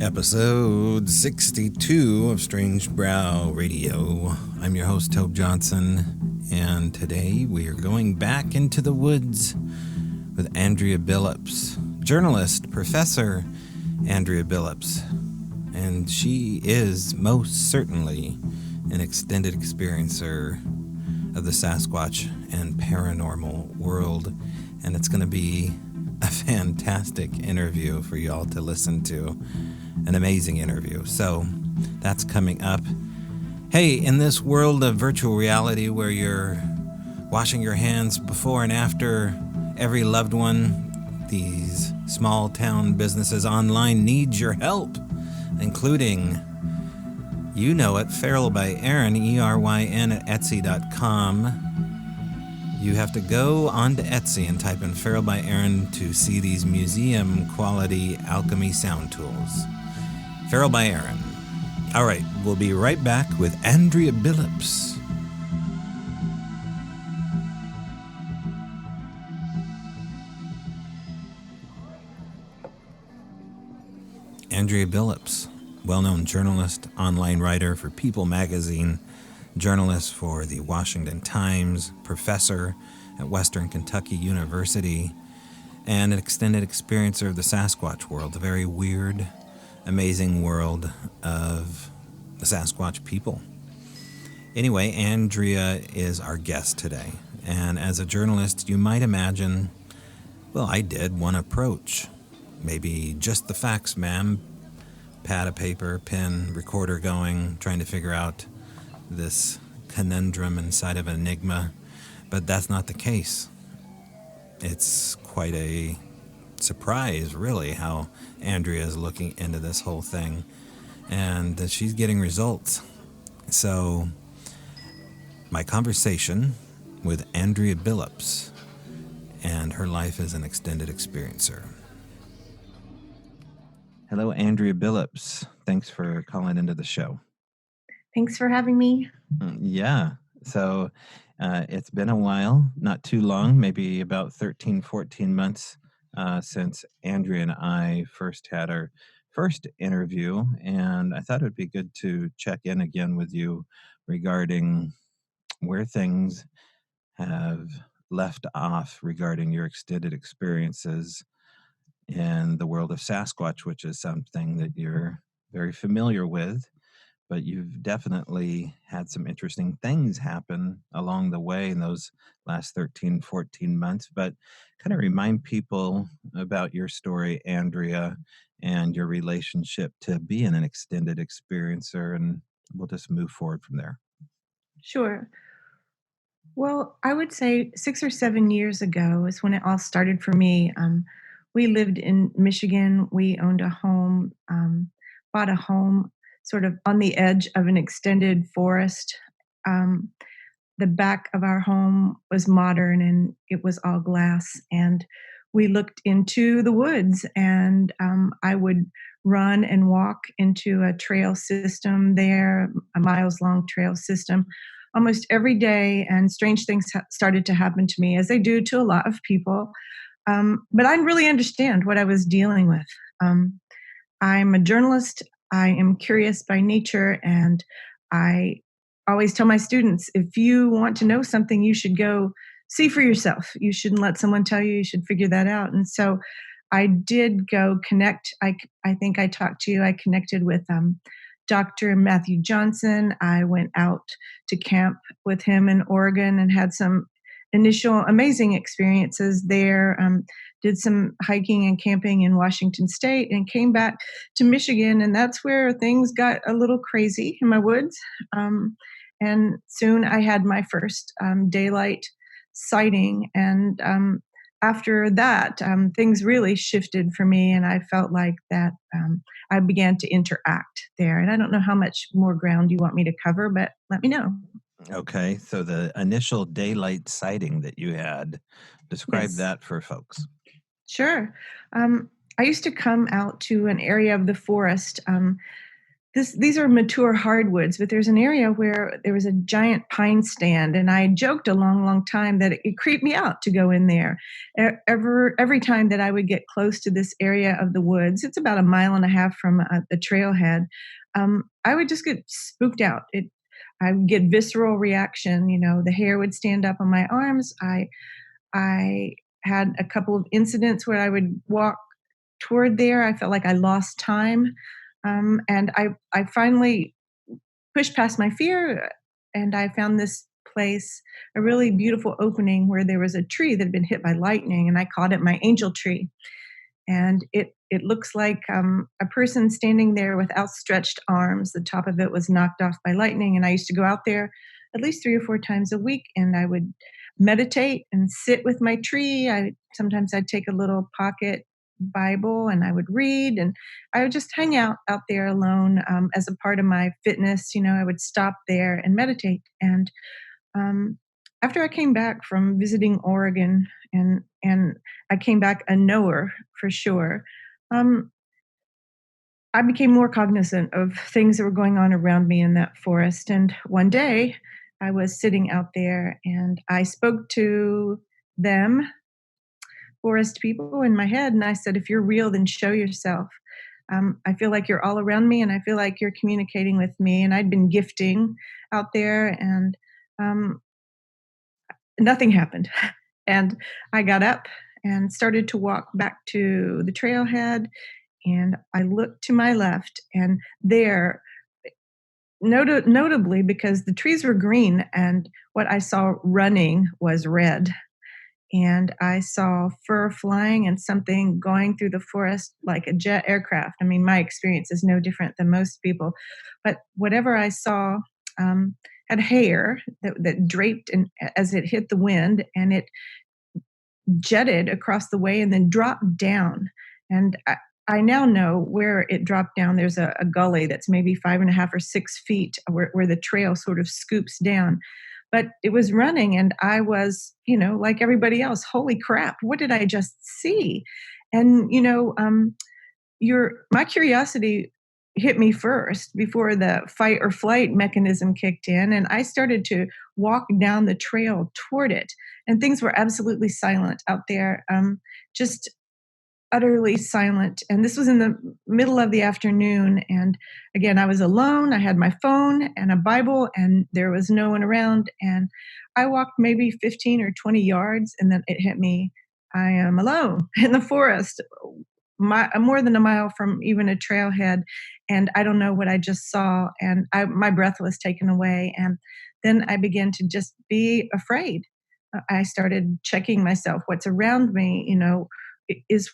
Episode 62 of Strange Brow Radio. I'm your host, Tobe Johnson, and today we are going back into the woods with Andrea Billups, journalist, Professor Andrea Billups. And she is most certainly an extended experiencer of the Sasquatch and paranormal world, and it's going to be a fantastic interview for y'all to listen to. An amazing interview. So that's coming up. Hey, in this world of virtual reality where you're washing your hands before and after every loved one, these small town businesses online need your help, including, you know it, Feral by Erin, ERYN at Etsy.com. You have to go onto Etsy and type in Feral by Erin to see these museum quality alchemy sound tools. Feral by Erin. All right, we'll be right back with Andrea Billups. Andrea Billups, well-known journalist, online writer for People magazine, journalist for the Washington Times, professor at Western Kentucky University, and an extended experiencer of the Sasquatch world, a very weird, amazing world of the Sasquatch people. Anyway, Andrea is our guest today. And as a journalist, you might imagine, well, I did one approach. Maybe just the facts, ma'am. Pad of paper, pen, recorder going, trying to figure out this conundrum inside of an enigma. But that's not the case. It's quite a surprise, really, how Andrea is looking into this whole thing, and that she's getting results. So my conversation with Andrea Billups and her life as an extended experiencer. Hello, Andrea Billups. Thanks for calling into the show. Thanks for having me. Yeah. So it's been a while, not too long, maybe about 13, 14 months since Andrea and I first had our first interview, and I thought it would be good to check in again with you regarding where things have left off regarding your extended experiences in the world of Sasquatch, which is something that you're very familiar with, but you've definitely had some interesting things happen along the way in those last 13, 14 months. But kind of remind people about your story, Andrea, and your relationship to being an extended experiencer, and we'll just move forward from there. Sure. Well, I would say 6 or 7 years ago is when it all started for me. We lived in Michigan. We owned a home, bought a home sort of on the edge of an extended forest. Um, the back of our home was modern and it was all glass. And we looked into the woods, and I would run and walk into a trail system there, a miles long trail system, almost every day. And strange things started to happen to me, as they do to a lot of people. But I didn't really understand what I was dealing with. Um, I'm a journalist. I am curious by nature, and I always tell my students, if you want to know something, you should go see for yourself. You shouldn't let someone tell you. You should figure that out. And so I did go connect. I think I talked to you. I connected with Dr. Matthew Johnson. I went out to camp with him in Oregon and had some initial amazing experiences there. Did some hiking and camping in Washington State and came back to Michigan. And that's where things got a little crazy in my woods. And soon I had my first daylight sighting. And after that, things really shifted for me. And I felt like that I began to interact there. And I don't know how much more ground you want me to cover, but let me know. Okay, so the initial daylight sighting that you had, describe Yes. that for folks. Sure. I used to come out to an area of the forest these are mature hardwoods, but there's an area where there was a giant pine stand, and I joked a long time that it creeped me out to go in there. Every time that I would get close to this area of the woods, it's about a mile and a half from the trailhead, I would just get spooked out. I would get visceral reaction. The hair would stand up on my arms. I had a couple of incidents where I would walk toward there. I felt like I lost time. And I finally pushed past my fear, and I found this place, a really beautiful opening where there was a tree that had been hit by lightning, and I called it my angel tree. And it looks like a person standing there with outstretched arms. The top of it was knocked off by lightning, and I used to go out there at least 3 or 4 times a week, and I would meditate and sit with my tree. Sometimes I'd take a little pocket Bible and I would read, and I would just hang out there alone as a part of my fitness. I would stop there and meditate. And um, after I came back from visiting Oregon, and I came back a knower for sure, um, I became more cognizant of things that were going on around me in that forest. And one day, I was sitting out there, and I spoke to them, forest people, in my head, and I said, "If you're real, then show yourself. I feel like you're all around me, and I feel like you're communicating with me." And I'd been gifting out there, and um, nothing happened. And I got up and started to walk back to the trailhead, and I looked to my left, and there, notably, because the trees were green and what I saw running was red, and I saw fur flying and something going through the forest like a jet aircraft. I mean, my experience is no different than most people, but whatever I saw um, had hair that draped and as it hit the wind, and it jetted across the way and then dropped down. And I now know where it dropped down. There's a gully that's maybe 5.5 or 6 feet where the trail sort of scoops down. But it was running, and I was, like everybody else, holy crap, what did I just see? And, my curiosity hit me first before the fight or flight mechanism kicked in, and I started to walk down the trail toward it, and things were absolutely silent out there, just utterly silent. And this was in the middle of the afternoon, and again, I was alone. I had my phone and a Bible, and there was no one around. And I walked maybe 15 or 20 yards, and then it hit me. I am alone in the forest, more than a mile from even a trailhead, and I don't know what I just saw. And my breath was taken away, and then I began to just be afraid. I started checking myself, what's around me, is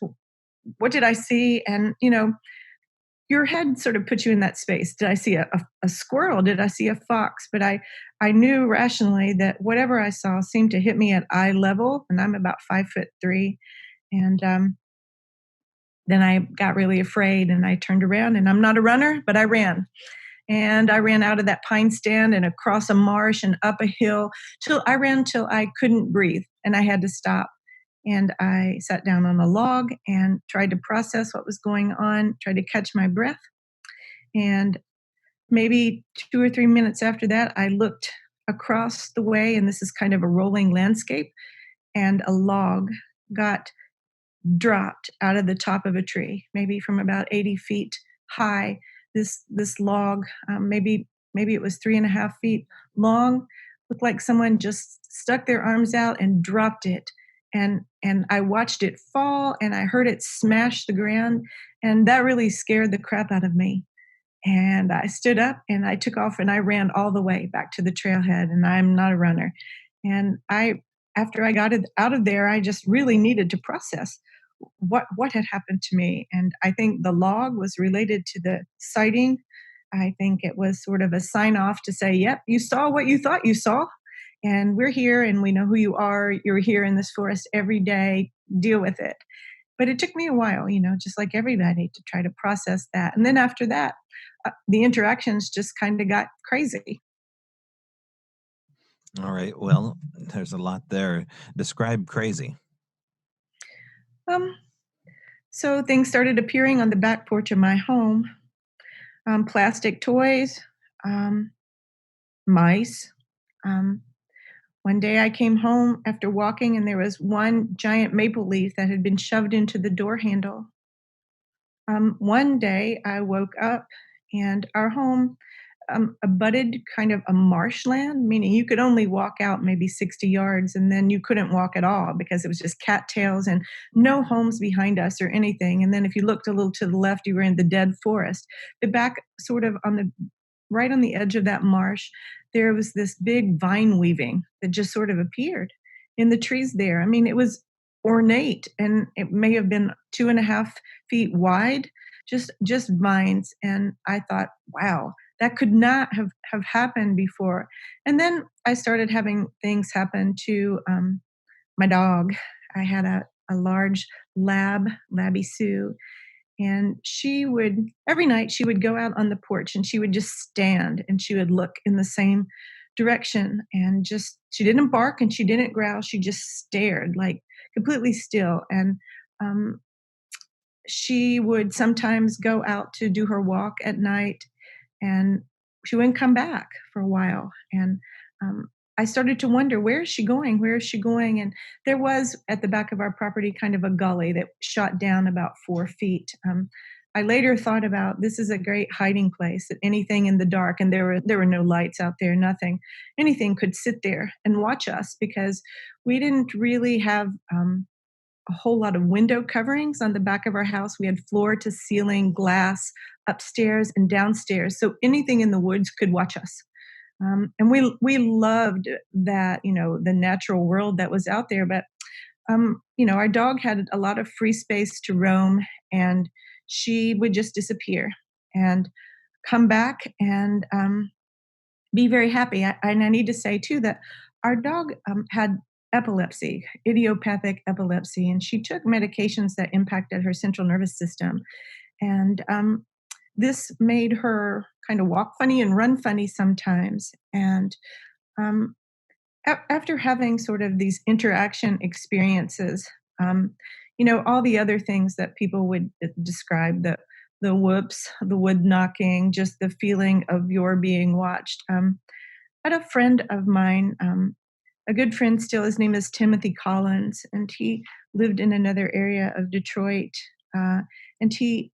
what did I see? And your head sort of puts you in that space. Did I see a squirrel? Did I see a fox? But I knew rationally that whatever I saw seemed to hit me at eye level, and I'm about 5'3". And then I got really afraid, and I turned around, and I'm not a runner, but I ran. And I ran out of that pine stand and across a marsh and up a hill till I couldn't breathe, and I had to stop. And I sat down on a log and tried to process what was going on, tried to catch my breath. And maybe 2 or 3 minutes after that, I looked across the way, and this is kind of a rolling landscape, and a log got dropped out of the top of a tree, maybe from about 80 feet high. This log, maybe it was 3.5 feet long, looked like someone just stuck their arms out and dropped it. And I watched it fall, and I heard it smash the ground, and that really scared the crap out of me. And I stood up and I took off, and I ran all the way back to the trailhead, and I'm not a runner. And after I got it out of there, I just really needed to process what had happened to me. And I think the log was related to the sighting. I think it was sort of a sign off to say, yep, you saw what you thought you saw, and we're here, and we know who you are. You're here in this forest every day. Deal with it. But it took me a while, just like everybody, to try to process that. And then after that, the interactions just kind of got crazy. All right. Well, there's a lot there. Describe crazy. Um, so things started appearing on the back porch of my home. plastic toys, um, mice. Um, One day I came home after walking and there was one giant maple leaf that had been shoved into the door handle. One day I woke up and our home abutted kind of a marshland, meaning you could only walk out maybe 60 yards and then you couldn't walk at all because it was just cattails and no homes behind us or anything. And then if you looked a little to the left, you were in the dead forest. But back sort of on the right on the edge of that marsh, there was this big vine weaving that just sort of appeared in the trees there. I mean, it was ornate and it may have been 2.5 feet wide, just vines. And I thought, wow, that could not have happened before. And then I started having things happen to my dog. I had a large labby Sue, and she would every night she would go out on the porch and she would just stand and she would look in the same direction and just she didn't bark and she didn't growl, she just stared like completely still. And um, she would sometimes go out to do her walk at night and she wouldn't come back for a while. And um, I started to wonder, where is she going? Where is she going? And there was at the back of our property kind of a gully that shot down about 4 feet. I later thought about this is a great hiding place that anything in the dark, and there were no lights out there, nothing, anything could sit there and watch us because we didn't really have a whole lot of window coverings on the back of our house. We had floor to ceiling glass upstairs and downstairs, so anything in the woods could watch us. And we loved that, the natural world that was out there. But our dog had a lot of free space to roam, and she would just disappear and come back and be very happy. And I need to say too that our dog had epilepsy, idiopathic epilepsy, and she took medications that impacted her central nervous system. And this made her kind of walk funny and run funny sometimes. And um, after having sort of these interaction experiences, all the other things that people would describe, the whoops, the wood knocking, just the feeling of your being watched. I had a friend of mine, a good friend still, his name is Timothy Collins, and he lived in another area of Detroit. And he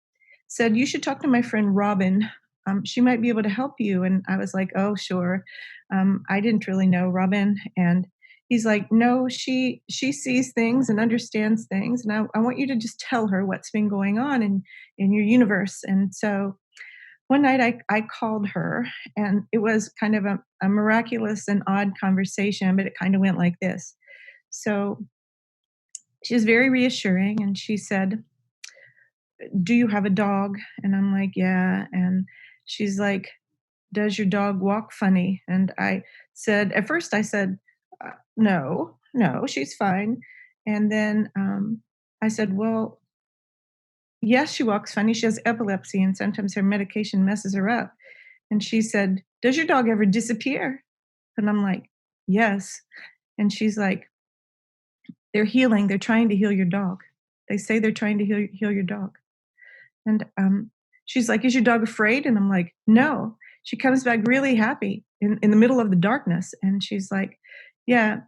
said, "You should talk to my friend Robin. She might be able to help you." And I was like, "Oh, sure." I didn't really know Robin. And he's like, "No, she sees things and understands things. And I want you to just tell her what's been going on in your universe." And so one night I called her, and it was kind of a miraculous and odd conversation, but it kind of went like this. So she was very reassuring, and she said, "Do you have a dog?" And I'm like, "Yeah." And she's like, "Does your dog walk funny?" And at first I said, "No, no, she's fine." And then I said, "Well, yes, she walks funny. She has epilepsy, and sometimes her medication messes her up." And she said, "Does your dog ever disappear?" And I'm like, "Yes." And she's like, "They're healing. They're trying to heal your dog. They say they're trying to heal your dog." And she's like, "Is your dog afraid?" And I'm like, "No." She comes back really happy in the middle of the darkness. And she's like, "Yeah."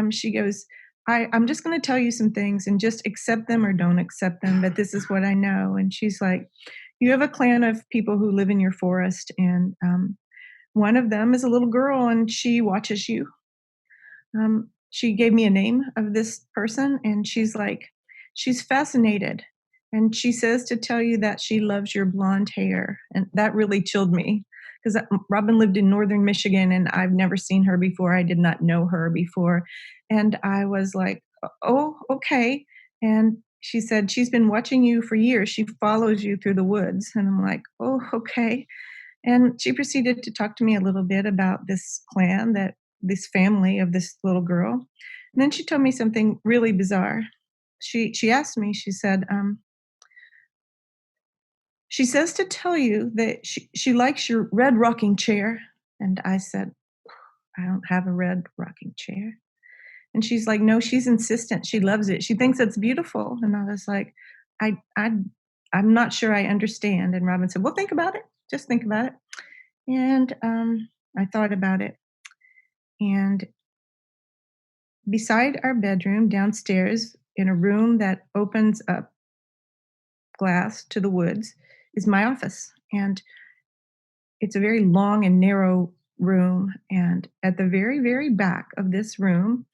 She goes, I'm just going to tell you some things and just accept them or don't accept them. But this is what I know." And she's like, "You have a clan of people who live in your forest. And one of them is a little girl and she watches you." She gave me a name of this person, and she's like, she's fascinated. And she says to tell you that she loves your blonde hair. And that really chilled me because Robin lived in northern Michigan and I've never seen her before. I did not know her before. And I was like, "Oh, okay." And she said, "She's been watching you for years. She follows you through the woods." And I'm like, "Oh, okay." And she proceeded to talk to me a little bit about this family of this little girl. And then she told me something really bizarre. She asked me, she said, she says to tell you that she likes your red rocking chair. And I said, "I don't have a red rocking chair." And she's like, "No, she's insistent. She loves it. She thinks it's beautiful." And I was like, I I'm not sure I understand. And Robin said, "Well, think about it. Just think about it. And I thought about it. And beside our bedroom downstairs, in a room that opens up glass to the woods, is my office. And it's a very long and narrow room. And at the very, very back of this room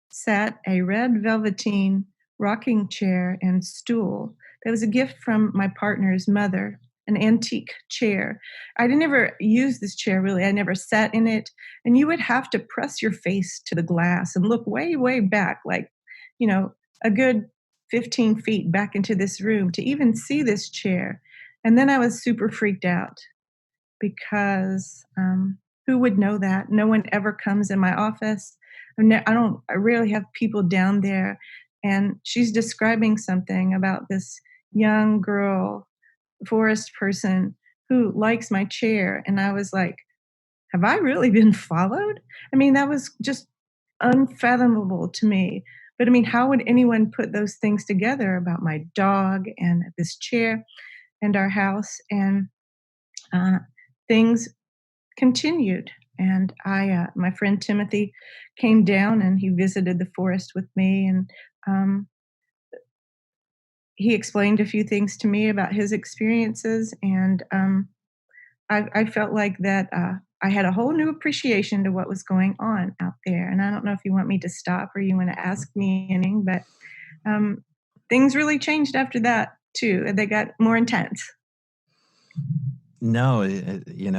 sat a red velveteen rocking chair and stool that was a gift from my partner's mother, an antique chair. I never used this chair really. I never sat in it. And you would have to press your face to the glass and look way, way back, like, you know, a good 15 feet back into this room to even see this chair. And then I was super freaked out because who would know that? No one ever comes in my office. I rarely have people down there. And she's describing something about this young girl, forest person who likes my chair. And I was like, have I really been followed? I mean, that was just unfathomable to me. But I mean, how would anyone put those things together about my dog and this chair and our house? And uh, things continued. And my friend Timothy came down and he visited the forest with me. And um, he explained a few things to me about his experiences. And I felt like that I had a whole new appreciation to what was going on out there. And I don't know if you want me to stop or you want to ask me anything, but um, things really changed after that too. They got more intense. No,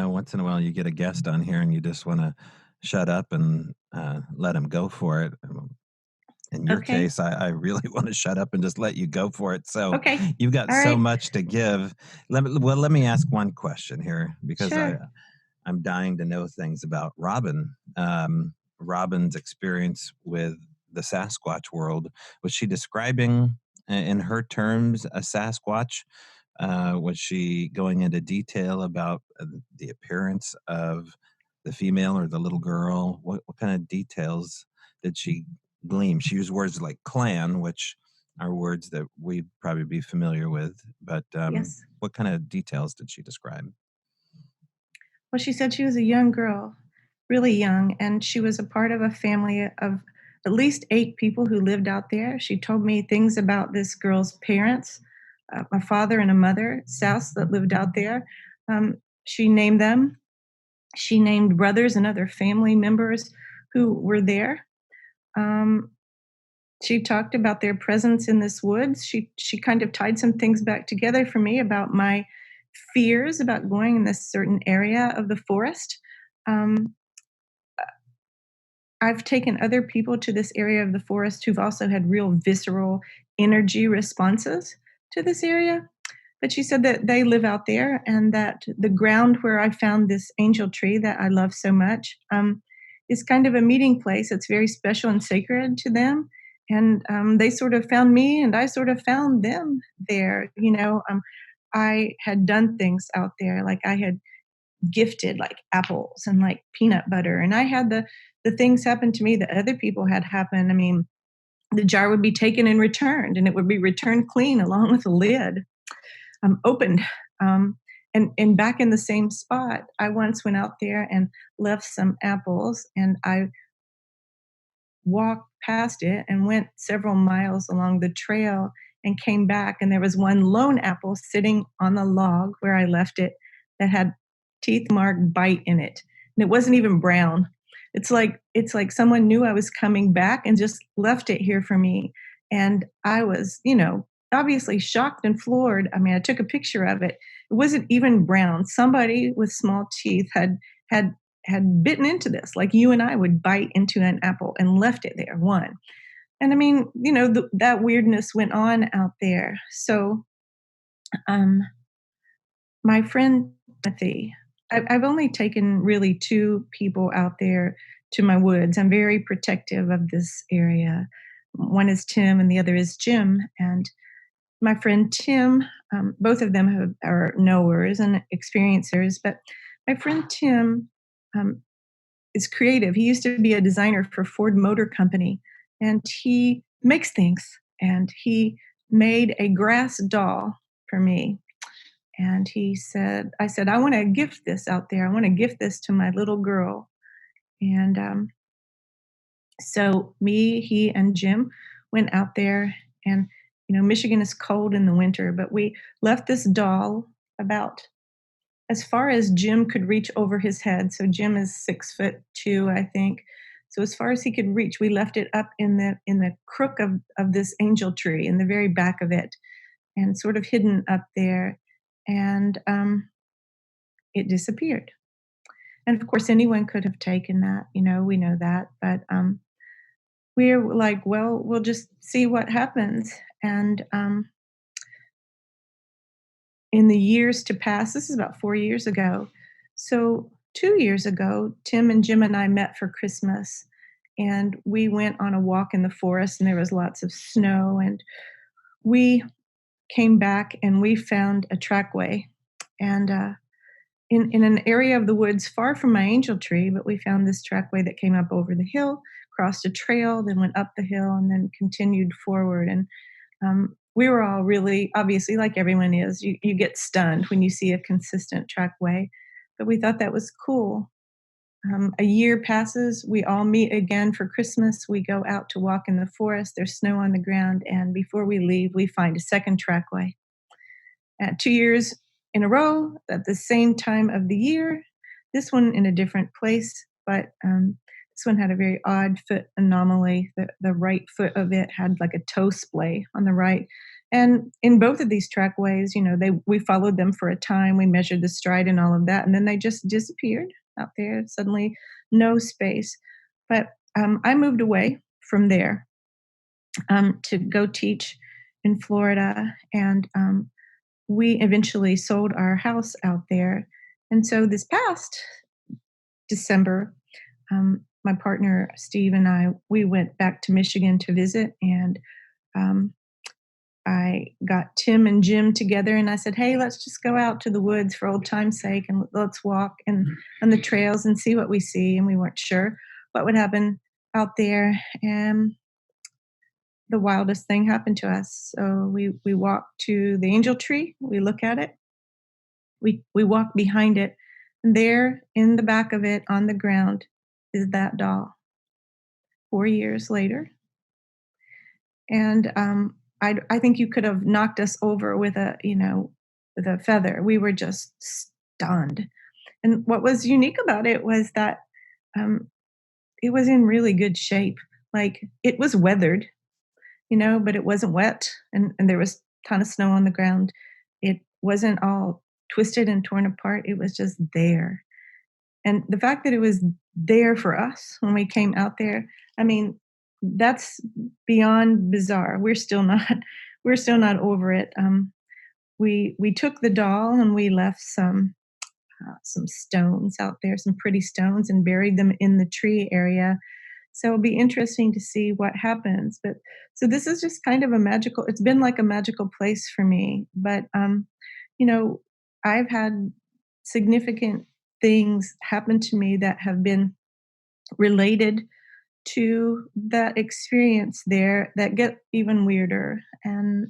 once in a while you get a guest on here and you just want to shut up and let them go for it. In your Okay. case, I really want to shut up and just let you go for it. So Okay. you've got All so right. much to give. Let me ask one question here because Sure. I'm dying to know things about Robin. Robin's experience with the Sasquatch world. Was she describing, in her terms, a Sasquatch? Was she going into detail about the appearance of the female or the little girl? What kind of details did she glean? She used words like clan, which are words that we'd probably be familiar with, but Yes. what kind of details did she describe? Well, she said she was a young girl, really young, and she was a part of a family of at least 8 people who lived out there. She told me things about this girl's parents, a father and a mother, Souths, that lived out there. She named them. She named brothers and other family members who were there. Um, she talked about their presence in this woods. She kind of tied some things back together for me about my fears about going in this certain area of the forest. Um, I've taken other people to this area of the forest who've also had real visceral energy responses to this area. But she said that they live out there and that the ground where I found this angel tree that I love so much is kind of a meeting place. It's very special and sacred to them. And they sort of found me and I sort of found them there. I had done things out there, like I had gifted like apples and like peanut butter. And I had the things happen to me that other people had happen. I mean, the jar would be taken and returned, and it would be returned clean along with the lid opened. Um, and back in the same spot, I once went out there and left some apples, and I walked past it and went several miles along the trail and came back, and there was one lone apple sitting on the log where I left it that had teeth marked bite in it, and it wasn't even brown. It's like someone knew I was coming back and just left it here for me. And I was, obviously shocked and floored. I mean, I took a picture of it. It wasn't even brown. Somebody with small teeth had had bitten into this, like you and I would bite into an apple and left it there, one. And I mean, that weirdness went on out there. So, um, my friend Timothy, I've only taken really 2 people out there to my woods. I'm very protective of this area. One is Tim and the other is Jim. And my friend Tim, both of them are knowers and experiencers, but my friend Tim um, is creative. He used to be a designer for Ford Motor Company, and he makes things. And he made a grass doll for me. And I said, I want to gift this out there. I want to gift this to my little girl. And so me, he, and Jim went out there, and Michigan is cold in the winter, but we left this doll about as far as Jim could reach over his head. So Jim is 6'2", I think. So as far as he could reach, we left it up in the crook of this angel tree in the very back of it, and sort of hidden up there. And it disappeared. And of course, anyone could have taken that. We know that, but we're like, well, we'll just see what happens. And in the years to pass, this is about 4 years ago. So 2 years ago, Tim and Jim and I met for Christmas, and we went on a walk in the forest, and there was lots of snow, and we came back and we found a trackway, and in an area of the woods far from my angel tree, but we found this trackway that came up over the hill, crossed a trail, then went up the hill, and then continued forward. And we were all really, obviously, like everyone is, you get stunned when you see a consistent trackway, but we thought that was cool. A year passes, we all meet again for Christmas. We go out to walk in the forest. There's snow on the ground, and before we leave, we find a second trackway. 2 years in a row at the same time of the year, this one in a different place, but this one had a very odd foot anomaly. The right foot of it had like a toe splay on the right. And in both of these trackways, we followed them for a time. We measured the stride and all of that, and then they just disappeared out there. Suddenly, no space. But I moved away from there to go teach in Florida, and we eventually sold our house out there. And so this past December, my partner Steve and we went back to Michigan to visit, and I got Tim and Jim together, and I said, hey, let's just go out to the woods for old time's sake, and let's walk on the trails and see what we see. And we weren't sure what would happen out there, and the wildest thing happened to us. So we walk to the angel tree, we look at it, we walk behind it, and there in the back of it on the ground is that doll 4 years later. And I think you could have knocked us over with a feather. We were just stunned. And what was unique about it was that it was in really good shape. Like, it was weathered, but it wasn't wet, and there was a ton of snow on the ground. It wasn't all twisted and torn apart. It was just there. And the fact that it was there for us when we came out there, I mean, that's beyond bizarre. We're still not over it. We took the doll and we left some stones out there, some pretty stones, and buried them in the tree area. So it'll be interesting to see what happens. But so this is just kind of it's been like a magical place for me. But I've had significant things happen to me that have been related to that experience there that get even weirder. And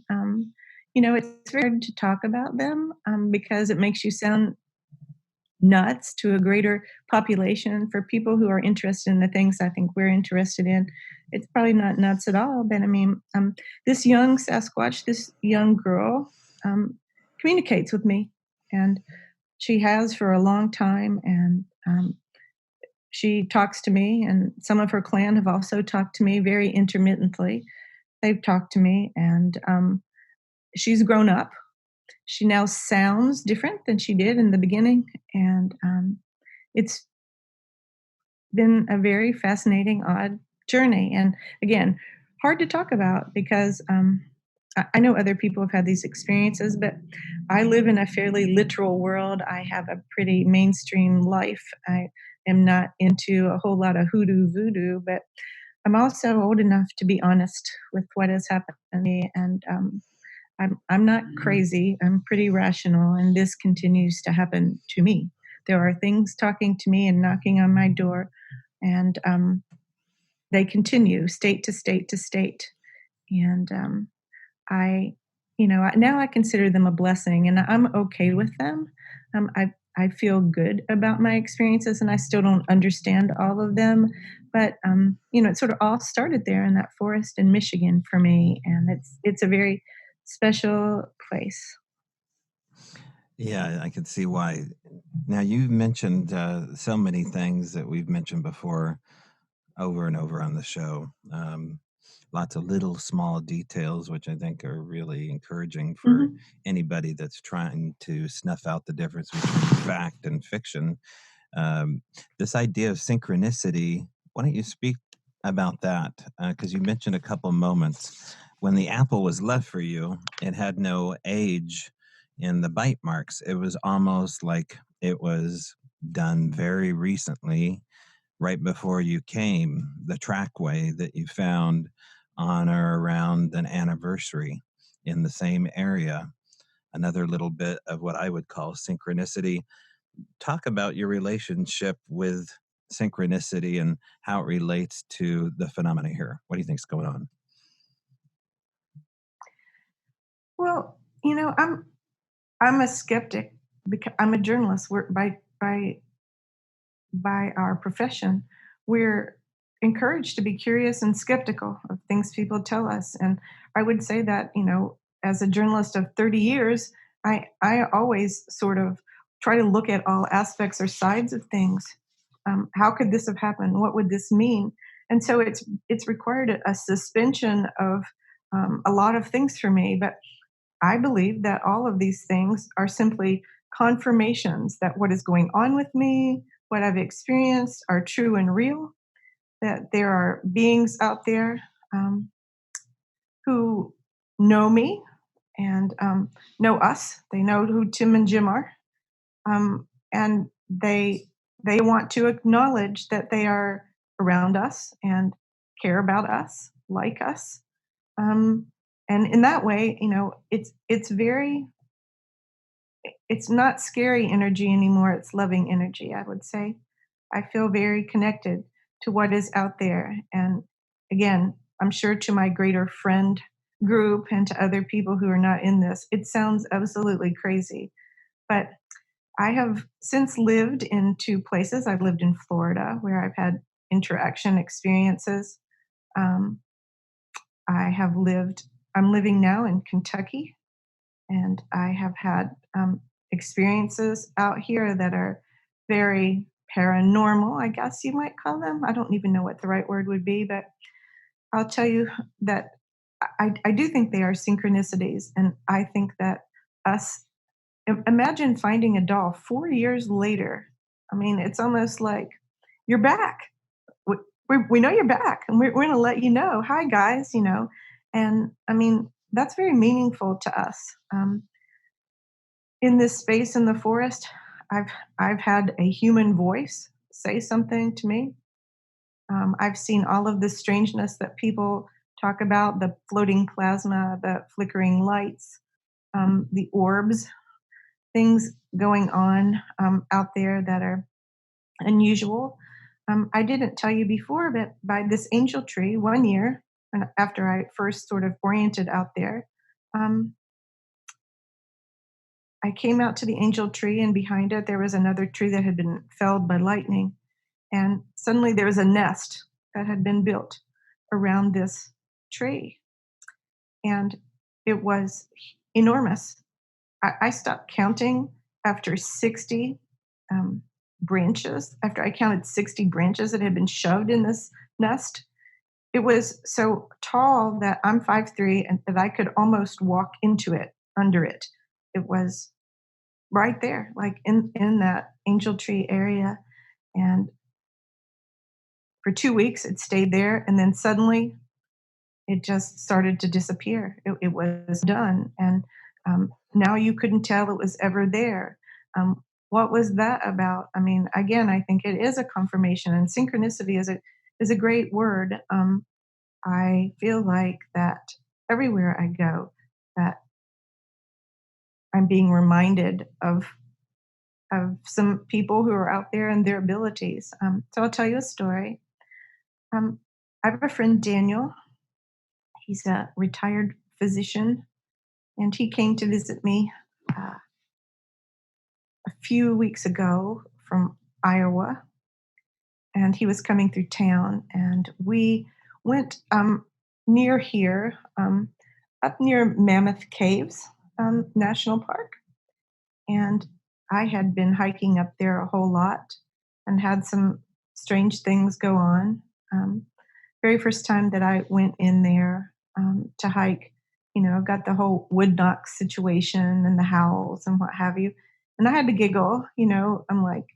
it's very hard to talk about them because it makes you sound nuts to a greater population. For people who are interested in the things I think we're interested in, it's probably not nuts at all. But I mean, this young Sasquatch, this young girl, communicates with me, and she has for a long time. And she talks to me, and some of her clan have also talked to me very intermittently. They've talked to me, and she's grown up. She now sounds different than she did in the beginning, and it's been a very fascinating, odd journey. And again, hard to talk about because I know other people have had these experiences, but I live in a fairly literal world. I have a pretty mainstream life. I am not into a whole lot of hoodoo voodoo, but I'm also old enough to be honest with what has happened to me. And I'm not crazy. I'm pretty rational, and this continues to happen to me. There are things talking to me and knocking on my door, and they continue state to state to state. And I now I consider them a blessing, and I'm okay with them. I feel good about my experiences, and I still don't understand all of them. But it sort of all started there in that forest in Michigan for me, and it's a very special place. Yeah, I can see why. Now, you've mentioned so many things that we've mentioned before over and over on the show. Lots of little small details, which I think are really encouraging for Hmm. anybody that's trying to snuff out the difference between fact and fiction. Um, this idea of synchronicity, why don't you speak about that? Because you mentioned a couple moments when the apple was left for you, it had no age in the bite marks. It was almost like it was done very recently, right before you came, the trackway that you found on or around an anniversary in the same area. Another little bit of what I would call synchronicity. Talk about your relationship with synchronicity and how it relates to the phenomena here. What do you think's going on? Well, I'm a skeptic because I'm a journalist. We're by our profession, we're encouraged to be curious and skeptical of things people tell us. And I would say that, as a journalist of 30 years, I always sort of try to look at all aspects or sides of things. How could this have happened? What would this mean? And so it's required a suspension of a lot of things for me. But I believe that all of these things are simply confirmations that what is going on with me, what I've experienced, are true and real, that there are beings out there um, who know me and know us. They know who Tim and Jim are, and they want to acknowledge that they are around us and care about us, like us. Um, and in that way, it's not scary energy anymore, it's loving energy, I would say. I feel very connected to what is out there. And again, I'm sure to my greater friend group and to other people who are not in this, it sounds absolutely crazy. But I have since lived in two places. I've lived in Florida where I've had interaction experiences. Um, I have lived, I'm living now in Kentucky, and I have had experiences out here that are very paranormal, I guess you might call them. I don't even know what the right word would be, but I'll tell you that I do think they are synchronicities. And I think that us, imagine finding a doll 4 years later. I mean, it's almost like you're back. We, we know you're back, and we're going to let you know, hi, guys. And I mean, that's very meaningful to us. In this space in the forest, I've I've had a human voice say something to me. I've seen all of the strangeness that people talk about, the floating plasma, the flickering lights, the orbs, things going on out there that are unusual. I didn't tell you before, but by this angel tree, one year, and after I first sort of oriented out there, um, I came out to the angel tree, and behind it, there was another tree that had been felled by lightning. And suddenly there was a nest that had been built around this tree. And it was enormous. I stopped counting after 60 um, branches, after I counted 60 branches that had been shoved in this nest. It was so tall that I'm 5'3" and that I could almost walk into it, under it. It was right there, like in that angel tree area. And for 2 weeks, it stayed there, and then suddenly it just started to disappear. It was done, and now you couldn't tell it was ever there. What was that about? I mean, again, I think it is a confirmation, and synchronicity is a great word. I feel like that everywhere I go, that I'm being reminded of some people who are out there and their abilities. So I'll tell you a story. Um, I have a friend, Daniel. He's a retired physician, and he came to visit me uh, a few weeks ago from Iowa, and he was coming through town, and we went near here, up near Mammoth Caves National Park, and I had been hiking up there a whole lot and had some strange things go on. Um, Very first time that I went in there to hike, got the whole wood knock situation and the howls and what have you. And I had to giggle, I'm like,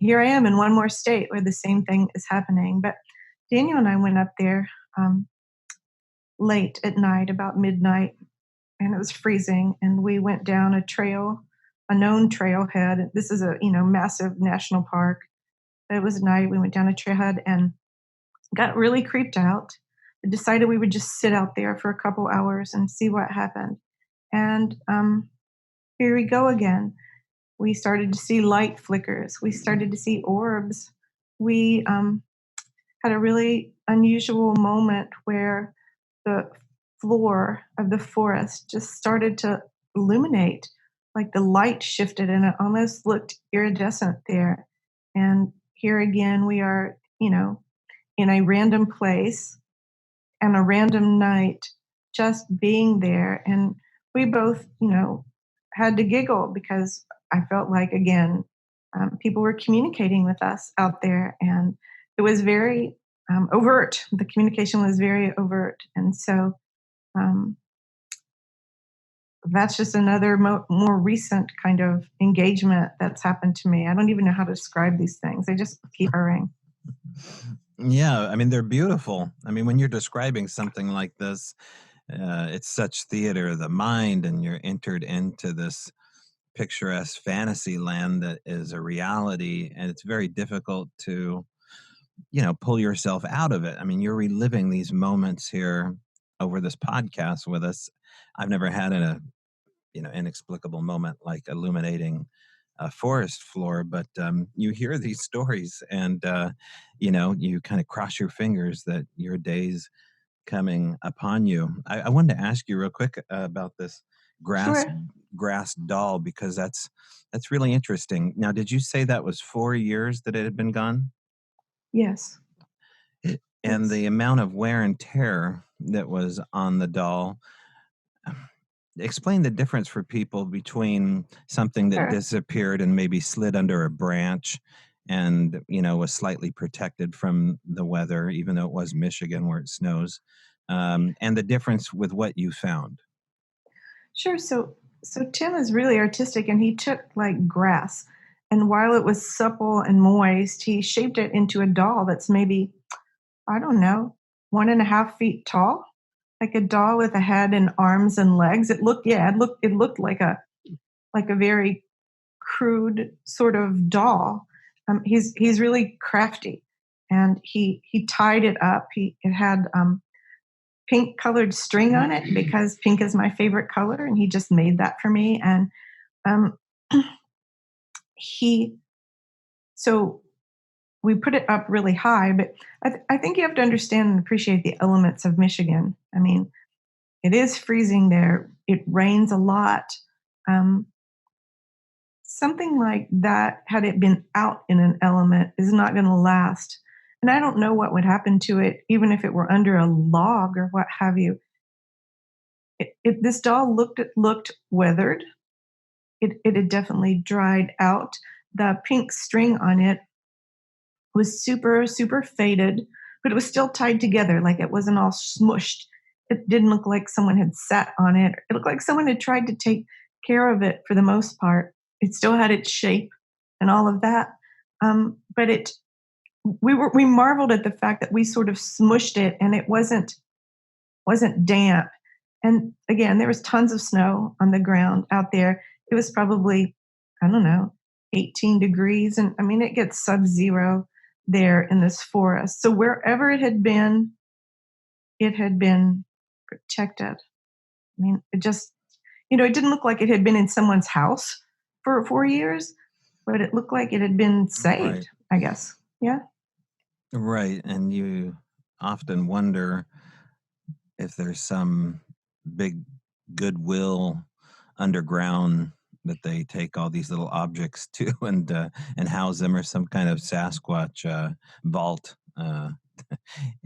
here I am in one more state where the same thing is happening. But Daniel and I went up there um, late at night, about midnight, and it was freezing. And we went down a trail, a known trailhead. This is a massive national park. It was night. We went down a trailhead and got really creeped out. I decided we would just sit out there for a couple hours and see what happened. And here we go again. We started to see light flickers. We started to see orbs. We had a really unusual moment where the floor of the forest just started to illuminate, like the light shifted and it almost looked iridescent there. And here again, we are, in a random place and a random night, just being there. And we both, had to giggle because I felt like, again, people were communicating with us out there. And it was very overt. The communication was very overt. And so um, that's just another more recent kind of engagement that's happened to me. I don't even know how to describe these things. They just keep occurring. Yeah, I mean, they're beautiful. I mean, when you're describing something like this, it's such theater of the mind, and you're entered into this picturesque fantasy land that is a reality, and it's very difficult to, pull yourself out of it. I mean, you're reliving these moments here over this podcast with us. I've never had inexplicable moment like illuminating a forest floor, but you hear these stories, and you kind of cross your fingers that your day's coming upon you. I wanted to ask you real quick about this grass Sure. grass doll, because that's really interesting. Now, did you say that was 4 years that it had been gone? Yes. And Yes. the amount of wear and tear that was on the doll, explain the difference for people between something that Sure. disappeared and maybe slid under a branch and was slightly protected from the weather, even though it was Michigan where it snows, and the difference with what you found. Sure. So Tim is really artistic, and he took like grass, and while it was supple and moist, he shaped it into a doll that's maybe, I don't know, 1.5 feet tall, like a doll with a head and arms and legs. It looked like a very crude sort of doll. He's really crafty, and he tied it up. It had pink colored string on it because pink is my favorite color, and he just made that for me. And um, he so we put it up really high, but I think you have to understand and appreciate the elements of Michigan. I mean, it is freezing there. It rains a lot. Um, Something like that, had it been out in an element, is not going to last. And I don't know what would happen to it, even if it were under a log or what have you. This doll looked weathered. It had definitely dried out. The pink string on it was super, super faded, but it was still tied together, like it wasn't all smushed. It didn't look like someone had sat on it. It looked like someone had tried to take care of it for the most part. It still had its shape and all of that. But we marveled at the fact that we sort of smushed it and it wasn't damp. And again, there was tons of snow on the ground out there. It was probably, I don't know, 18 degrees. And I mean, it gets sub-zero there in this forest. So wherever it had been protected. I mean, it didn't look like it had been in someone's house for 4 years, but it looked like it had been Right. saved, I guess. Yeah. Right. And you often wonder if there's some big Goodwill underground that they take all these little objects to and house them, or some kind of Sasquatch vault.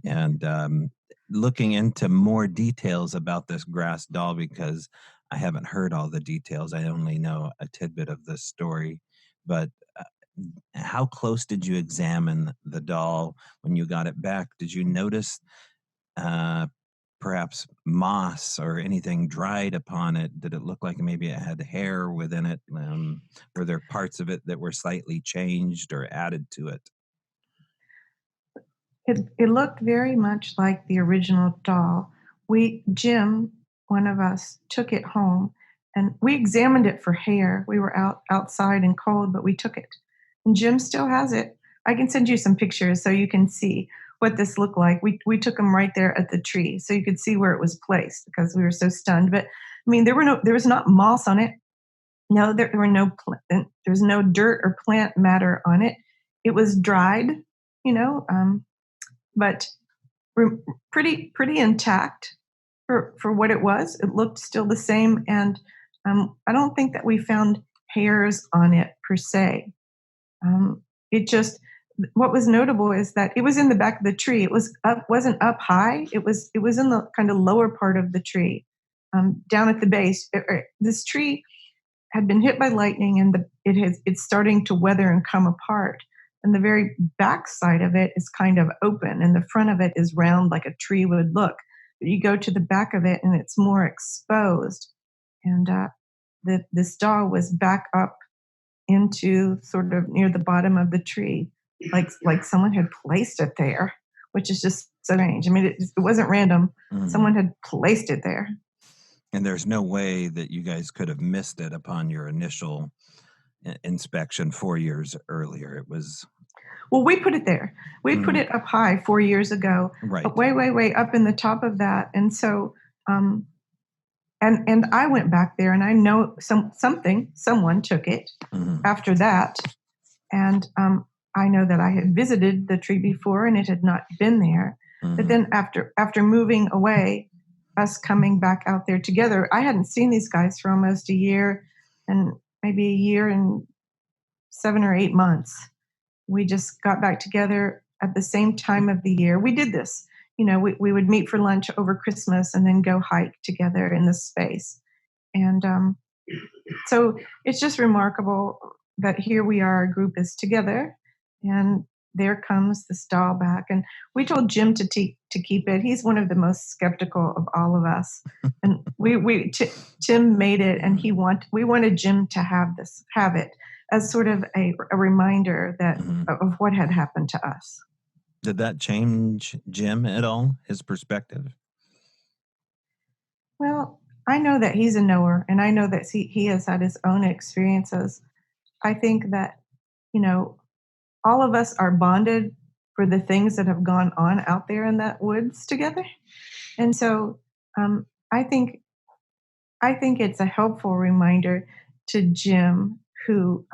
And looking into more details about this grass doll, because I haven't heard all the details. I only know a tidbit of this story. But uh, how close did you examine the doll when you got it back? Did you notice uh, perhaps moss or anything dried upon it? Did it look like maybe it had hair within it? Were there parts of it that were slightly changed or added to it? It looked very much like the original doll. Jim, one of us, took it home and we examined it for hair. We were outside and cold, but we took it. And Jim still has it. I can send you some pictures so you can see what this looked like. We took him right there at the tree so you could see where it was placed because we were so stunned. But I mean, there was not moss on it. No, there were no there was no dirt or plant matter on it. It was dried, you know, but re- pretty intact for what it was. It looked still the same, and I don't think that we found hairs on it per se. It just what was notable is that it was in the back of the tree. It wasn't up high. It was in the kind of lower part of the tree, down at the base. This tree had been hit by lightning, and it's starting to weather and come apart. And the very back side of it is kind of open, and the front of it is round like a tree would look. But you go to the back of it, and it's more exposed. And this doll was back up into sort of near the bottom of the tree, like someone had placed it there, which is just so strange. I mean, it wasn't random. Mhm. Someone had placed it there. And there's no way that you guys could have missed it upon your initial inspection 4 years earlier. It was Well, we put it there. We put mhm, it up high 4 years ago, right. way, way, way up in the top of that, and so, um and I went back there, and I know someone took it Hmm. after that, and, I know that I had visited the tree before, and it had not been there, but Hmm. then after moving away, us coming back out there together, I hadn't seen these guys for almost a year and maybe a year and 7 or 8 months. We just got back together at the same time of the year. We did this. We would meet for lunch over Christmas and then go hike together in this space. And so it's just remarkable that here we are, our group is together, and there comes this doll back. And we told Jim to keep it. He's one of the most skeptical of all of us. And Jim made it, and we wanted Jim to have it as sort of a reminder that Hmm. of what had happened to us. Did that change Jim at all? His perspective? Well, I know that he's a knower, and I know that he has had his own experiences. I think that, you know, all of us are bonded for the things that have gone on out there in that woods together. And so um, I think I think it's a helpful reminder to Jim, who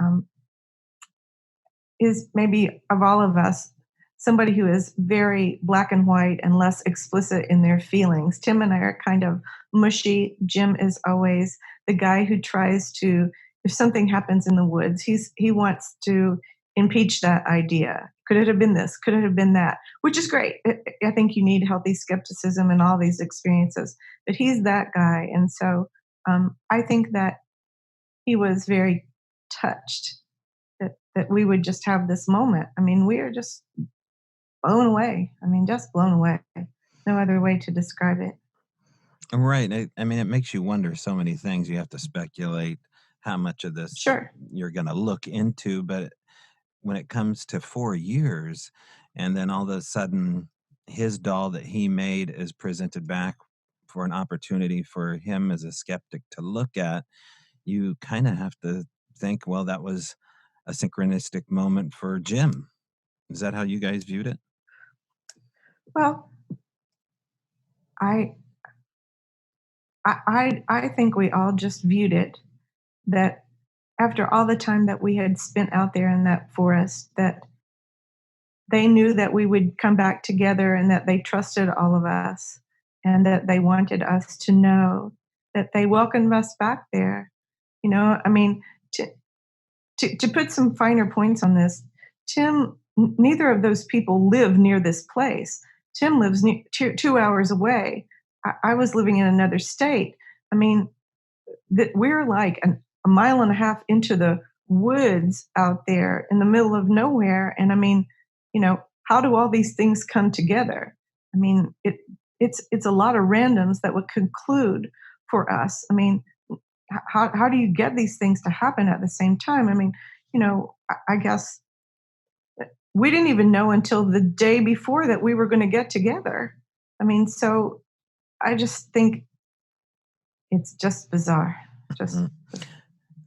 is maybe of all of us somebody who is very black and white and less explicit in their feelings. Tim and I are kind of mushy. Jim is always the guy who tries to, if something happens in the woods, he wants to impeach that idea. Could it have been this? Could it have been that? Which is great. I think you need healthy skepticism in all these experiences. But he's that guy, and so I think that he was very touched that we would just have this moment. I mean, we are just blown away. I mean, just blown away. No other way to describe it. Right. I mean, it makes you wonder so many things. You have to speculate how much of this Sure. you're going to look into. But when it comes to 4 years, and then all of a sudden his doll that he made is presented back for an opportunity for him as a skeptic to look at, you kind of have to think, well, that was a synchronistic moment for Jim. Is that how you guys viewed it? Well, I I think we all just viewed it that after all the time that we had spent out there in that forest, that they knew that we would come back together and that they trusted all of us and that they wanted us to know that they welcomed us back there. I mean, to put some finer points on this, neither of those people live near this place. Tim lives 2 hours away. I was living in another state. I mean, that we're like a mile and a half into the woods out there in the middle of nowhere. And I mean, how do all these things come together? I mean, it's a lot of randoms that would conclude for us. I mean, how do you get these things to happen at the same time? I mean, I guess we didn't even know until the day before that we were going to get together. I mean, so I just think it's just bizarre. Just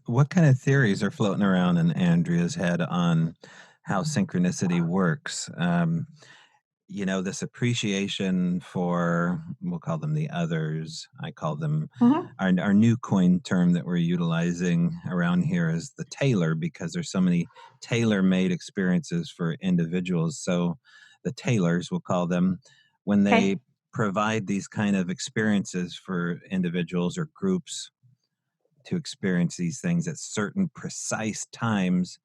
What kind of theories are floating around in Andrea's head on how synchronicity works? This appreciation for, we'll call them the others. I call them, Mhm. our new coin term that we're utilizing around here is the tailor, because there's so many tailor-made experiences for individuals. So the tailors, we'll call them, when Okay. they provide these kind of experiences for individuals or groups to experience these things at certain precise times.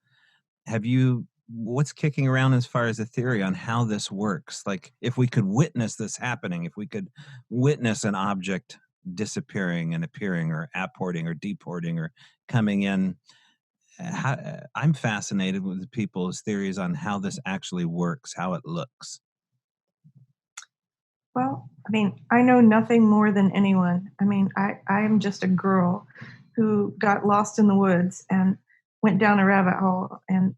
What's kicking around as far as a theory on how this works? Like, if we could witness this happening, if we could witness an object disappearing and appearing, or apporting or deporting or coming in, I'm fascinated with people's theories on how this actually works, how it looks. Well, I mean, I know nothing more than anyone. I mean, I am just a girl who got lost in the woods and went down a rabbit hole. And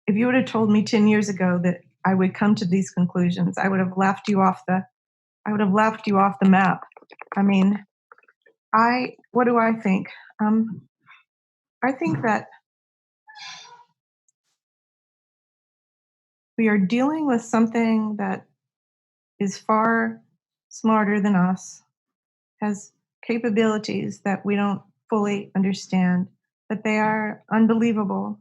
if you would have told me 10 years ago that I would come to these conclusions, I would have laughed you off the map. I mean, what do I think? I think that we are dealing with something that is far smarter than us, has capabilities that we don't fully understand, but they are unbelievable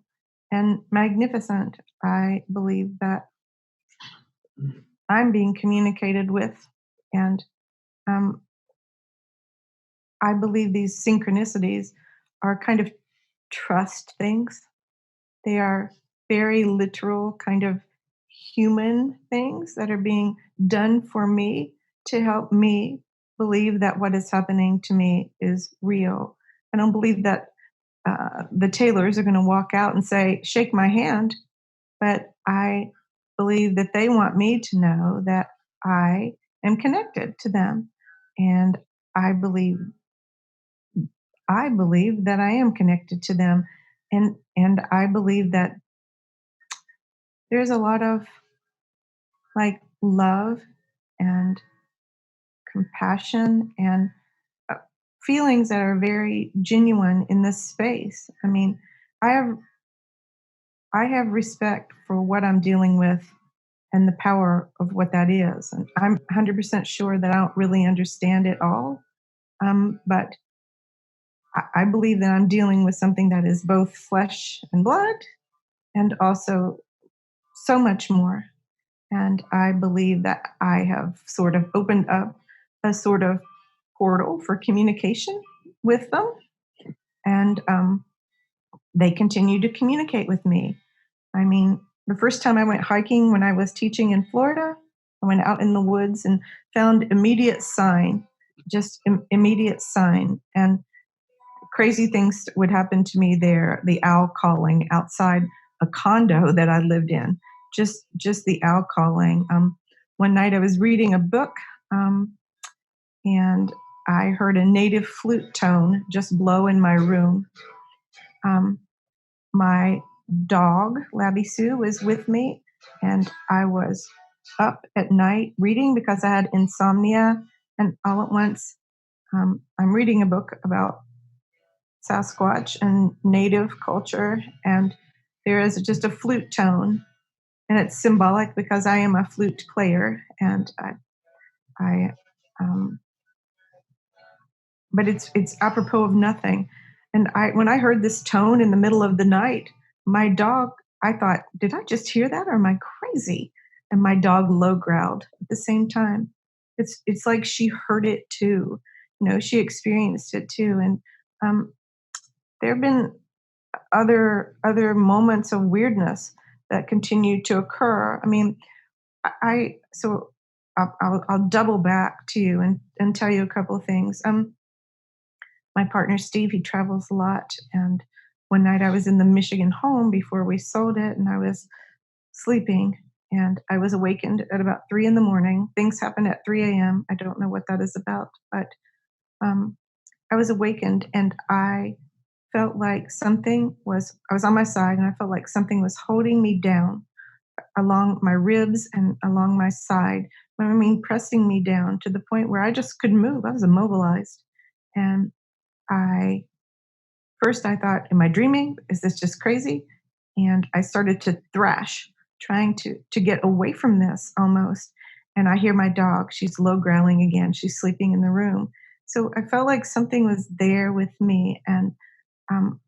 and magnificent. I believe that I'm being communicated with, and um, I believe these synchronicities are kind of trust things. They are very literal, kind of human things that are being done for me to help me believe that what is happening to me is real. I don't believe that the tailors are going to walk out and say, shake my hand, but I believe that they want me to know that I am connected to them. And I believe I believe that I am connected to them. And I believe that there's a lot of like love and compassion and uh, feelings that are very genuine in this space. I mean, I have I have respect for what I'm dealing with and the power of what that is. And I'm 100% sure that I don't really understand it all. But I believe that I'm dealing with something that is both flesh and blood and also so much more. And I believe that I have sort of opened up a sort of portal for communication with them. And they continue to communicate with me. I mean, the first time I went hiking when I was teaching in Florida, I went out in the woods and found immediate sign, just immediate sign. And crazy things would happen to me there. The owl calling outside a condo that I lived in, just the owl calling. One night I was reading a book, um, and I heard a native flute tone just blow in my room. Um, my dog, Labby Sue, was with me, and I was up at night reading because I had insomnia. And all at once, I'm reading a book about Sasquatch and native culture, and there is just a flute tone, and it's symbolic because I am a flute player, and I um, but it's apropos of nothing. And when I heard this tone in the middle of the night, my dog, I thought, did I just hear that, or am I crazy? And my dog low growled at the same time. It's like she heard it too. she experienced it too. And um, there have been other moments of weirdness that continue to occur. I mean, so I'll double back to you and tell you a couple of things. My partner Steve, he travels a lot, and one night I was in the Michigan home before we sold it, and I was sleeping, and I was awakened at about 3 in the morning. Things happen at 3 a.m. I don't know what that is about, but um, I was awakened, and I felt like I was on my side, and I felt like something was holding me down along my ribs and along my side. I mean, pressing me down to the point where I just couldn't move. I was immobilized. And I first I thought, am I dreaming? Is this just crazy? And I started to thrash, trying to get away from this almost. And I hear my dog. She's low growling again. She's sleeping in the room. So I felt like something was there with me. And um,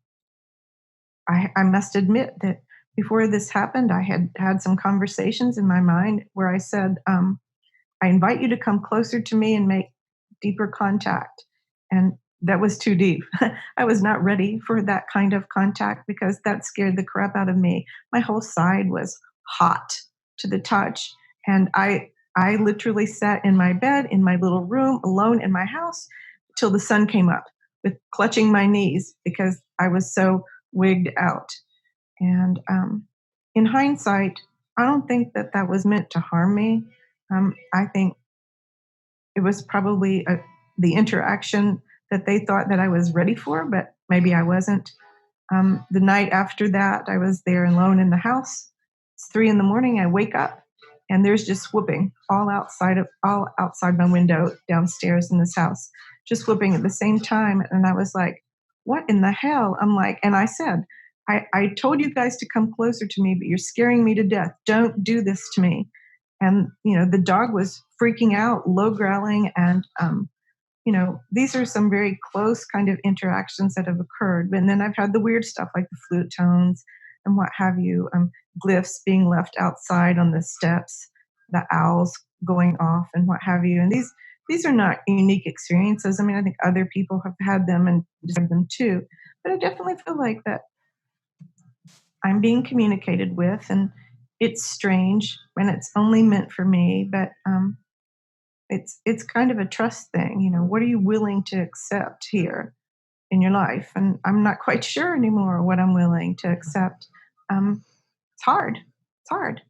I must admit that before this happened, I had had some conversations in my mind where I said, I invite you to come closer to me and make deeper contact. And that was too deep. I was not ready for that kind of contact because that scared the crap out of me. My whole side was hot to the touch. And I literally sat in my bed in my little room alone in my house till the sun came up with clutching my knees because I was so wigged out. And in hindsight, I don't think that that was meant to harm me. I think it was probably the interaction that they thought that I was ready for, but maybe I wasn't. The night after that, I was there alone in the house. It's 3 in the morning. I wake up, and there's just whooping all outside my window downstairs in this house, just whooping at the same time. And I was like, "What in the hell?" I'm like, and I said, I told you guys to come closer to me, but you're scaring me to death. Don't do this to me." And the dog was freaking out, low growling, and these are some very close kind of interactions that have occurred. And then I've had the weird stuff like the flute tones and what have you, glyphs being left outside on the steps, the owls going off and what have you. And these are not unique experiences. I mean, I think other people have had them and described them too. But I definitely feel like that I'm being communicated with, and it's strange, and it's only meant for me. But it's kind of a trust thing. What are you willing to accept here in your life? And I'm not quite sure anymore what I'm willing to accept. It's hard. It's hard.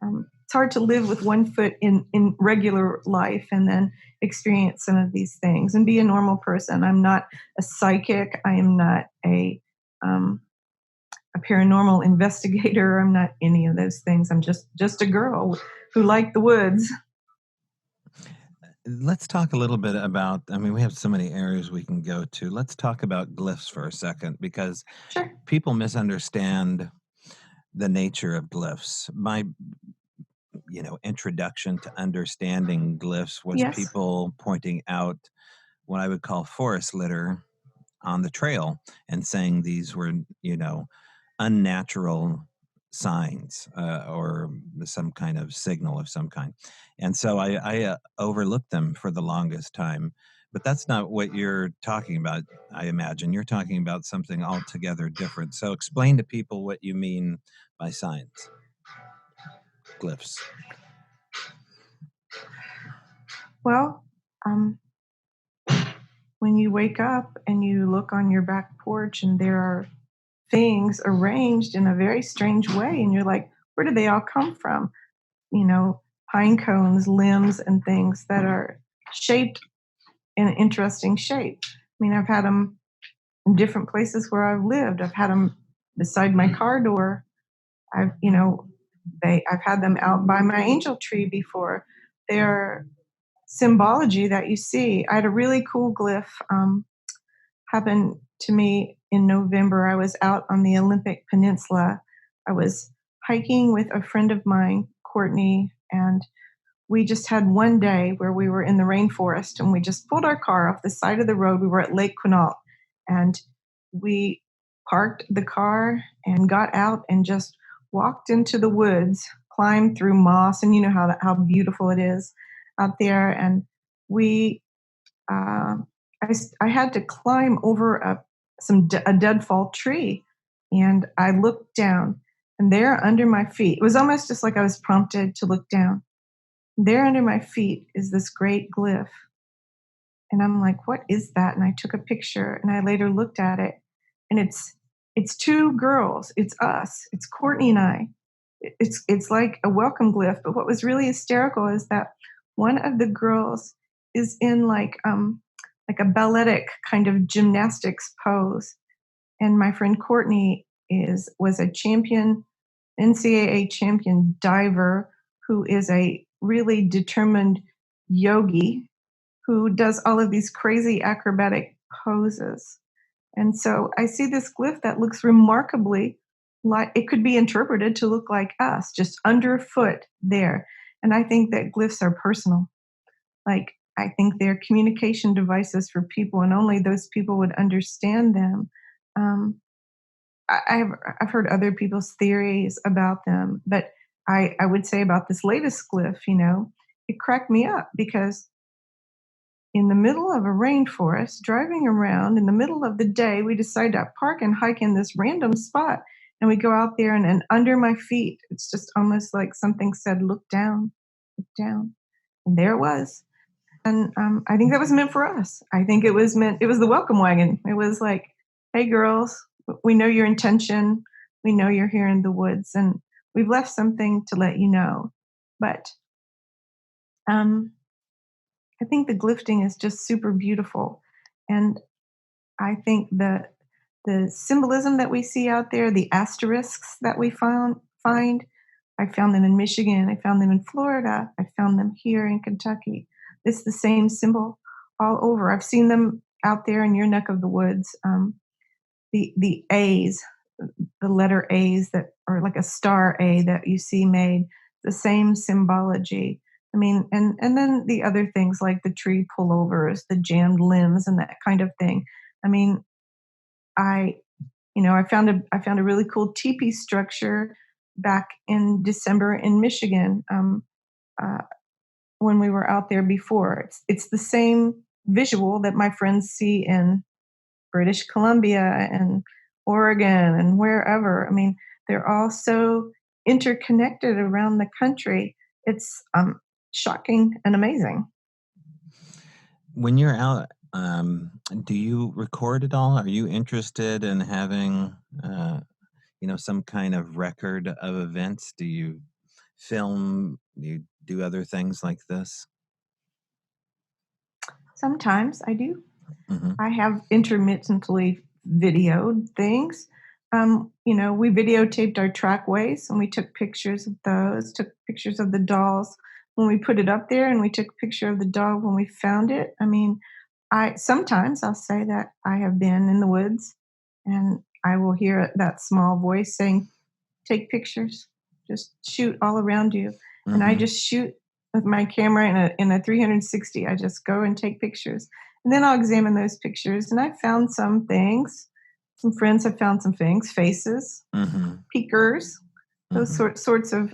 It's hard to live with one foot in regular life and then experience some of these things and be a normal person. I'm not a psychic. I am not a paranormal investigator. I'm not any of those things. I'm just a girl who liked the woods. Let's talk a little bit about, I mean, we have so many areas we can go to. Let's talk about glyphs for a second because Sure. people misunderstand the nature of glyphs. My, introduction to understanding glyphs was Yes. people pointing out what I would call forest litter on the trail and saying these were, unnatural signs or some kind of signal of some kind. And so I overlooked them for the longest time. But that's not what you're talking about, I imagine. You're talking about something altogether different. So explain to people what you mean by signs, glyphs. Well, um, when you wake up and you look on your back porch and there are things arranged in a very strange way, and you're like, where did they all come from? Pine cones, limbs, and things that are shaped in an interesting shape. I mean, I've had them in different places where I've lived. I've had them beside my car door. I've had them out by my angel tree before. They're symbology that you see. I had a really cool glyph happen to me in November. I was out on the Olympic Peninsula. I was hiking with a friend of mine, Courtney, and we just had one day where we were in the rainforest and we just pulled our car off the side of the road. We were at Lake Quinault, and we parked the car and got out and just walked into the woods, climbed through moss, and you know how beautiful it is out there. And we uh, I had to climb over a deadfall tree, and I looked down, and there under my feet, it was almost just like I was prompted to look down. There under my feet is this great glyph, and I'm like, "What is that?" And I took a picture, and I later looked at it, and it's two girls. It's us. It's Courtney and I. It's like a welcome glyph. But what was really hysterical is that one of the girls is in like a balletic kind of gymnastics pose, and my friend Courtney is was a champion NCAA champion diver who is a really determined yogi who does all of these crazy acrobatic poses. And so I see this glyph that looks remarkably like it could be interpreted to look like us, just underfoot there. And I think that glyphs are personal. Like, I think they're communication devices for people, and only those people would understand them. Um, I've heard other people's theories about them, but I would say about this latest glyph, it cracked me up because in the middle of a rainforest, driving around in the middle of the day, we decide to park and hike in this random spot. And we go out there, and under my feet, it's just almost like something said, "Look down, look down." And there it was. And I think that was meant for us. I think it was the welcome wagon. It was like, "Hey, girls, we know your intention. We know you're here in the woods, and we've left something to let you know." But um, I think the glyphing is just super beautiful. And I think the symbolism that we see out there, the asterisks that we find, I found them in Michigan, I found them in Florida, I found them here in Kentucky. It's the same symbol all over. I've seen them out there in your neck of the woods. The A's, the letter A's that are like a star A that you see made, the same symbology. I mean, and then the other things like the tree pullovers, the jammed limbs, and that kind of thing. I mean, I I found a really cool teepee structure back in December in Michigan, uh, when we were out there before. It's the same visual that my friends see in British Columbia and Oregon and wherever. I mean, they're all so interconnected around the country. It's shocking and amazing. When you're out, do you record it all? Are you interested in having, some kind of record of events? Do you film? Do you do other things like this? Sometimes I do. Hmm. I have intermittently videoed things. We videotaped our trackways and we took pictures of those, took pictures of the dolls when we put it up there, and we took a picture of the dog when we found it. I mean, I sometimes I'll say that I have been in the woods and I will hear that small voice saying, "Take pictures, just shoot all around you." And I Hmm. just shoot with my camera in a 360. I just go and take pictures. And then I'll examine those pictures. And I found some things. Some friends have found some things, faces, Hmm. peekers, those Hmm. sorts of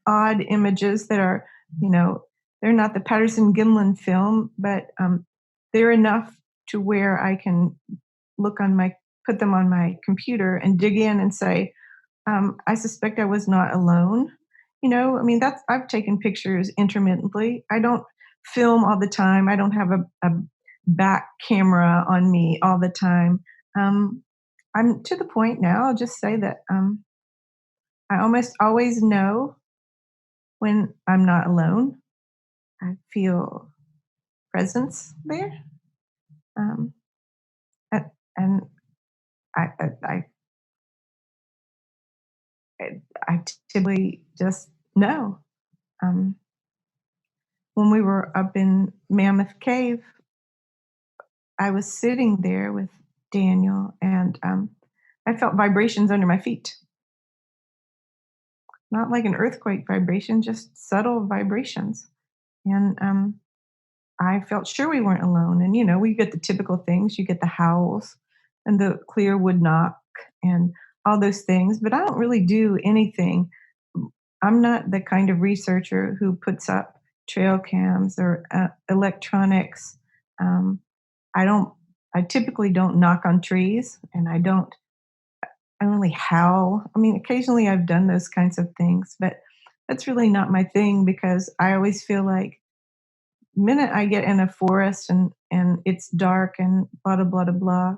odd images that are, you know, they're not the Patterson Gimlin film, but they're enough to where I can put them on my computer and dig in and say, I suspect I was not alone. I mean, I've taken pictures intermittently. I don't film all the time. I don't have a back camera on me all the time. Um, I'm to the point now. I'll just say that I almost always know when I'm not alone. I feel presence there, um, a- and I, I typically just know. Um, when we were up in Mammoth Cave, I was sitting there with Daniel, and I felt vibrations under my feet. Not like an earthquake vibration, just subtle vibrations. And I felt sure we weren't alone. And, we get the typical things. You get the howls and the clear wood knock and all those things, but I don't really do anything. I'm not the kind of researcher who puts up trail cams or electronics. Um, I don't, I typically don't knock on trees, and I don't really howl. I mean, occasionally I've done those kinds of things, but that's really not my thing because I always feel like minute I get in a forest and it's dark and blah blah blah blah blah,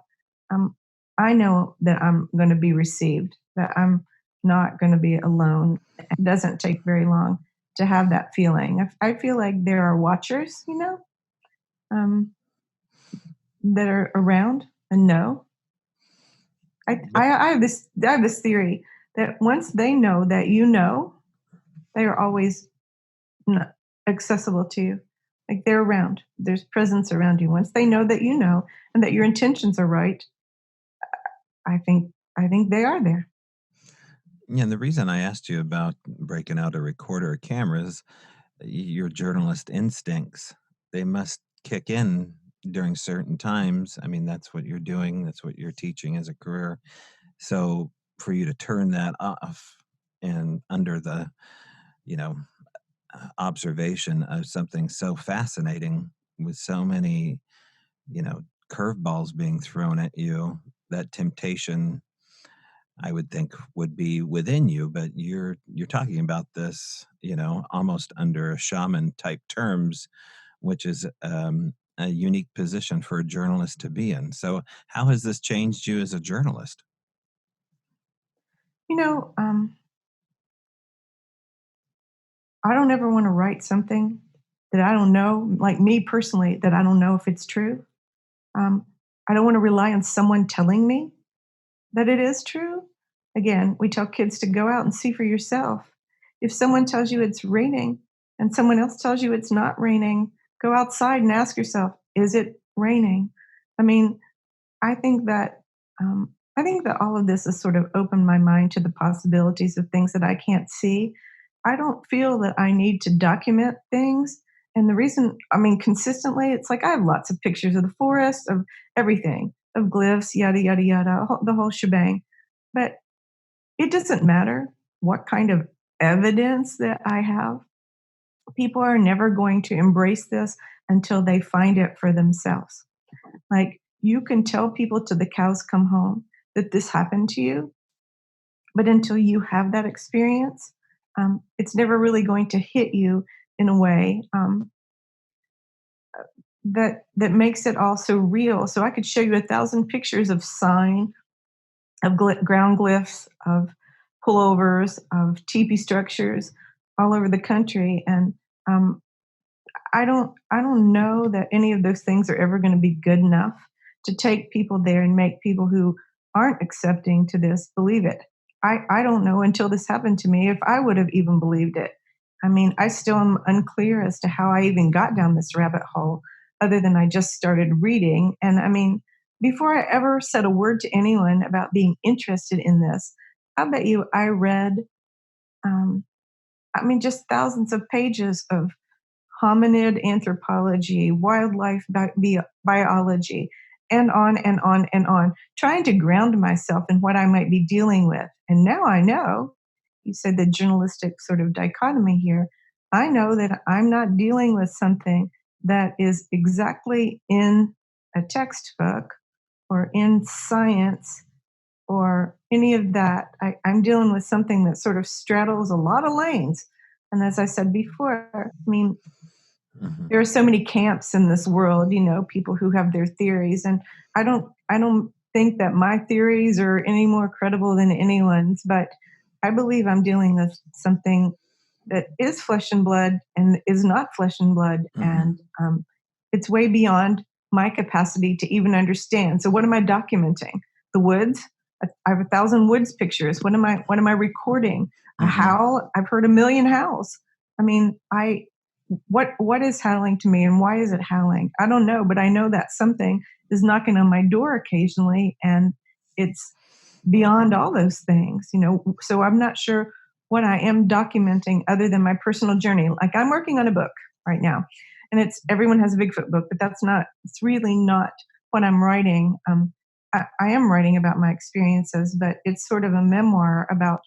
um, I know that I'm going to be received. That I'm not going to be alone. It doesn't take very long to have that feeling. I feel like there are watchers, um, that are around and know. What? I have this theory that once they know that you know, they are always accessible to you. Like they're around. There's presence around you. Once they know that you know and that your intentions are right, I think they are there. Yeah, and the reason I asked you about breaking out a recorder or cameras, your journalist instincts, they must kick in during certain times. I mean, that's what you're doing, that's what you're teaching as a career. So for you to turn that off and under the, you know, observation of something so fascinating with so many, curveballs being thrown at you, that temptation I would think would be within you, but you're talking about this, almost under shaman type terms, which is a unique position for a journalist to be in. So, how has this changed you as a journalist? You know, um, I don't ever want to write something that I don't know, like me personally, that I don't know if it's true. Um, I don't want to rely on someone telling me that it is true. Again, we tell kids to go out and see for yourself. If someone tells you it's raining and someone else tells you it's not raining, go outside and ask yourself, is it raining? I mean, I think that I think that all of this has sort of opened my mind to the possibilities of things that I can't see. I don't feel that I need to document things. And the reason, I mean, consistently, it's like I have lots of pictures of the forest, of everything, of glyphs, yada, yada, yada, the whole shebang. But it doesn't matter what kind of evidence that I have. People are never going to embrace this until they find it for themselves. Like, you can tell people till the cows come home that this happened to you, but until you have that experience, it's never really going to hit you in a way that makes it all so real. So I could show you 1,000 pictures of sign, of ground glyphs, of pullovers, of teepee structures all over the country, and um, I don't know that any of those things are ever going to be good enough to take people there and make people who aren't accepting to this believe it. I don't know until this happened to me if I would have even believed it. I mean, I still am unclear as to how I even got down this rabbit hole, other than I just started reading. And I mean, before I ever said a word to anyone about being interested in this, I bet you I read, um, just thousands of pages of hominid anthropology, wildlife biology, and on and on and on, trying to ground myself in what I might be dealing with. And now I know, you said the journalistic sort of dichotomy here. I know that I'm not dealing with something that is exactly in a textbook or in science or any of that. I'm dealing with something that sort of straddles a lot of lanes. And as I said before, I mean, Mhm. there are so many camps in this world, people who have their theories, and I don't think that my theories are any more credible than anyone's, but I believe I'm dealing with something that is flesh and blood and is not flesh and blood, Mhm. and it's way beyond my capacity to even understand. So what am I documenting? The woods? I have 1,000 woods pictures. What am I recording? A Mhm. howl? I've heard a million howls. I mean, I what is howling to me and why is it howling? I don't know, but I know that something is knocking on my door occasionally, and it's beyond all those things. So I'm not sure what I am documenting other than my personal journey. Like, I'm working on a book right now, and it's everyone has a Bigfoot book, but it's really not what I'm writing. I am writing about my experiences, but it's sort of a memoir about,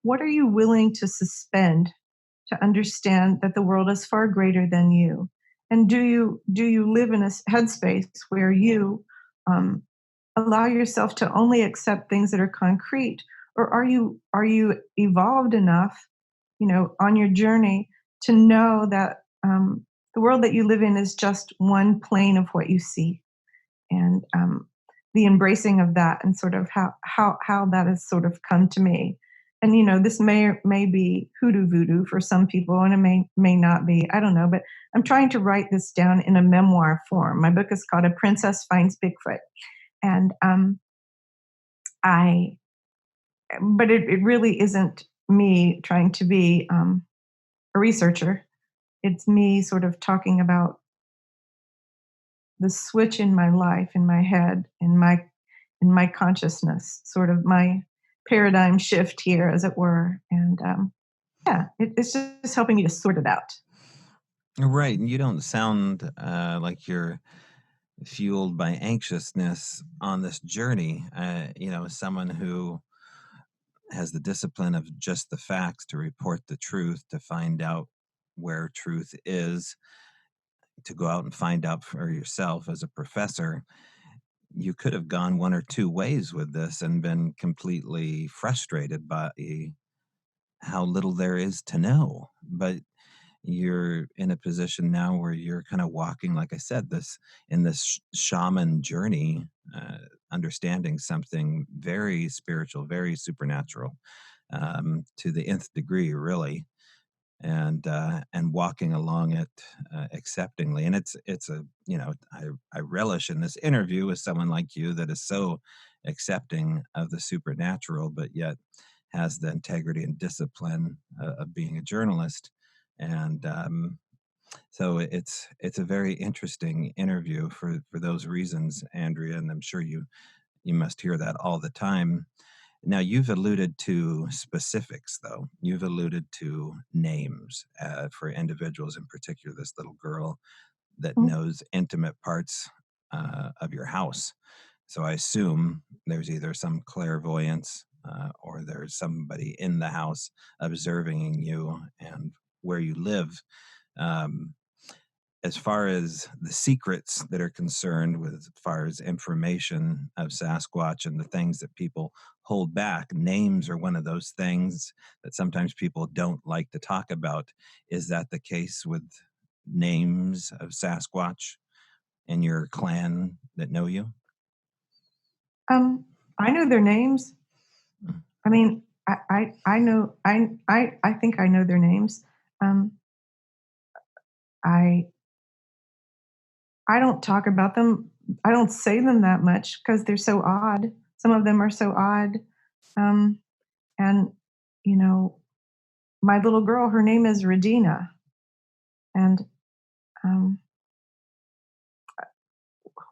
what are you willing to suspend to understand that the world is far greater than you? And do you live in a headspace where you um, allow yourself to only accept things that are concrete, or are you evolved enough, on your journey to know that the world that you live in is just one plane of what you see, and the embracing of that, and sort of how that has sort of come to me. And this may be hoodoo voodoo for some people, and it may not be. I don't know, but I'm trying to write this down in a memoir form. My book is called A Princess Finds Bigfoot, and I but it really isn't me trying to be a researcher. It's me sort of talking about the switch in my life, in my head, in my consciousness, sort of my paradigm shift here, as it were. And yeah, it's just helping me to sort it out. Right. And you don't sound like you're fueled by anxiousness on this journey. Someone who has the discipline of just the facts to report the truth, to find out where truth is, to go out and find out for yourself as a professor. You could have gone one or two ways with this and been completely frustrated by how little there is to know. But you're in a position now where you're kind of walking, like I said, this in this shaman journey, understanding something very spiritual, very supernatural, to the nth degree, really, and walking along it acceptingly. And it's a I relish in this interview with someone like you that is so accepting of the supernatural, but yet has the integrity and discipline of being a journalist. And so it's a very interesting interview for those reasons, Andrea, and I'm sure you must hear that all the time. Now, you've alluded to specifics, though. You've alluded to names for individuals, in particular, this little girl that Mm. knows intimate parts of your house. So I assume there's either some clairvoyance or there's somebody in the house observing you and where you live. Um, as far as the secrets that are concerned, with as far as information of Sasquatch and the things that people hold back, names are one of those things that sometimes people don't like to talk about. Is that the case with names of Sasquatch in your clan that know you? Um, I know their names. Mm. I mean, I know I think I know their names. Um, I I don't talk about them. I don't say them that much because they're so odd. Some of them are so odd. Um, and you know, my little girl, her name is Regina, and um,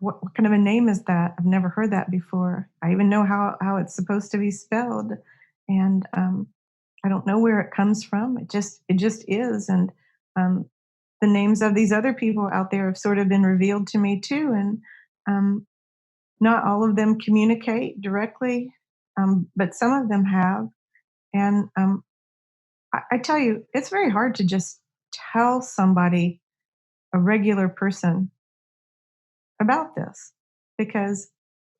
what kind of a name is that? I've never heard that before. I even know how it's supposed to be spelled, and I don't know where it comes from. It just is, and um, the names of these other people out there have sort of been revealed to me too, and um, not all of them communicate directly, but some of them have. And I tell you, it's very hard to just tell somebody, a regular person, about this because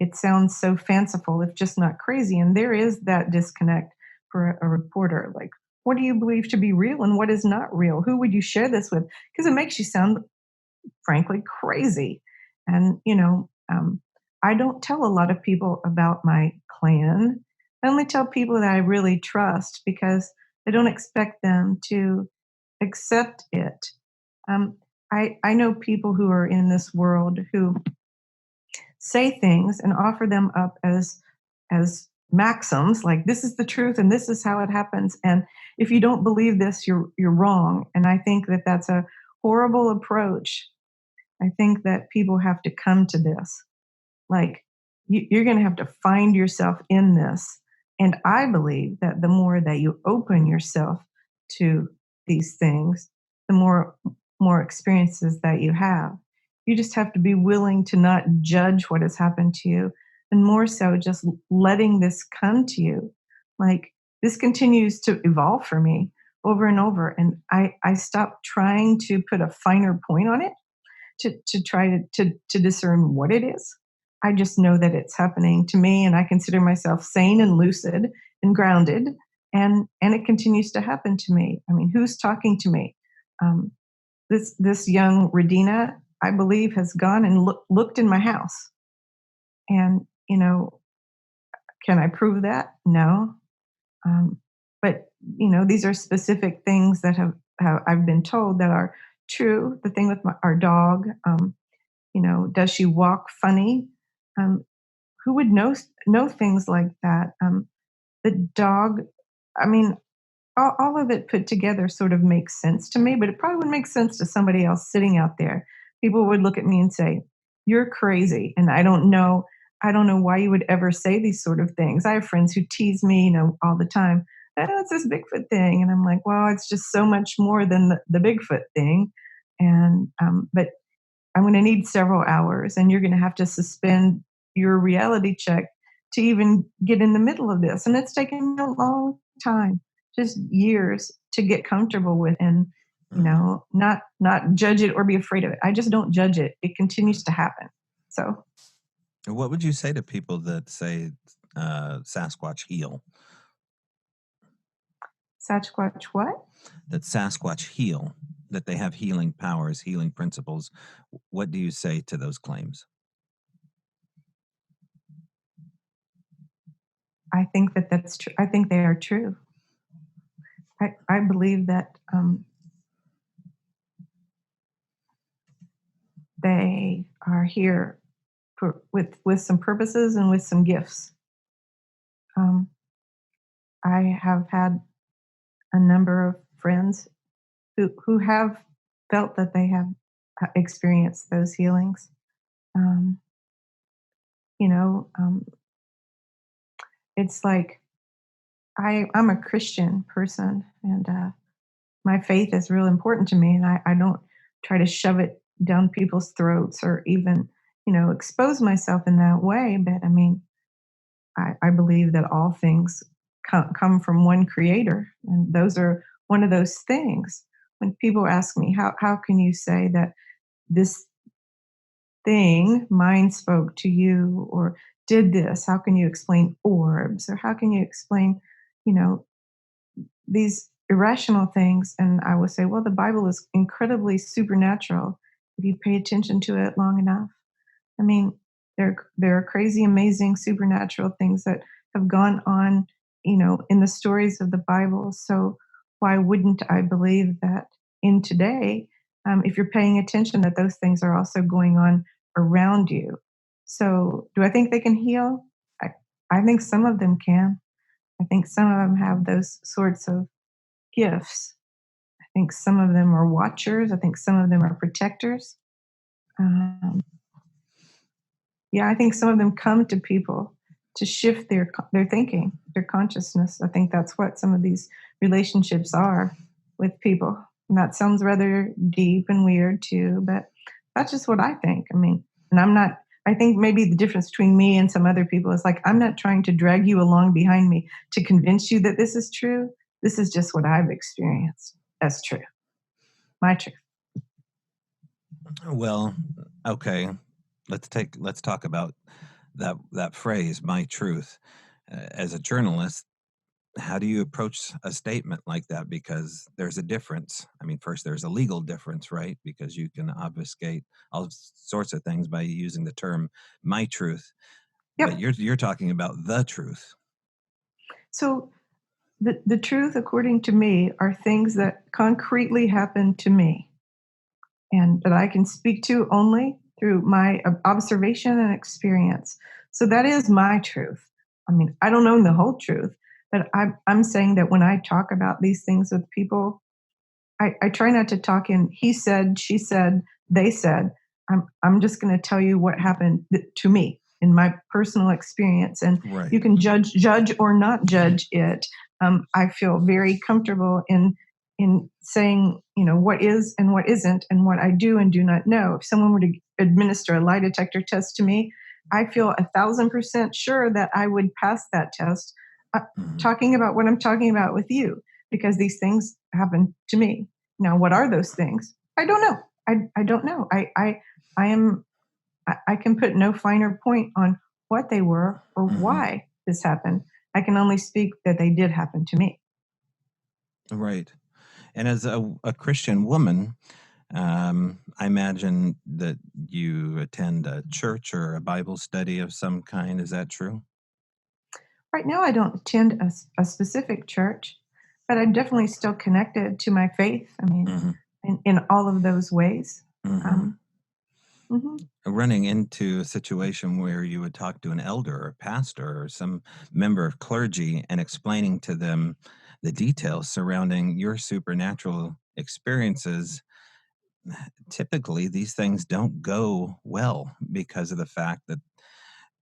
it sounds so fanciful, if just not crazy. And there is that disconnect for a reporter. Like, what do you believe to be real and what is not real? Who would you share this with? Because it makes you sound, frankly, crazy. And, I don't tell a lot of people about my clan. I only tell people that I really trust because I don't expect them to accept it. Um, I know people who are in this world who say things and offer them up as maxims, like this is the truth and this is how it happens, and if you don't believe this, you're wrong. And I think that that's a horrible approach. I think that people have to come to this, like, you're going to have to find yourself in this. And I believe that the more that you open yourself to these things, the more experiences that you have. You just have to be willing to not judge what has happened to you, and more so just letting this come to you. Like, this continues to evolve for me over and over. And I stopped trying to put a finer point on it. to try to discern what it is. I just know that it's happening to me, and I consider myself sane and lucid and grounded, and it continues to happen to me. I mean, who's talking to me? Um, this young Radina, I believe, has gone and looked in my house, and can I prove that? No. Um, but these are specific things that have I've been told that are true. The thing with our dog, does she walk funny? Um, who would know things like that? The dog. I mean, all of it put together sort of makes sense to me, but it probably wouldn't make sense to somebody else sitting out there. People would look at me and say, "You're crazy," and I don't know. I don't know why you would ever say these sort of things. I have friends who tease me, all the time. Oh, it's this Bigfoot thing, and I'm like, well, it's just so much more than the Bigfoot thing. And but I'm going to need several hours, and you're going to have to suspend your reality check to even get in the middle of this. And it's taken me a long time, just years, to get comfortable with, and not judge it or be afraid of it. I just don't judge it. It continues to happen. So, What would you say to people that say Sasquatch heal? Sasquatch what? That Sasquatch heal, that they have healing powers, healing principles. What do you say to those claims? I think that's true. I think they are true. I believe that they are here with some purposes and with some gifts. Um, I have had a number of friends who have felt that they have experienced those healings. Um, you know, um, it's like I'm a Christian person, and my faith is real important to me, and I don't try to shove it down people's throats or even expose myself in that way. But I mean, I believe that all things come from one creator, and those are one of those things. When people ask me, how can you say that this thing mind spoke to you or did this? How can you explain orbs, or how can you explain, you know, these irrational things? And I will say, well, the Bible is incredibly supernatural if you pay attention to it long enough. I mean, there are crazy, amazing, supernatural things that have gone on, in the stories of the Bible. So why wouldn't I believe that in today, if you're paying attention, that those things are also going on around you? So do I think they can heal? I think some of them can. I think some of them have those sorts of gifts. I think some of them are watchers. I think some of them are protectors. Um, Yeah, I think some of them come to people to shift their thinking, their consciousness. I think that's what some of these relationships are with people. And that sounds rather deep and weird too, but that's just what I think. I mean, and I'm not I think maybe the difference between me and some other people is like I'm not trying to drag you along behind me to convince you that this is true. This is just what I've experienced as true. My truth. Well, okay. Let's talk about that phrase, my truth. As a journalist, how do you approach a statement like that? Because there's a difference. I mean, first there's a legal difference, right? Because you can obfuscate all sorts of things by using the term my truth, but Yep. you're talking about the truth. So the truth, according to me, are things that concretely happen to me and that I can speak to only through my observation and experience. So that is my truth. I mean, I don't know the whole truth, but I'm saying that when I talk about these things with people, I try not to talk in he said, she said, they said. I'm just going to tell you what happened to me in my personal experience, and Right. you can judge or not judge it. I feel very comfortable in saying what is and what isn't, and what I do and do not know. If someone were to administer a lie detector test to me, I feel 1,000% sure that I would pass that test. Mhm. Talking about what I'm talking about with you, because these things happen to me. Now, what are those things? I don't know. I don't know. I am I can put no finer point on what they were or Hmm. why this happened. I can only speak that they did happen to me. Right. And as a Christian woman, I imagine that you attend a church or a Bible study of some kind. Is that true? Right now, I don't attend a specific church, but I'm definitely still connected to my faith. I mean, Hmm. in all of those ways. Hmm. Um, mhm. Running into a situation where you would talk to an elder or pastor or some member of clergy and explaining to them the details surrounding your supernatural experiences. Typically, these things don't go well because of the fact that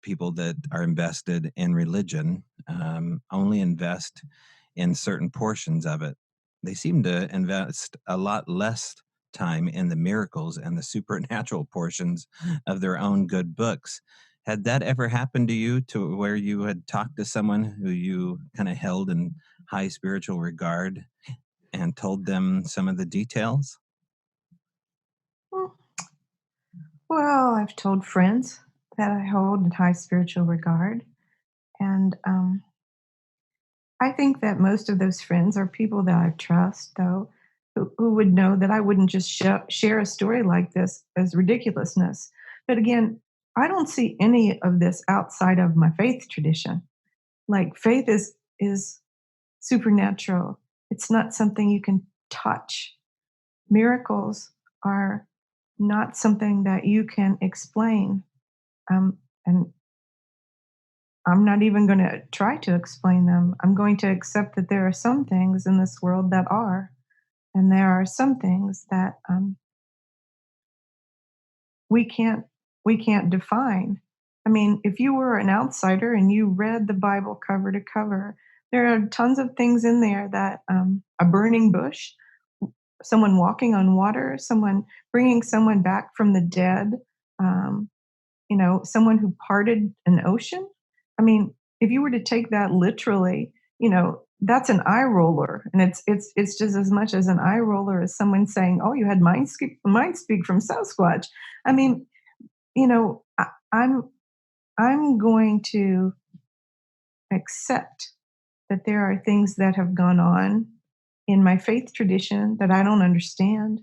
people that are invested in religion only invest in certain portions of it. They seem to invest a lot less time in the miracles and the supernatural portions of their own good books. Had that ever happened to you, to where you had talked to someone who you kind of held in high spiritual regard and told them some of the details? Mm, Well, I've told friends that I hold in high spiritual regard, and I think that most of those friends are people that I trust, though, who would know that I wouldn't just share a story like this as ridiculousness. But again, I don't see any of this outside of my faith tradition. Like faith is supernatural. It's not something you can touch. Miracles are not something that you can explain. And I'm not even going to try to explain them. I'm going to accept that there are some things in this world that are, and there are some things that we can't we can't define. I mean, if you were an outsider and you read the Bible cover to cover, there are tons of things in there that a burning bush, someone walking on water, someone bringing someone back from the dead, um, someone who parted an ocean. I mean, if you were to take that literally, that's an eye roller, and it's just as much as an eye roller as someone saying, "Oh, you had mind speak from Sasquatch." I mean, you know, I, I'm I'm going to accept that there are things that have gone on in my faith tradition that I don't understand.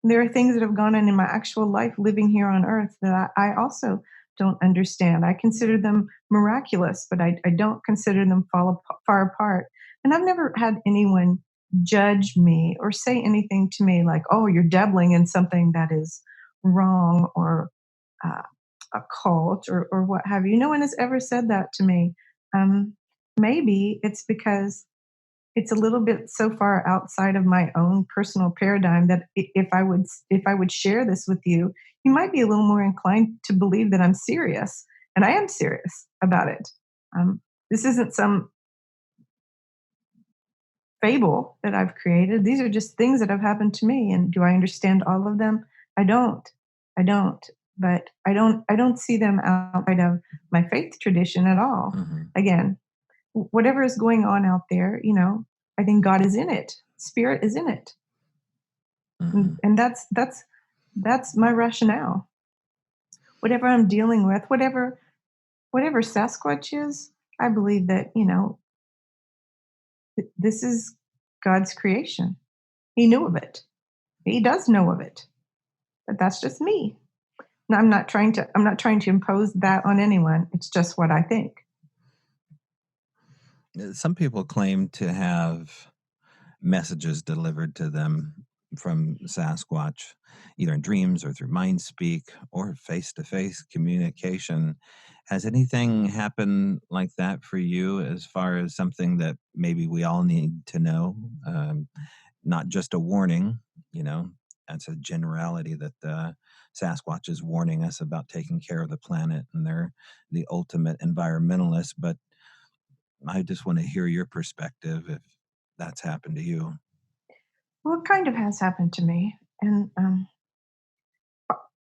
There are things that have gone on in my actual life living here on earth that I also don't understand. I consider them miraculous, but I don't consider them far apart. And I've never had anyone judge me or say anything to me like, oh, you're dabbling in something that is wrong or uh, a cult or what have you. No one has ever said that to me. Um, Maybe it's because it's a little bit so far outside of my own personal paradigm that if I would share this with you, you might be a little more inclined to believe that I'm serious, and I am serious about it. This isn't some fable that I've created. These are just things that have happened to me, and do I understand all of them? I don't. I don't. But I don't see them outside of my faith tradition at all. Hmm. Again, whatever is going on out there, I think God is in it. Spirit is in it. Hmm. And that's my rationale. Whatever I'm dealing with, whatever Sasquatch is, I believe that, this is God's creation. He knew of it. He does know of it. But that's just me. Now, I'm not trying to impose that on anyone. It's just what I think. Some people claim to have messages delivered to them from Sasquatch, either in dreams or through mind speak or face to face communication. Has anything happened like that for you, as far as something that maybe we all need to know? Not just a warning, you know, that's a generality that Sasquatch is warning us about taking care of the planet and they're the ultimate environmentalist. But I just want to hear your perspective if that's happened to you. Well, it kind of has happened to me. And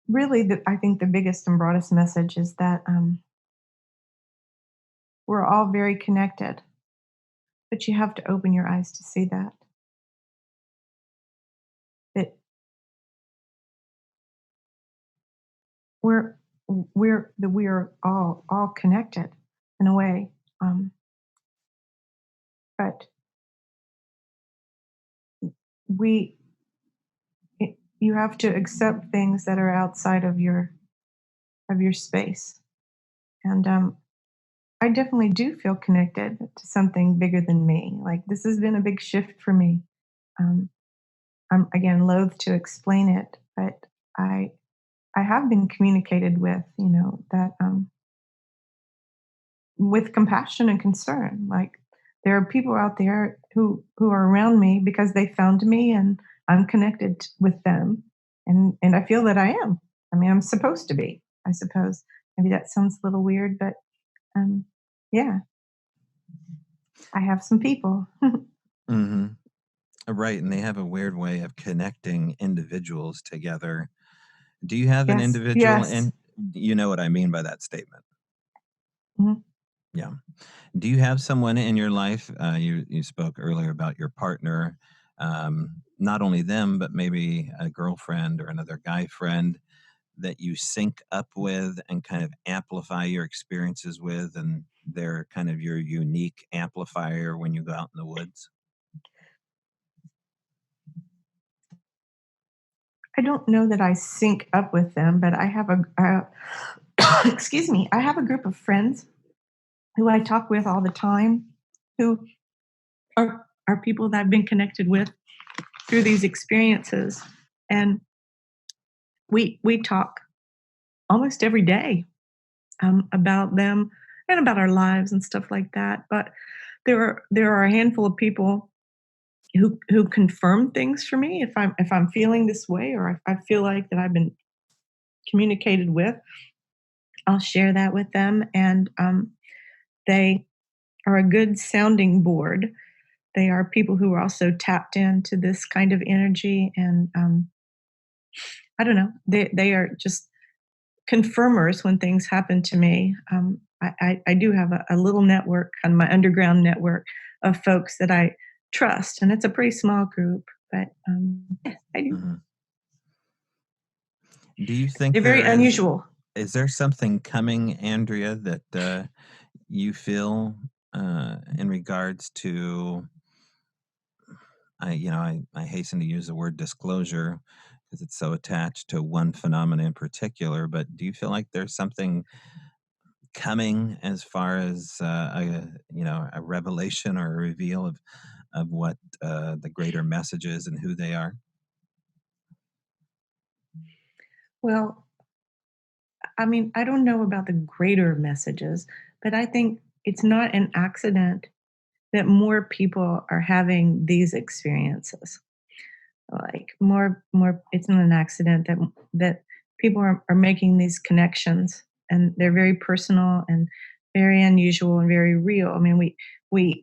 really, I think the biggest and broadest message is that we're all very connected, but you have to open your eyes to see that. That we're we are all connected in a way, um, but we you have to accept things that are outside of your space, and I definitely do feel connected to something bigger than me. Like this has been a big shift for me. Um, I'm again loath to explain it, but I I have been communicated with, that with compassion and concern. Like there are people out there who are around me because they found me and I'm connected with them, and I feel that I am. I mean, I'm supposed to be. I suppose maybe that sounds a little weird, but um, yeah, I have some people. Hmm. Right, and they have a weird way of connecting individuals together. Do you have an Yes, individual, yes. and you know what I mean by that statement? Mhm. Yeah. Do you have someone in your life? You spoke earlier about your partner. Not only them, but maybe a girlfriend or another guy friend that you sync up with and kind of amplify your experiences with, and they're kind of your unique amplifier when you go out in the woods. I don't know that I sync up with them, but I have excuse me, I have a group of friends who I talk with all the time, who are people that I've been connected with through these experiences, and we talk almost every day about them and about our lives and stuff like that. But there are a handful of people who confirm things for me if I'm feeling this way or if I feel like that I've been communicated with. I'll share that with them, and they are a good sounding board. They are people who are also tapped into this kind of energy, and I don't know. They are just confirmers when things happen to me. I do have a little network, kind of my underground network of folks that I trust, and it's a pretty small group, but yeah, I do. Hmm. Do you think They're very there unusual. is there something coming, Andrea, that you feel in regards to I hasten to use the word disclosure because it's so attached to one phenomenon in particular, but do you feel like there's something coming as far as a revelation or a reveal of what the greater message is and who they are? Well, I mean, I don't know about the greater messages, but I think it's not an accident that more people are having these experiences. Like more it's not an accident that people are making these connections, and they're very personal and very unusual and very real. I mean, we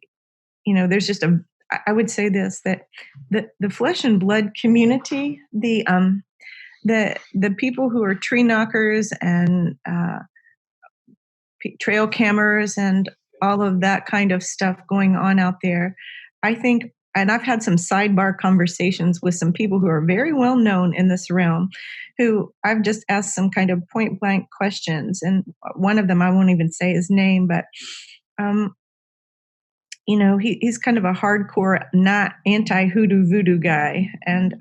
there's just a I would say this, that the flesh and blood community, the people who are tree knockers and trail cameras and all of that kind of stuff going on out there. I think, and I've had some sidebar conversations with some people who are very well known in this realm, who I've just asked some kind of point blank questions. And one of them, I won't even say his name, but um, he's kind of a hardcore, not anti hoodoo voodoo guy. And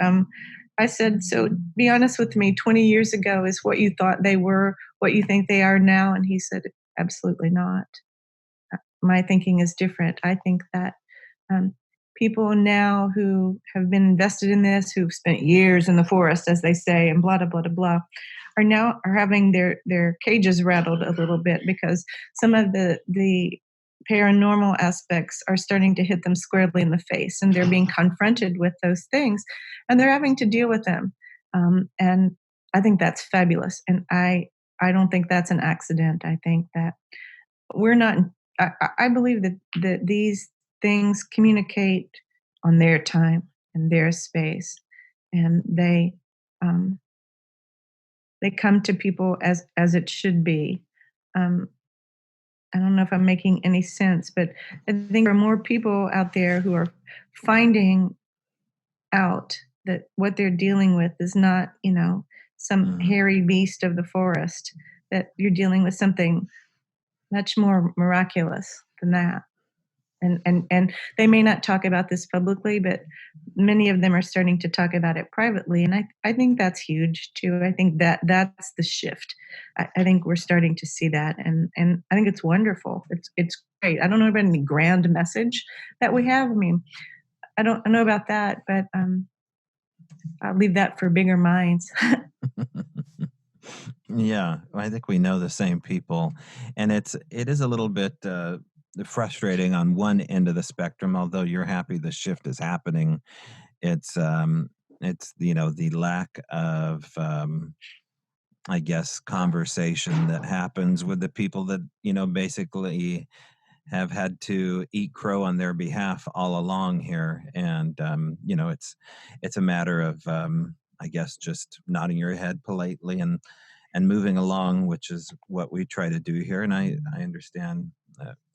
I said, so be honest with me, 20 years ago is what you thought they were, what you think they are now? And he said, absolutely not. My thinking is different. I think that um, people now who have been invested in this, who've spent years in the forest, as they say, and blah, blah, blah, blah, blah, are having their cages rattled a little bit because some of the paranormal aspects are starting to hit them squarely in the face, and they're being confronted with those things, and they're having to deal with them. And I think that's fabulous, and I don't think that's an accident. I think that we're not I believe that these things communicate on their time and their space, and um, they come to people as it should be. um, I don't know if I'm making any sense, but I think there are more people out there who are finding out that what they're dealing with is not some hairy beast of the forest, that you're dealing with something much more miraculous than that. And they may not talk about this publicly, but many of them are starting to talk about it privately, and I think that's huge too. I think that's the shift. I think we're starting to see that, and I think it's wonderful. It's great. I don't know about any grand message that we have. I mean, I don't know about that, but I'll leave that for bigger minds. Yeah, I think we know the same people, and it is a little bit frustrating on one end of the spectrum. Although you're happy the shift is happening, it's the lack of I guess conversation that happens with the people that basically have had to eat crow on their behalf all along here, and it's a matter of I guess just nodding your head politely and moving along, which is what we try to do here. And I understand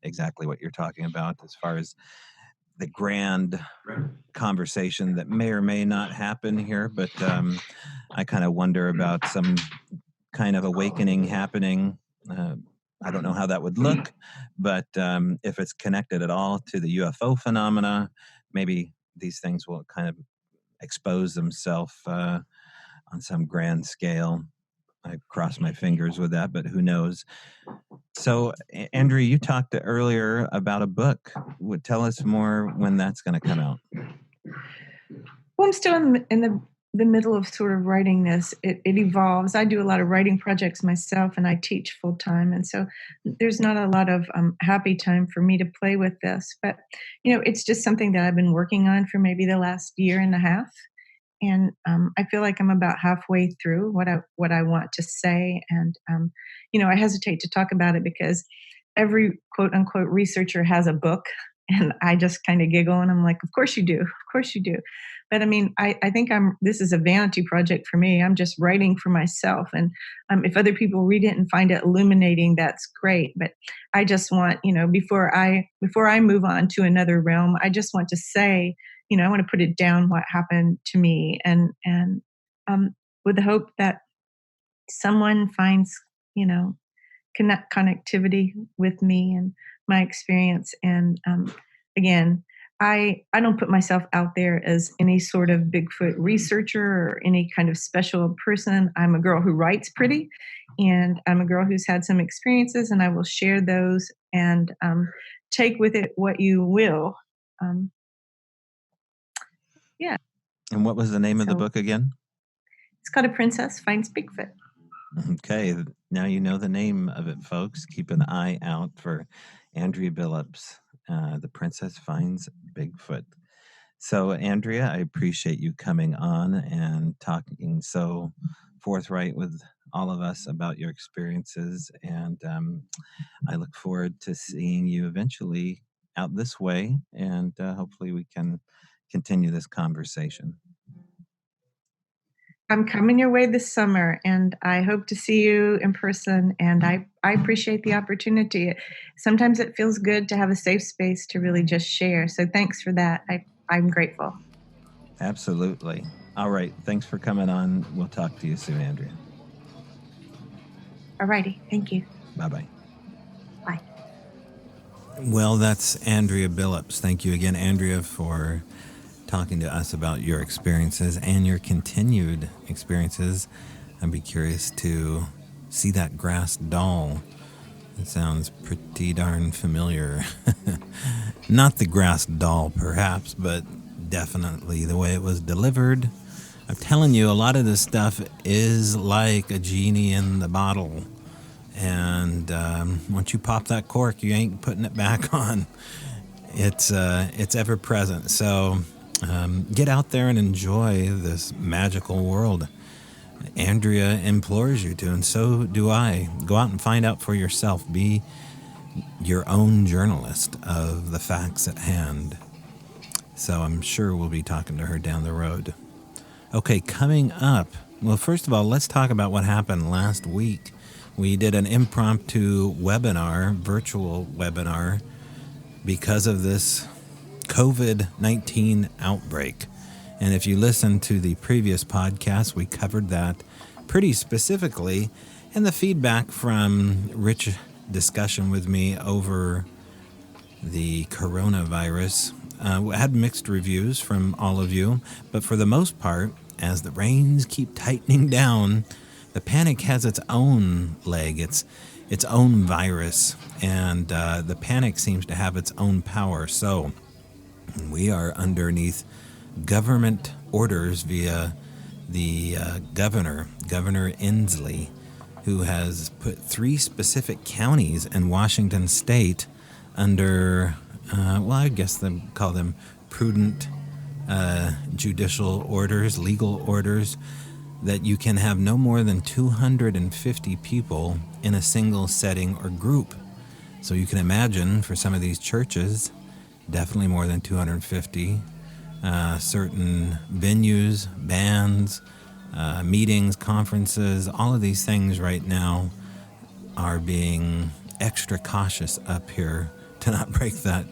exactly what you're talking about as far as the grand conversation that may or may not happen here, but I kind of wonder about some kind of awakening happening. I don't know how that would look, but if it's connected at all to the UFO phenomena, maybe these things will kind of expose themselves on some grand scale. I cross my fingers with that, but who knows? So, Andrea, you talked earlier about a book. Tell us more when that's going to come out. Well, I'm still in the middle of sort of writing this. It evolves. I do a lot of writing projects myself, and I teach full time, and so there's not a lot of happy time for me to play with this. But it's just something that I've been working on for maybe the last year and a half, and I feel like I'm about halfway through what I want to say, and I hesitate to talk about it because every quote unquote researcher has a book, and I just kind of giggle and I'm like, of course you do, of course you do. But I mean, I think this is a vanity project for me. I'm just writing for myself, and if other people read it and find it illuminating, that's great. But I just want, before I move on to another realm, I just want to say, I want to put it down what happened to me, and with the hope that someone finds, connectivity with me and my experience. And again, I don't put myself out there as any sort of Bigfoot researcher or any kind of special person. I'm a girl who writes pretty, and I'm a girl who's had some experiences, and I will share those, and take with it what you will. Yeah. And what was the name of the book again? It's called A Princess Finds Bigfoot. Okay, now you know the name of it, folks. Keep an eye out for Andrea Billups, The Princess Finds Bigfoot. So, Andrea, I appreciate you coming on and talking so forthright with all of us about your experiences. And I look forward to seeing you eventually out this way. And hopefully we can continue this conversation. I'm coming your way this summer, and I hope to see you in person. And I appreciate the opportunity. Sometimes it feels good to have a safe space to really just share. So thanks for that. I'm grateful. Absolutely. All right. Thanks for coming on. We'll talk to you soon, Andrea. All righty. Thank you. Bye-bye. Bye. Well, that's Andrea Billups. Thank you again, Andrea, for talking to us about your experiences and your continued experiences. I'd be curious to see that grass doll. It sounds pretty darn familiar. Not the grass doll, perhaps, but definitely the way it was delivered. I'm telling you, a lot of this stuff is like a genie in the bottle. And once you pop that cork, you ain't putting it back on. It's ever present. So get out there and enjoy this magical world. Andrea implores you to, and so do I. Go out and find out for yourself. Be your own journalist of the facts at hand. So I'm sure we'll be talking to her down the road. Okay, coming up, well, first of all, let's talk about what happened last week. We did an impromptu webinar, virtual webinar, because of this COVID-19 outbreak. And if you listen to the previous podcast, we covered that pretty specifically, and the feedback from rich discussion with me over the coronavirus. Had mixed reviews from all of you, but for the most part, as the reins keep tightening down, the panic has its own leg, its own virus, and the panic seems to have its own power. So we are underneath government orders via the Governor Inslee, who has put 3 specific counties in Washington state under, I guess they call them prudent judicial orders, legal orders, that you can have no more than 250 people in a single setting or group. So you can imagine for some of these churches, definitely more than 250, certain venues, bands, meetings, conferences, all of these things right now are being extra cautious up here to not break that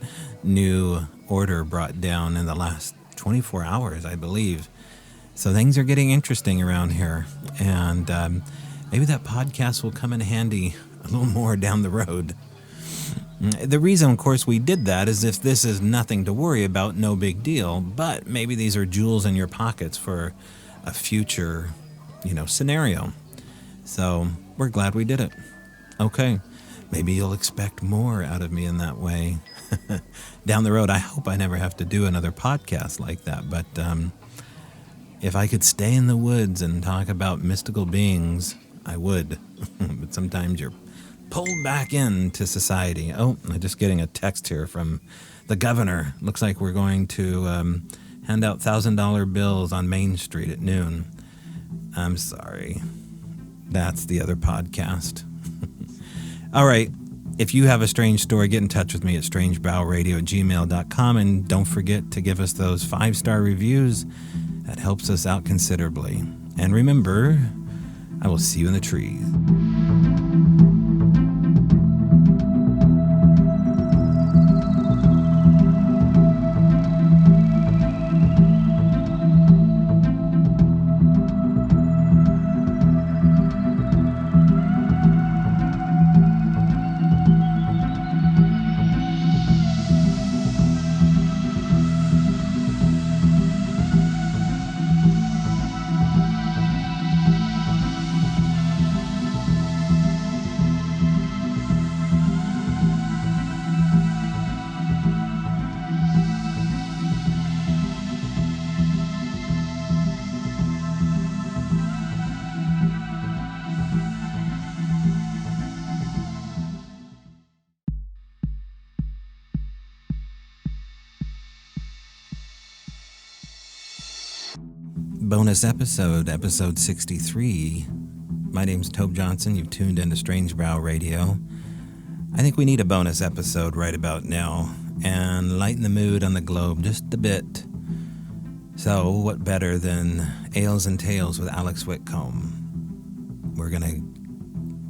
new order brought down in the last 24 hours, I believe. So things are getting interesting around here, and maybe that podcast will come in handy a little more down the road. The reason, of course, we did that is if this is nothing to worry about, no big deal, but maybe these are jewels in your pockets for a future, scenario. So we're glad we did it. Okay, maybe you'll expect more out of me in that way. Down the road, I hope I never have to do another podcast like that, but if I could stay in the woods and talk about mystical beings, I would. But sometimes you're pulled back into society. Oh, I'm just getting a text here from the governor. Looks like we're going to hand out $1,000 bills on Main Street at noon. I'm sorry. That's the other podcast. All right. If you have a strange story, get in touch with me at strangebrowradio@gmail.com, and don't forget to give us those 5-star reviews. That helps us out considerably. And remember, I will see you in the trees. Bonus episode 63. My name's Tobe Johnson. You've tuned into Strange Brow Radio. I think we need a bonus episode right about now and lighten the mood on the globe just a bit. So what better than Ales and Tales with Alex Witcombe? We're going to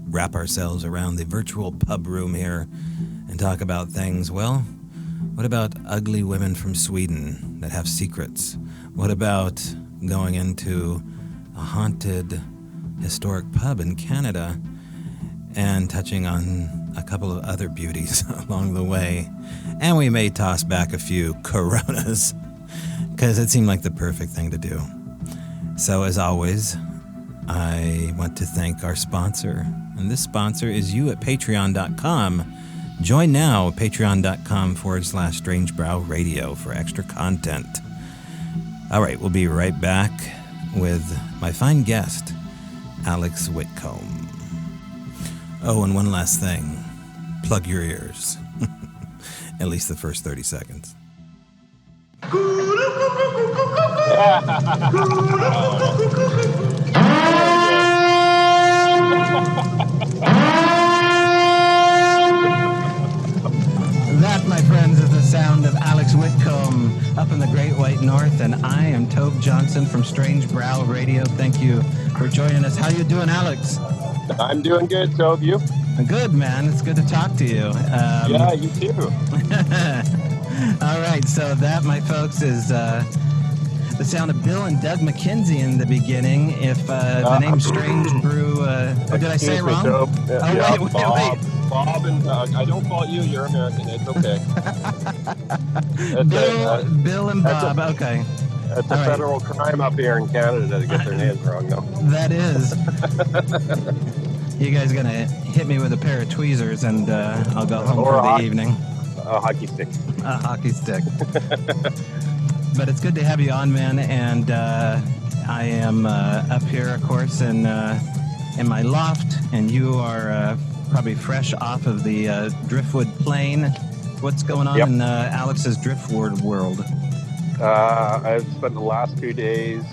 wrap ourselves around the virtual pub room here and talk about things. Well, what about ugly women from Sweden that have secrets? What about going into a haunted historic pub in Canada and touching on a couple of other beauties along the way? And we may toss back a few coronas because it seemed like the perfect thing to do. So as always, I want to thank our sponsor, and this sponsor is you at patreon.com. Join now at patreon.com/strangebrowradio for extra content. All right, we'll be right back with my fine guest, Alex Witcombe. Oh, and one last thing. Plug your ears. At least the first 30 seconds. That, my friends, is the sound of Alex Witcombe up in the Great White North, and I am Tobe Johnson from Strange Brow Radio. Thank you for joining us. How you doing, Alex? I'm doing good, Tobe. You? Good, man. It's good to talk to you. Yeah, you too. All right, so that, my folks, is the sound of Bill and Doug McKenzie in the beginning. If the name Strange Brew, did I say it wrong? Wait. Bob and Doug. I don't fault you. You're American. It's okay. Bill and Bob. Okay. It's a federal crime up here in Canada to get their names wrong, though. That is. You guys are going to hit me with a pair of tweezers, and I'll go home for the evening. A hockey stick. A hockey stick. But it's good to have you on, man. And I am up here, of course, in my loft, and you are probably fresh off of the driftwood plain. What's going on in Alex's driftwood world? I've spent the last 2 days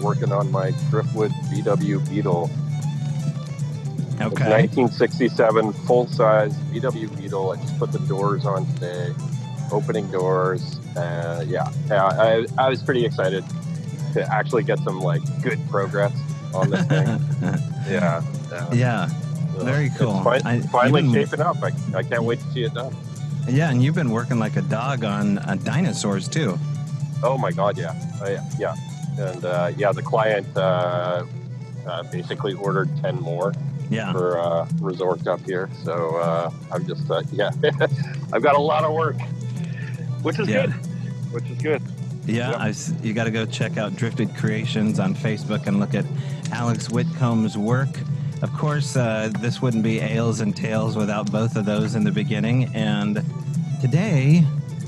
working on my driftwood VW Beetle. Okay. It's 1967 full-size VW Beetle. I just put the doors on today, opening doors. I was pretty excited to actually get some good progress on this thing. Yeah. Very cool. It's finally shaping up. I can't wait to see it done. Yeah, and you've been working like a dog on dinosaurs too. Oh my God, yeah. And the client basically ordered 10 more for resort up here. So I'm just, I've got a lot of work, which is good. Yeah, you got to go check out Drifted Creations on Facebook and look at Alex Witcombe's work. Of course, this wouldn't be Ales and Tales without both of those in the beginning. And today,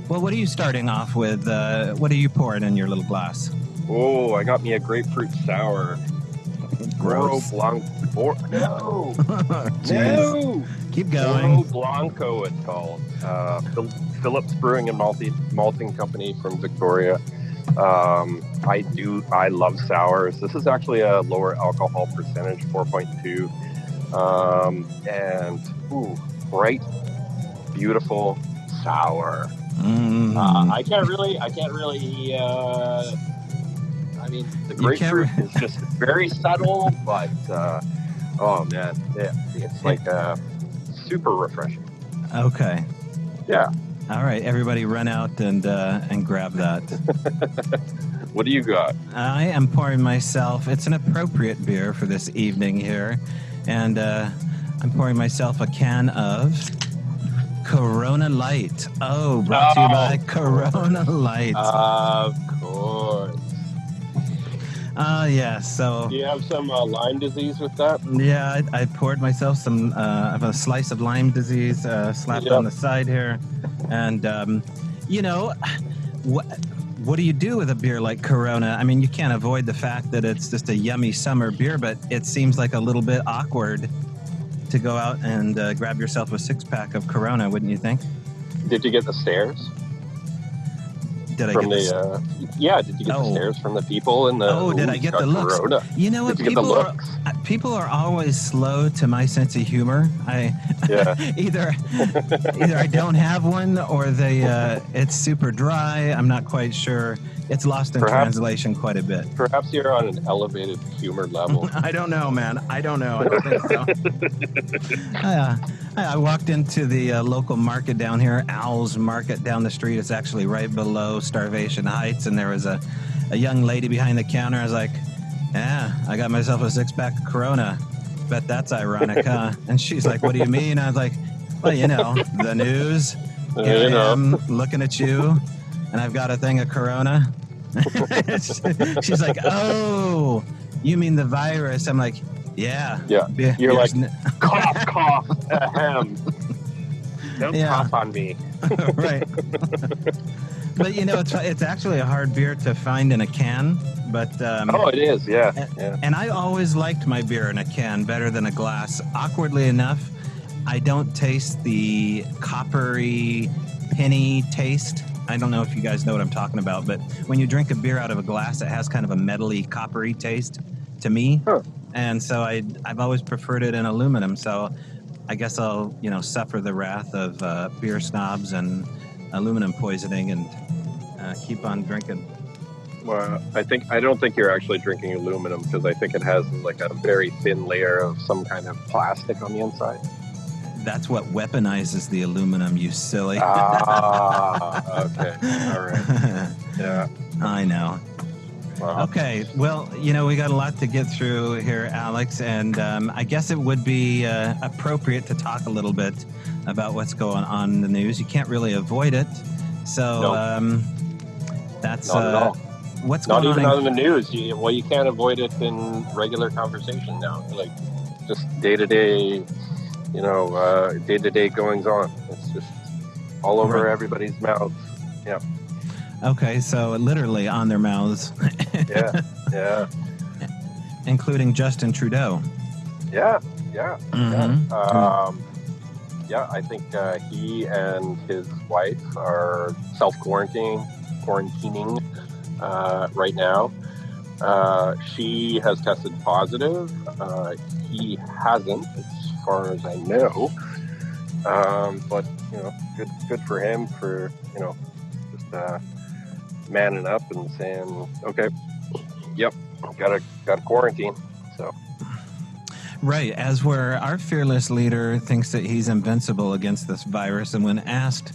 well, what are you starting off with? What are you pouring in your little glass? Oh, I got me a grapefruit sour. Gross. No. No. Keep going. Oro Blanco, it's called. Phillips Brewing and Malting Company from Victoria. I love sours. This is actually a lower alcohol percentage, 4.2. Bright, beautiful sour. I can't really. The grapefruit is just very subtle, but oh man, it's super refreshing. Okay. Yeah. All right, everybody, run out and grab that. What do you got? I am pouring myself. It's an appropriate beer for this evening here, and I'm pouring myself a can of Corona Light. Oh, brought to you by Corona Light. Of course. Yeah, so... Do you have some Lyme disease with that? Yeah, I poured myself some of a slice of Lyme disease slapped on the side here. And, what do you do with a beer like Corona? I mean, you can't avoid the fact that it's just a yummy summer beer, but it seems like a little bit awkward to go out and grab yourself a six-pack of Corona, wouldn't you think? Did you get the stares? Did you get the stares from the people in the? Oh, did I get the looks? Corona. You know what? People are always slow to my sense of humor. Either I don't have one, or it's super dry. I'm not quite sure. It's lost in translation quite a bit. Perhaps you're on an elevated humor level. I don't know, man. I don't think so. I walked into the local market down here, Owl's Market down the street. It's actually right below Starvation Heights, and there was a young lady behind the counter. I was like, I got myself a six-pack of Corona. Bet that's ironic, huh? And she's like, what do you mean? I was like, well, the news. Here I am looking at you, and I've got a thing of Corona. She's like, oh, you mean the virus? I'm like, yeah. You're like, cough, ahem. Don't cough on me. Right. But it's actually a hard beer to find in a can. But it is, yeah. And I always liked my beer in a can better than a glass. Awkwardly enough, I don't taste the coppery penny taste. I don't know if you guys know what I'm talking about, but when you drink a beer out of a glass, it has kind of a metally, coppery taste to me. Huh. And so I've always preferred it in aluminum. So I guess I'll, suffer the wrath of beer snobs and aluminum poisoning and keep on drinking. Well, I don't think you're actually drinking aluminum, because I think it has like a very thin layer of some kind of plastic on the inside. That's what weaponizes the aluminum, you silly. Okay. All right. Yeah. I know. Okay, well, we got a lot to get through here, Alex, and I guess it would be appropriate to talk a little bit about what's going on in the news. You can't really avoid it, so that's not at all. What's not going even on on the news. You can't avoid it in regular conversation now. Like just day-to-day, day-to-day goings on. It's just all over everybody's mouths. Yeah. Okay, so literally on their mouths. Yeah. Including Justin Trudeau. Yeah. Mm-hmm. I think he and his wife are quarantining right now. She has tested positive. He hasn't, as far as I know. But good for him for just manning up and saying, okay, yep, gotta quarantine. So. Right, as where our fearless leader thinks that he's invincible against this virus, and when asked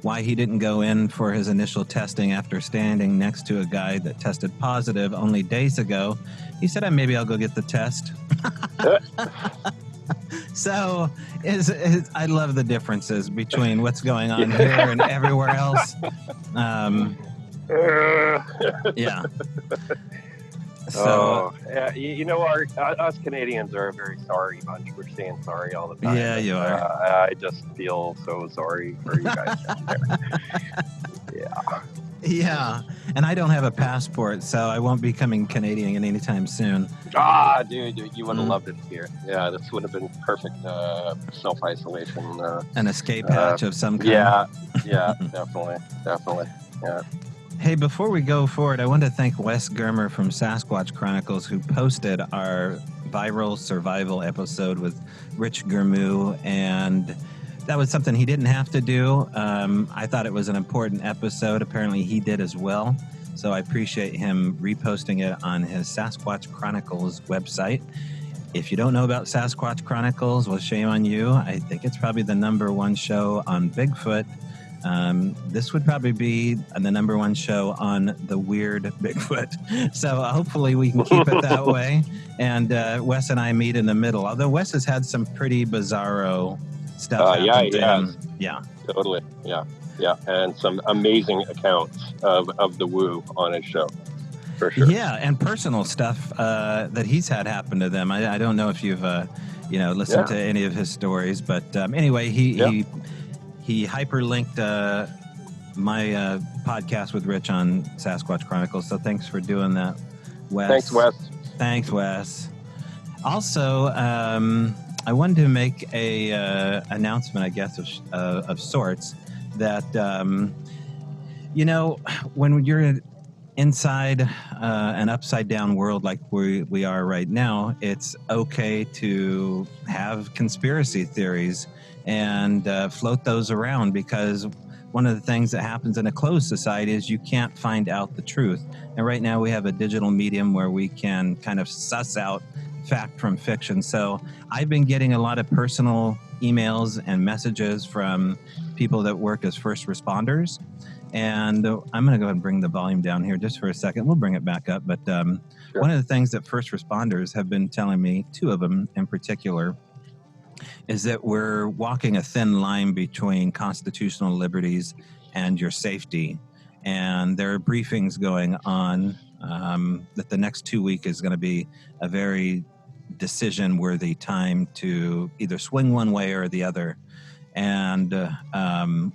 why he didn't go in for his initial testing after standing next to a guy that tested positive only days ago, he said, maybe I'll go get the test. So I love the differences between what's going on here and everywhere else. Yeah. So, us Canadians are a very sorry bunch. We're saying sorry all the time. Yeah, you are. I just feel so sorry for you guys. Yeah, and I don't have a passport, so I won't be coming Canadian anytime soon. Dude, you would have loved it here. Yeah, this would have been perfect self-isolation. An escape hatch of some kind. Yeah, definitely. Yeah. Hey, before we go forward, I want to thank Wes Germer from Sasquatch Chronicles, who posted our viral survival episode with Rich Germu, and that was something he didn't have to do. I thought it was an important episode. Apparently he did as well. So I appreciate him reposting it on his Sasquatch Chronicles website. If you don't know about Sasquatch Chronicles, well, shame on you. I think it's probably the #1 show on Bigfoot. This would probably be the #1 show on the weird Bigfoot. So hopefully we can keep it that way. And Wes and I meet in the middle. Although Wes has had some pretty bizarro stuff happen to him. Yeah. Totally. Yeah. And some amazing accounts of the woo on his show. For sure. Yeah, and personal stuff that he's had happen to them. I don't know if you've listened to any of his stories, but anyway, he hyperlinked my podcast with Rich on Sasquatch Chronicles. So thanks for doing that, Wes. Thanks, Wes. Also, I wanted to make a announcement, I guess, of sorts that when you're inside an upside down world like we are right now, it's okay to have conspiracy theories and float those around, because one of the things that happens in a closed society is you can't find out the truth. And right now we have a digital medium where we can kind of suss out fact from fiction. So I've been getting a lot of personal emails and messages from people that work as first responders. And I'm going to go ahead and bring the volume down here just for a second. We'll bring it back up. But Sure. One of the things that first responders have been telling me, two of them in particular, is that we're walking a thin line between constitutional liberties and your safety. And there are briefings going on that the next 2 weeks is going to be a very decision-worthy time to either swing one way or the other. And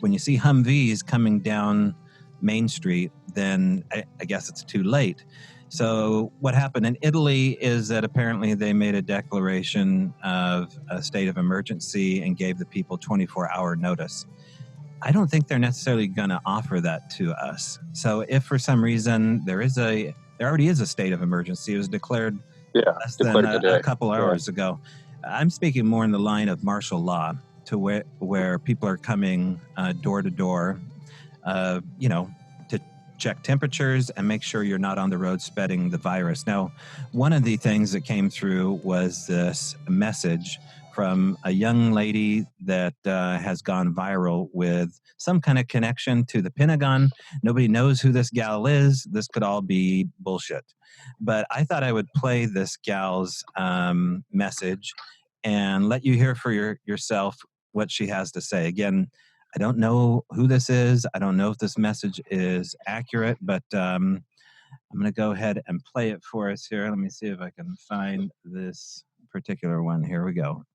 when you see Humvees coming down Main Street, then I guess it's too late. So what happened in Italy is that apparently they made a declaration of a state of emergency and gave the people 24-hour notice. I don't think they're necessarily going to offer that to us. So if for some reason there already is a state of emergency, it was declared less than a couple hours ago. I'm speaking more in the line of martial law, to where people are coming door to door, to check temperatures and make sure you're not on the road spreading the virus. Now, one of the things that came through was this message from a young lady that has gone viral with some kind of connection to the Pentagon. Nobody knows who this gal is. This could all be bullshit. But I thought I would play this gal's message and let you hear for yourself what she has to say. Again, I don't know who this is. I don't know if this message is accurate, but I'm going to go ahead and play it for us here. Let me see if I can find this particular one. Here we go.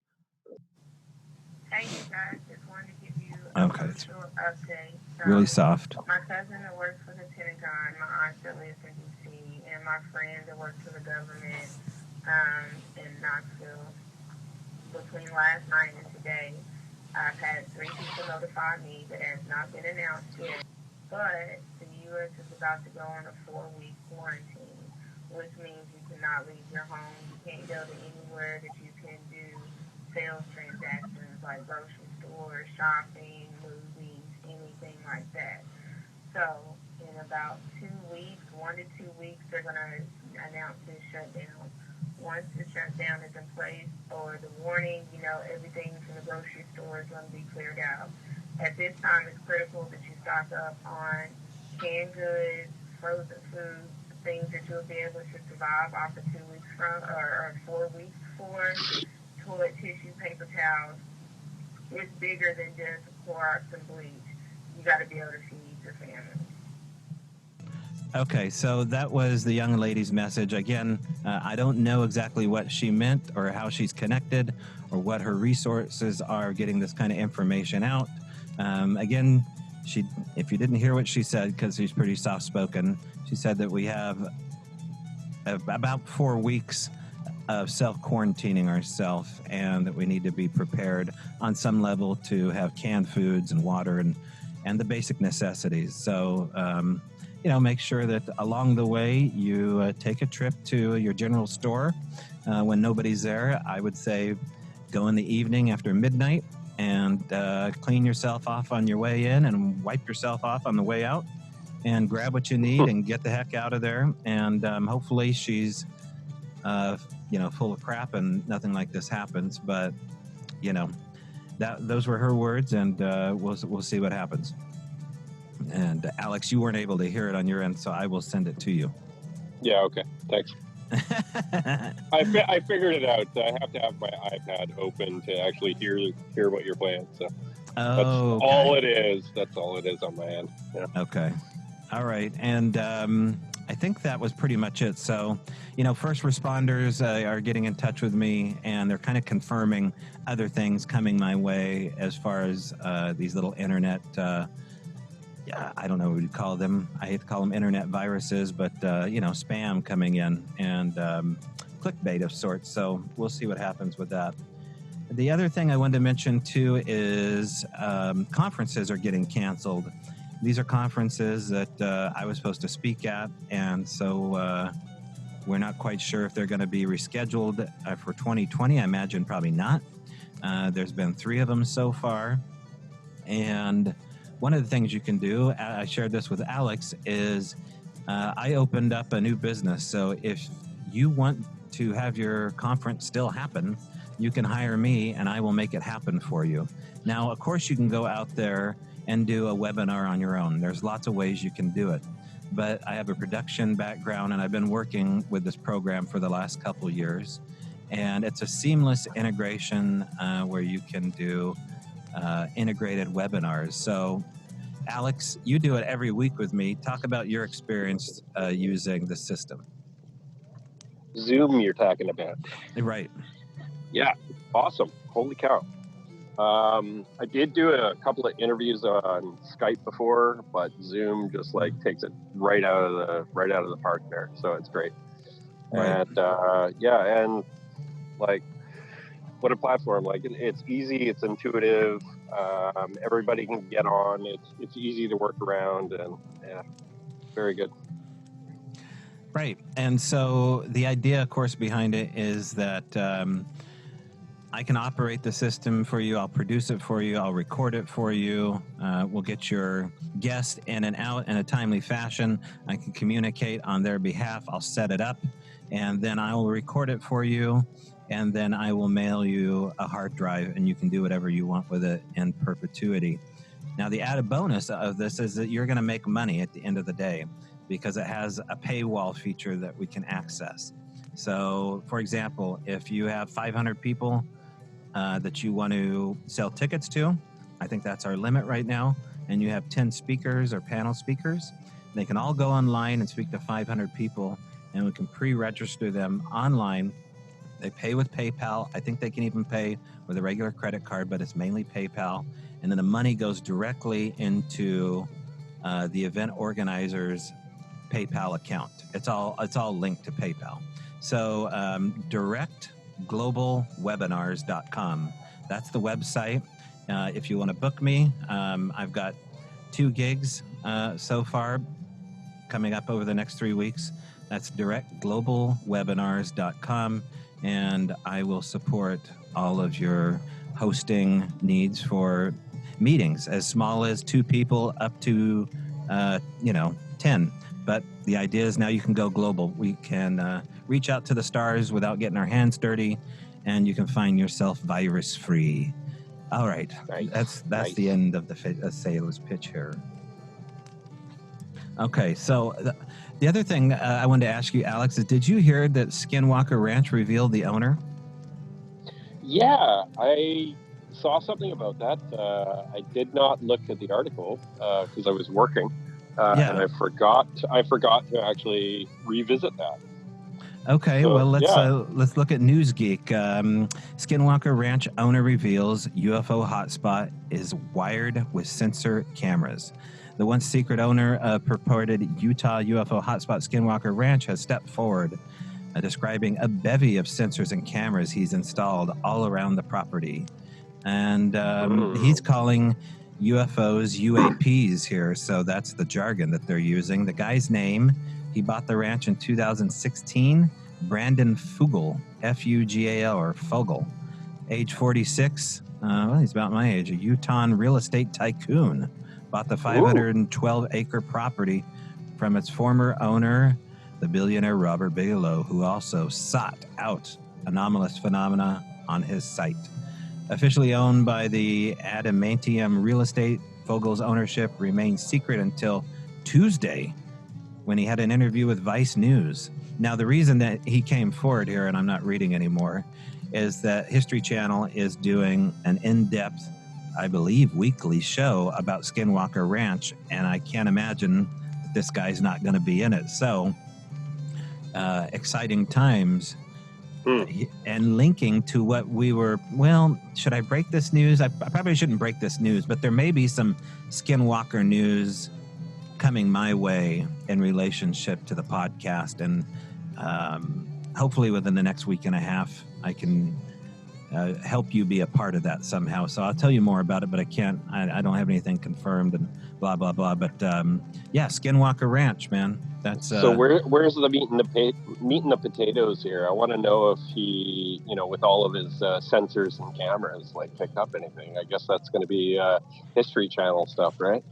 Hey, you guys, just wanted to give you Okay, a short update. Really soft. My cousin that works for the Pentagon, my aunt that lives in D.C., and my friend that works for the government in Knoxville, between last night and today, I've had 3 people notify me that has not been announced yet, but the U.S. is about to go on a 4-week quarantine, which means you cannot leave your home. You can't go to anywhere that you can do sales transactions like grocery stores, shopping, movies, anything like that. So in about 2 weeks, 1 to 2 weeks, they're going to announce this shutdown. Once the shutdown is in place, or the warning, everything from the grocery store is going to be cleared out. At this time, it's critical that you stock up on canned goods, frozen foods, things that you'll be able to survive off of 2 weeks from, or 4 weeks for. Toilet tissue, paper towels. It's bigger than just Clorox and bleach. You got to be able to feed your family. Okay, so that was the young lady's message. Again, I don't know exactly what she meant or how she's connected or what her resources are getting this kind of information out. Again, if you didn't hear what she said, because she's pretty soft-spoken, she said that we have about 4 weeks of self-quarantining ourselves, and that we need to be prepared on some level to have canned foods and water and the basic necessities. So, make sure that along the way you take a trip to your general store when nobody's there. I would say go in the evening after midnight and clean yourself off on your way in and wipe yourself off on the way out and grab what you need and get the heck out of there. And hopefully she's full of crap and nothing like this happens. But, those were her words, and we'll see what happens. And Alex, you weren't able to hear it on your end, so I will send it to you. Yeah, okay. Thanks. I figured it out. I have to have my iPad open to actually hear what you're playing. So that's all it is. That's all it is on my end. Yeah. Okay. All right. And I think that was pretty much it. So, first responders are getting in touch with me, and they're kind of confirming other things coming my way as far as these little internet I don't know what you'd call them. I hate to call them internet viruses, but, spam coming in and clickbait of sorts. So we'll see what happens with that. The other thing I wanted to mention, too, is conferences are getting canceled. These are conferences that I was supposed to speak at, and so we're not quite sure if they're going to be rescheduled for 2020. I imagine probably not. There's been 3 of them so far, and one of the things you can do, I shared this with Alex, is I opened up a new business. So if you want to have your conference still happen, you can hire me and I will make it happen for you. Now, of course, you can go out there and do a webinar on your own. There's lots of ways you can do it. But I have a production background, and I've been working with this program for the last couple years. And it's a seamless integration where you can do integrated webinars. So, Alex, you do it every week with me. Talk about your experience using the system. Zoom you're talking about. Right. Yeah, awesome. Holy cow. I did do a couple of interviews on Skype before, but Zoom just takes it right out of the park there. So it's great. Right. And what a platform. It's easy, it's intuitive, everybody can get on, it's easy to work around, and very good. Right. And so the idea, of course, behind it is that I can operate the system for you. I'll produce it for you. I'll record it for you. We'll get your guest in and out in a timely fashion. I can communicate on their behalf. I'll set it up, and then I will record it for you. and then I will mail you a hard drive, and you can do whatever you want with it in perpetuity. Now, the added bonus of this is that you're going to make money at the end of the day because it has a paywall feature that we can access. So, for example, if you have 500 people that you want to sell tickets to, I think that's our limit right now, and you have 10 speakers or panel speakers, they can all go online and speak to 500 people, and we can pre-register them online. They pay with PayPal. I think they can even pay with a regular credit card, but it's mainly PayPal. And then the money goes directly into the event organizer's PayPal account. It's all linked to PayPal. So directglobalwebinars.com. That's the website. If you want to book me, I've got 2 gigs so far coming up over the next 3 weeks. That's directglobalwebinars.com. And I will support all of your hosting needs for meetings, as small as 2 people up to, 10. But the idea is now you can go global. We can reach out to the stars without getting our hands dirty, and you can find yourself virus-free. All right. Nice. That's Nice. the end of the sales pitch here. Okay, so the other thing I wanted to ask you, Alex, is did you hear that Skinwalker Ranch revealed the owner? Yeah, I saw something about that. I did not look at the article because I was working, and I forgot to actually revisit that. Okay, So, well, let's yeah. let's look at Newsgeek. Skinwalker Ranch owner reveals UFO hotspot is wired with sensor cameras. The once secret owner of purported Utah UFO hotspot Skinwalker Ranch has stepped forward, describing a bevy of sensors and cameras he's installed all around the property. And he's calling UFOs UAPs here, so that's the jargon that they're using. The guy's name, he bought the ranch in 2016, Brandon Fugal, F-U-G-A-L, or Fogel. Age 46, well, he's about my age, a Utah real estate tycoon. Bought the 512-acre property from its former owner, the billionaire Robert Bigelow, who also sought out anomalous phenomena on his site. Officially owned by the Adamantium Real Estate, Fogel's ownership remained secret until Tuesday, when he had an interview with Vice News. Now, the reason that he came forward here, and I'm not reading anymore, is that History Channel is doing an in-depth, I believe, weekly show about Skinwalker Ranch, and I can't imagine that this guy's not going to be in it. So, exciting times. And linking to what we were, well, should I break this news? I probably shouldn't break this news, but there may be some Skinwalker news coming my way in relationship to the podcast, and hopefully within the next week and a half, I can help you be a part of that somehow. So I'll tell you more about it, but I can't. I don't have anything confirmed and blah blah blah. But yeah, Skinwalker Ranch, man. That's so where's the meat and the potatoes here? I want to know if he, with all of his sensors and cameras, like picked up anything. I guess that's going to be History Channel stuff, right?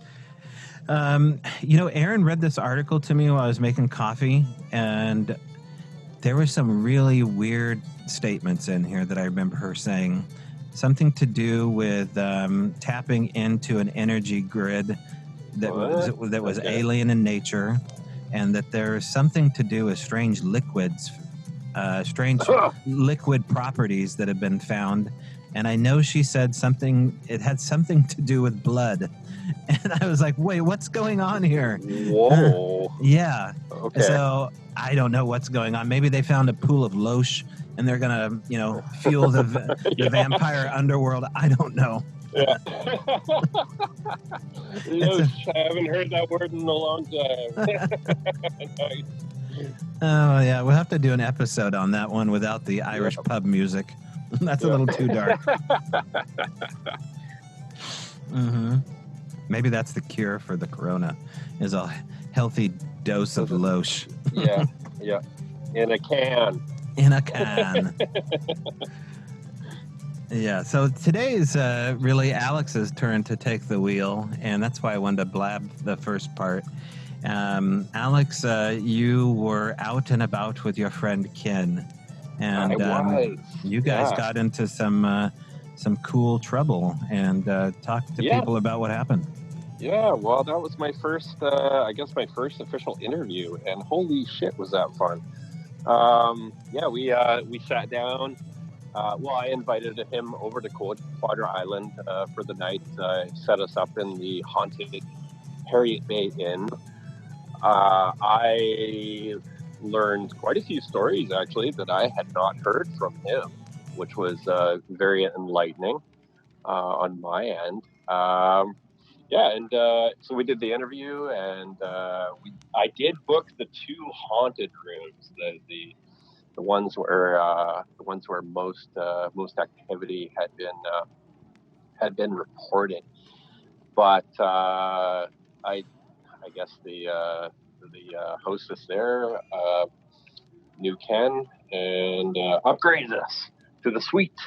Aaron read this article to me while I was making coffee, and there were some really weird statements in here that I remember her saying. Something to do with tapping into an energy grid that was alien in nature, and that there's something to do with strange liquids, liquid properties that have been found. And I know she said it had something to do with blood. And I was like, wait, what's going on here? Whoa. Yeah. Okay. So I don't know what's going on. Maybe they found a pool of loche and they're going to, fuel the vampire underworld. I don't know. Yeah. Loche, I haven't heard that word in a long time. Nice. Oh, yeah. We'll have to do an episode on that one without the Irish pub music. That's a little too dark. Mm-hmm. Maybe that's the cure for the corona, is a healthy dose of loche. Yeah. In a can. Yeah, so today is really Alex's turn to take the wheel, and that's why I wanted to blab the first part. Alex, you were out and about with your friend Ken, And you guys got into some cool trouble and talked to people about what happened. Yeah, well, that was my first, I guess my first official interview, and holy shit, was that fun. We sat down. I invited him over to Quadra Island for the night, set us up in the haunted Harriet Bay Inn. I learned quite a few stories, actually, that I had not heard from him, which was very enlightening on my end. So we did the interview, and I did book the 2 haunted rooms, the ones where most activity had been reported. But I guess the hostess there knew Ken and upgraded us to the suite.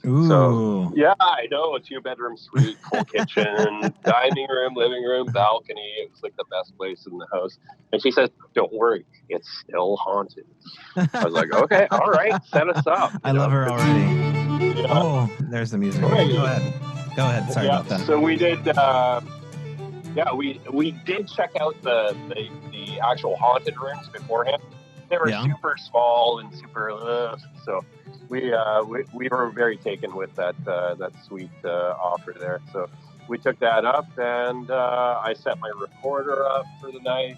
Ooh. So, yeah, I know, a 2-bedroom suite, full kitchen, dining room, living room, balcony. It was like the best place in the house. And she said, "Don't worry, it's still haunted." I was like, okay, all right, set us up. I love her already. Yeah. Oh, there's the music. Right. Go ahead. Sorry about that. So we did, we did check out the actual haunted rooms beforehand. They were super small and super, so we were very taken with that suite offer there. So we took that up, and I set my recorder up for the night.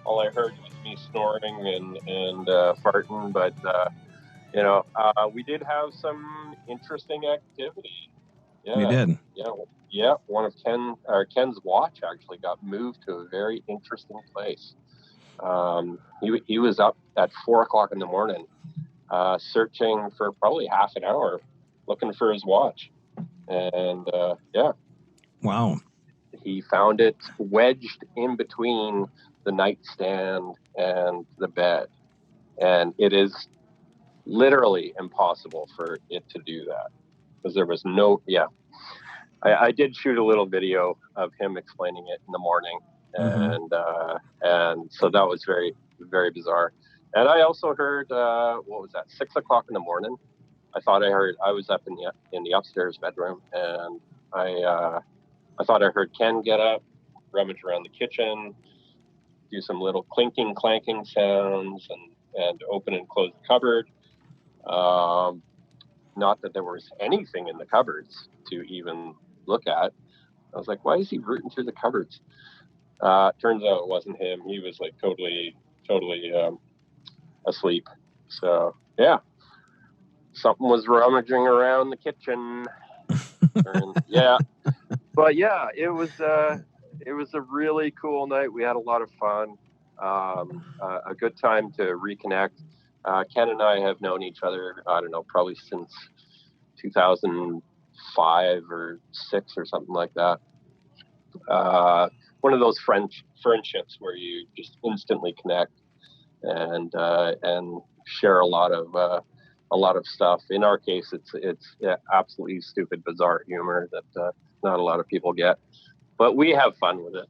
All I heard was me snoring and farting, but we did have some interesting activity. Yeah, we did. Yeah. One of Ken's watch actually got moved to a very interesting place. He was up at 4:00 in the morning, searching for probably half an hour, looking for his watch, and wow, he found it wedged in between the nightstand and the bed, and it is literally impossible for it to do that because there was no. Yeah, I did shoot a little video of him explaining it in the morning, and so that was very, very bizarre. And I also heard, what was that, 6:00 in the morning? I was up in the upstairs bedroom, and I thought I heard Ken get up, rummage around the kitchen, do some little clinking, clanking sounds, and open and close the cupboard. Not that there was anything in the cupboards to even look at. I was like, why is he rooting through the cupboards? Turns out it wasn't him. He was like totally asleep. So yeah, something was rummaging around the kitchen. But yeah, it was a really cool night. We had a lot of fun, a good time to reconnect. Ken and I have known each other, I don't know, probably since 2005 or 6 or something like that. One of those friendships where you just instantly connect and share a lot of stuff. In our case, it's absolutely stupid, bizarre humor that not a lot of people get, but we have fun with it.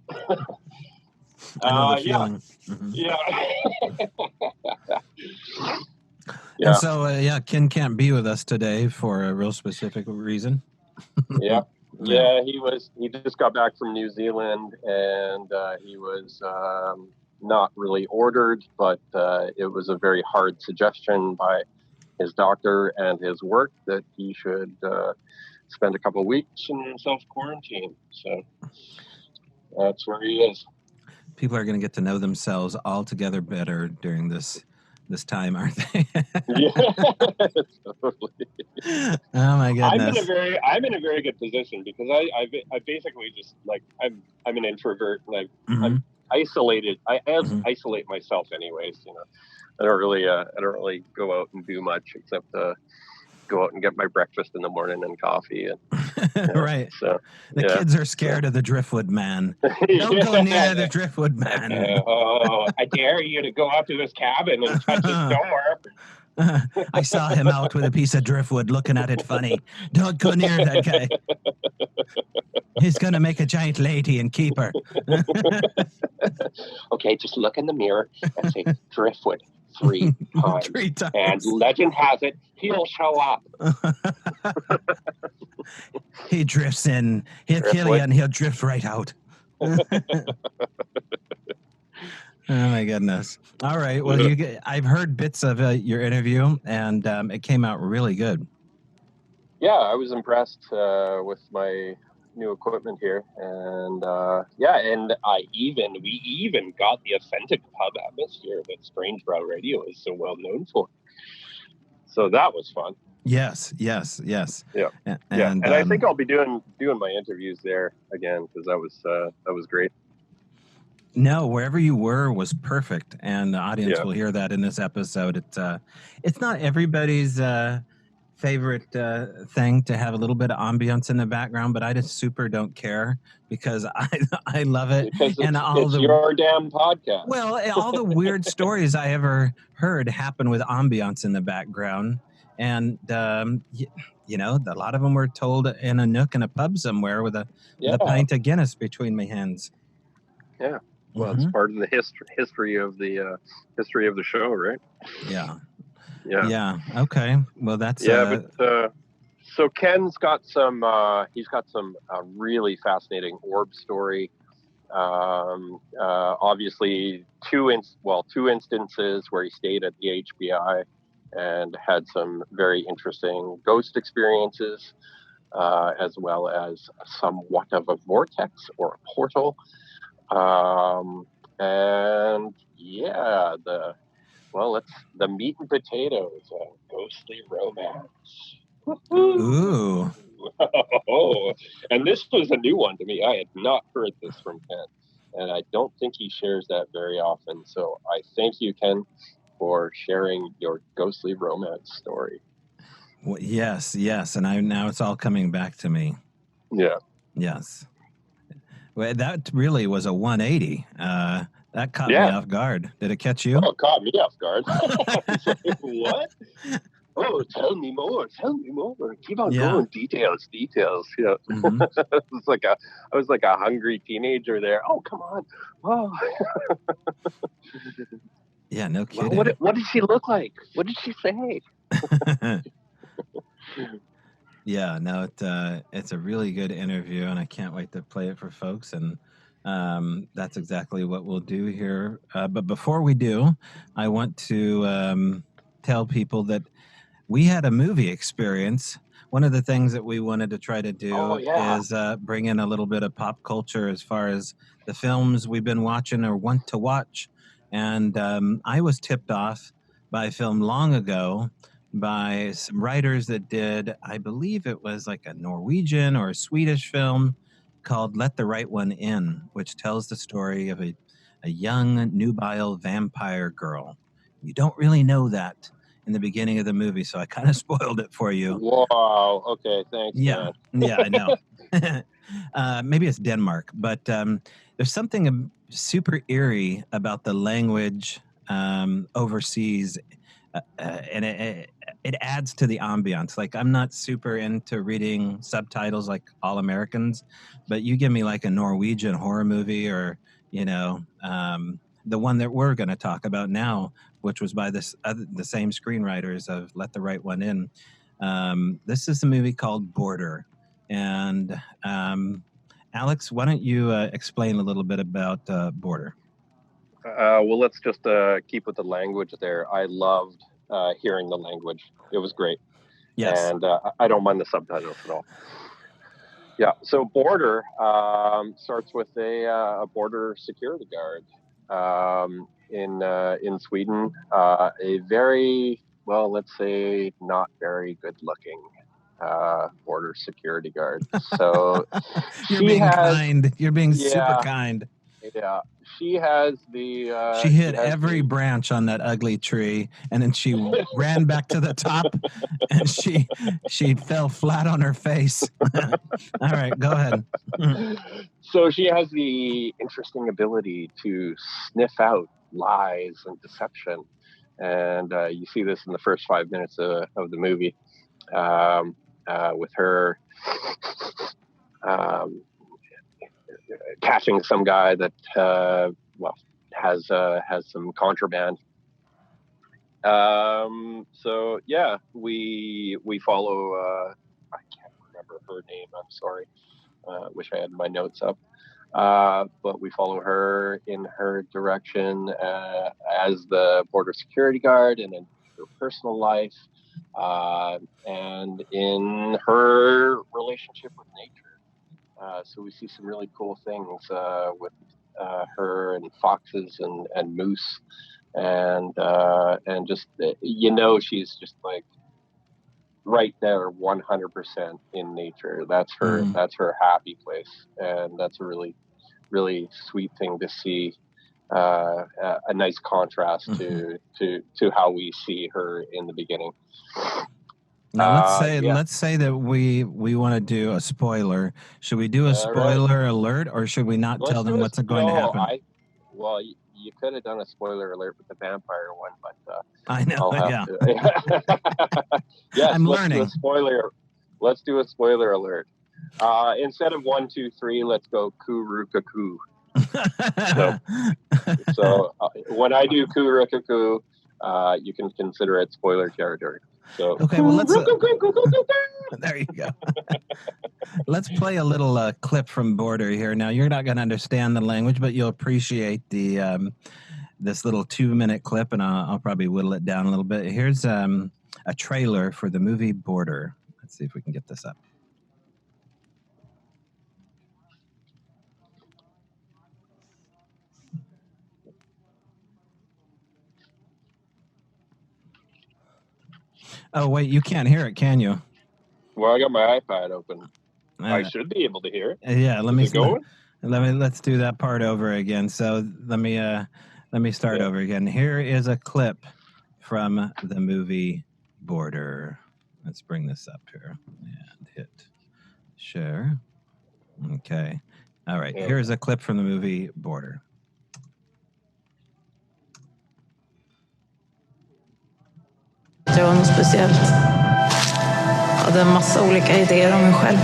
I know the feeling. Yeah. Yeah. And so, Ken can't be with us today for a real specific reason. Yeah. He just got back from New Zealand, and he was not really ordered, but it was a very hard suggestion by his doctor and his work that he should spend a couple of weeks in self-quarantine. So that's where he is. People are going to get to know themselves all together better during this time, aren't they? Yeah, totally. Oh my goodness! I'm in a very good position because I basically just like I'm an introvert, and I'm isolated. I isolate myself anyways. I don't really go out and do much except go out and get my breakfast in the morning and coffee. And, right. So the kids are scared of the driftwood man. Don't go near the driftwood man. I dare you to go out to this cabin and touch his door. I saw him out with a piece of driftwood looking at it funny. Don't go near that guy. He's going to make a giant lady and keep her. Okay, just look in the mirror and say, driftwood, 3 times. 3 times. And legend has it, he'll show up. He drifts in. He'll kill you, and he'll drift right out. Oh my goodness! All right. Well, I've heard bits of your interview, and it came out really good. Yeah, I was impressed with my new equipment here, and and we even got the authentic pub atmosphere that Strange Brow Radio is so well known for. So that was fun. Yes. Yeah. And I think I'll be doing my interviews there again, because that was great. No, wherever you were was perfect, and the audience will hear that in this episode. It's not everybody's favorite thing to have a little bit of ambience in the background, but I just super don't care, because I love it. Because it's your damn podcast. Well, all the weird stories I ever heard happen with ambience in the background, and a lot of them were told in a nook in a pub somewhere with a pint of Guinness between my hands. Yeah. Well, it's part of the history of the show, right? Yeah. Okay. Well, that's so Ken's got some. He's got some really fascinating orb story. Obviously, two instances where he stayed at the HBI and had some very interesting ghost experiences, as well as somewhat of a vortex or a portal. It's the meat and potatoes of ghostly romance. Ooh. And this was a new one to me. I had not heard this from Ken, and I don't think he shares that very often. So I thank you, Ken, for sharing your ghostly romance story. Well, yes, and now it's all coming back to me. Yeah. Yes. Well, that really was a 180. That caught me off guard. Did it catch you? Oh, it caught me off guard. What? Oh, tell me more. Keep on going. Details. Yeah. Mm-hmm. I was like a hungry teenager there. Oh, come on. Oh. Yeah, no kidding. Well, what did she look like? What did she say? Yeah, no, it's a really good interview, and I can't wait to play it for folks. And that's exactly what we'll do here. But before we do, I want to tell people that we had a movie experience. One of the things that we wanted to try to do is bring in a little bit of pop culture as far as the films we've been watching or want to watch. And I was tipped off by a film long ago by some writers that did, I believe it was like a Norwegian or a Swedish film called Let the Right One In, which tells the story of a young, nubile vampire girl. You don't really know that in the beginning of the movie, so I kind of spoiled it for you. Wow. Okay. Thanks. Yeah. Man. Yeah, I know. Maybe it's Denmark, but there's something super eerie about the language overseas, and it adds to the ambiance. Like, I'm not super into reading subtitles like all Americans, but you give me like a Norwegian horror movie, or the one that we're going to talk about now, which was by the same screenwriters of Let the Right One In. This is a movie called Border. And Alex, why don't you explain a little bit about Border? Well, let's just keep with the language there. I loved hearing the language. It was great. Yes. And I don't mind the subtitles at all. Yeah. So Border starts with a border security guard in Sweden. A very, well, let's say not very good looking border security guard. So You're being super kind. Yeah, she has the. She hit every branch on that ugly tree, and then she ran back to the top, and she fell flat on her face. All right, go ahead. So she has the interesting ability to sniff out lies and deception, and you see this in the first 5 minutes of the movie, with her. Catching some guy that has some contraband, So yeah, we follow. I can't remember her name. I'm sorry. Wish I had my notes up. But we follow her in her direction as the border security guard, and in her personal life, and in her relationship with nature. So we see some really cool things with her and foxes and moose, and just she's just like right there 100% in nature. That's her happy place, and that's a really really sweet thing to see. A nice contrast to how we see her in the beginning. Now let's say that we want to do a spoiler. Should we do a spoiler alert, or should we not tell them what's going to happen? You could have done a spoiler alert with the vampire one, but I know. I'll have to. Yes, I'm learning. Let's do a spoiler alert. Instead of 1, 2, 3, let's go Kurukaku. So when I do Kurukaku, you can consider it spoiler territory. So okay, well there you go. Let's play a little clip from Border here. Now you're not going to understand the language, but you'll appreciate the this little 2-minute clip, and I'll probably whittle it down a little bit. Here's a trailer for the movie Border. Let's see if we can get this up. Oh, wait, you can't hear it, can you? Well, I got my iPad open. I should be able to hear it. Yeah, let's do that part over again. So let me start over again. Here is a clip from the movie Border. Let's bring this up here and hit share. Okay. All right. Yeah. Here's a clip from the movie Border. Det var något speciellt. Jag hade en massa olika idéer om mig själv.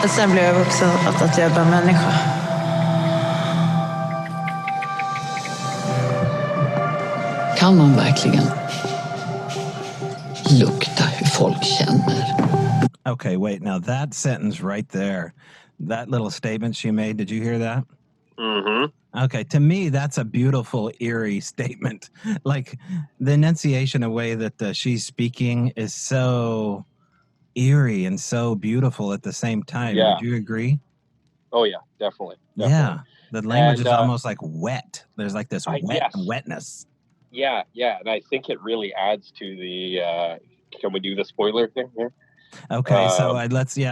Men sen blev jag också att jag var människa. Kan man verkligen lukta hur folk känner? Okay, wait. Now that sentence right there, that little statement she made, did you hear that? Mm-hmm. Okay, to me, that's a beautiful, eerie statement. Like the enunciation of way that she's speaking is so eerie and so beautiful at the same time. Yeah. Would you agree? Oh, yeah, definitely. Yeah, the language is almost like wet. There's like this wetness. Yeah, and I think it really adds to the. Can we do the spoiler thing here? Okay, so let's do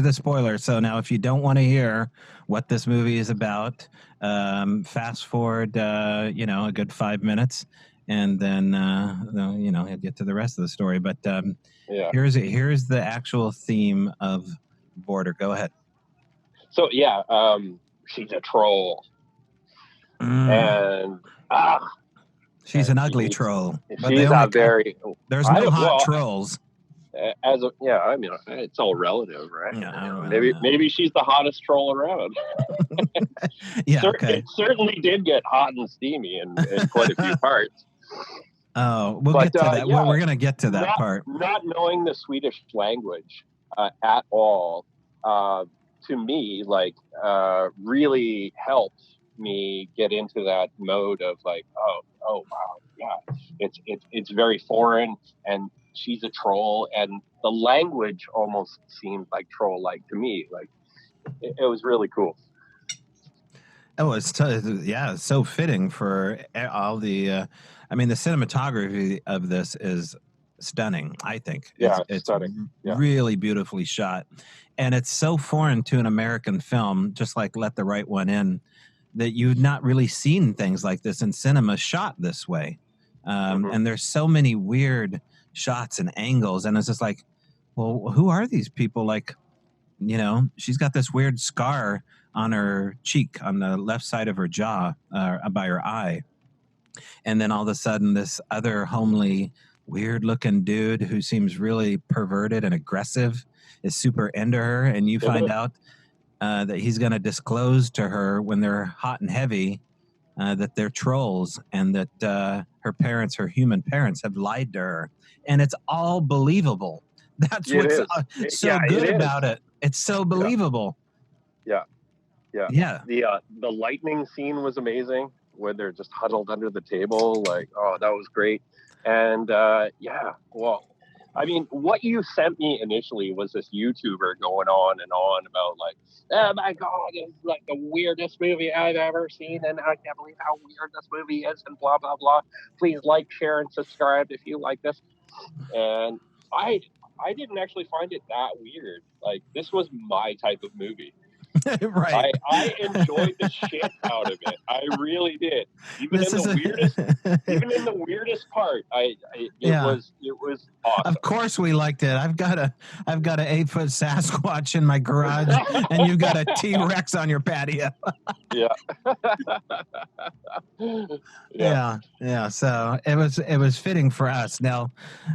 the spoiler. So now, if you don't want to hear what this movie is about, fast forward, a good 5 minutes, and then you'll get to the rest of the story. But here's the actual theme of Border. Go ahead. So she's a troll, and she's an ugly troll. But she's not very. There's no hot trolls. It's all relative, right? Yeah, maybe she's the hottest troll around. Yeah, okay. It certainly did get hot and steamy in quite a few parts. Oh, we'll get to that. Yeah, we're going to get to that part. Not knowing the Swedish language at all, to me, really helped me get into that mode of oh wow, yeah, it's very foreign, and she's a troll, and the language almost seemed like troll-like to me. It was really cool. Oh, it's so fitting for all the. The cinematography of this is stunning. I think. It's stunning. Really beautifully shot, and it's so foreign to an American film, just like Let the Right One In, that you've not really seen things like this in cinema shot this way. And there's so many weird shots and angles, and it's just like, well, who are these people? She's got this weird scar on her cheek on the left side of her jaw, by her eye, and then all of a sudden this other homely, weird looking dude who seems really perverted and aggressive is super into her, and you find out that he's going to disclose to her when they're hot and heavy that they're trolls and that her human parents, have lied to her, and it's all believable. That's what's so good about it. It's so believable. Yeah. Yeah. The lightning scene was amazing when they're just huddled under the table. Like, oh, that was great. And well, I mean, what you sent me initially was this YouTuber going on and on about like, oh my God, it's like the weirdest movie I've ever seen, and I can't believe how weird this movie is, and blah blah blah. Please like, share, and subscribe if you like this. And I didn't actually find it that weird. Like, this was my type of movie. Right. I enjoyed the shit out of it. I really did. Even in the weirdest part, it was awesome. Of course we liked it. I've got a 8-foot Sasquatch in my garage, and you've got a T-Rex on your patio. Yeah. So it was fitting for us. Now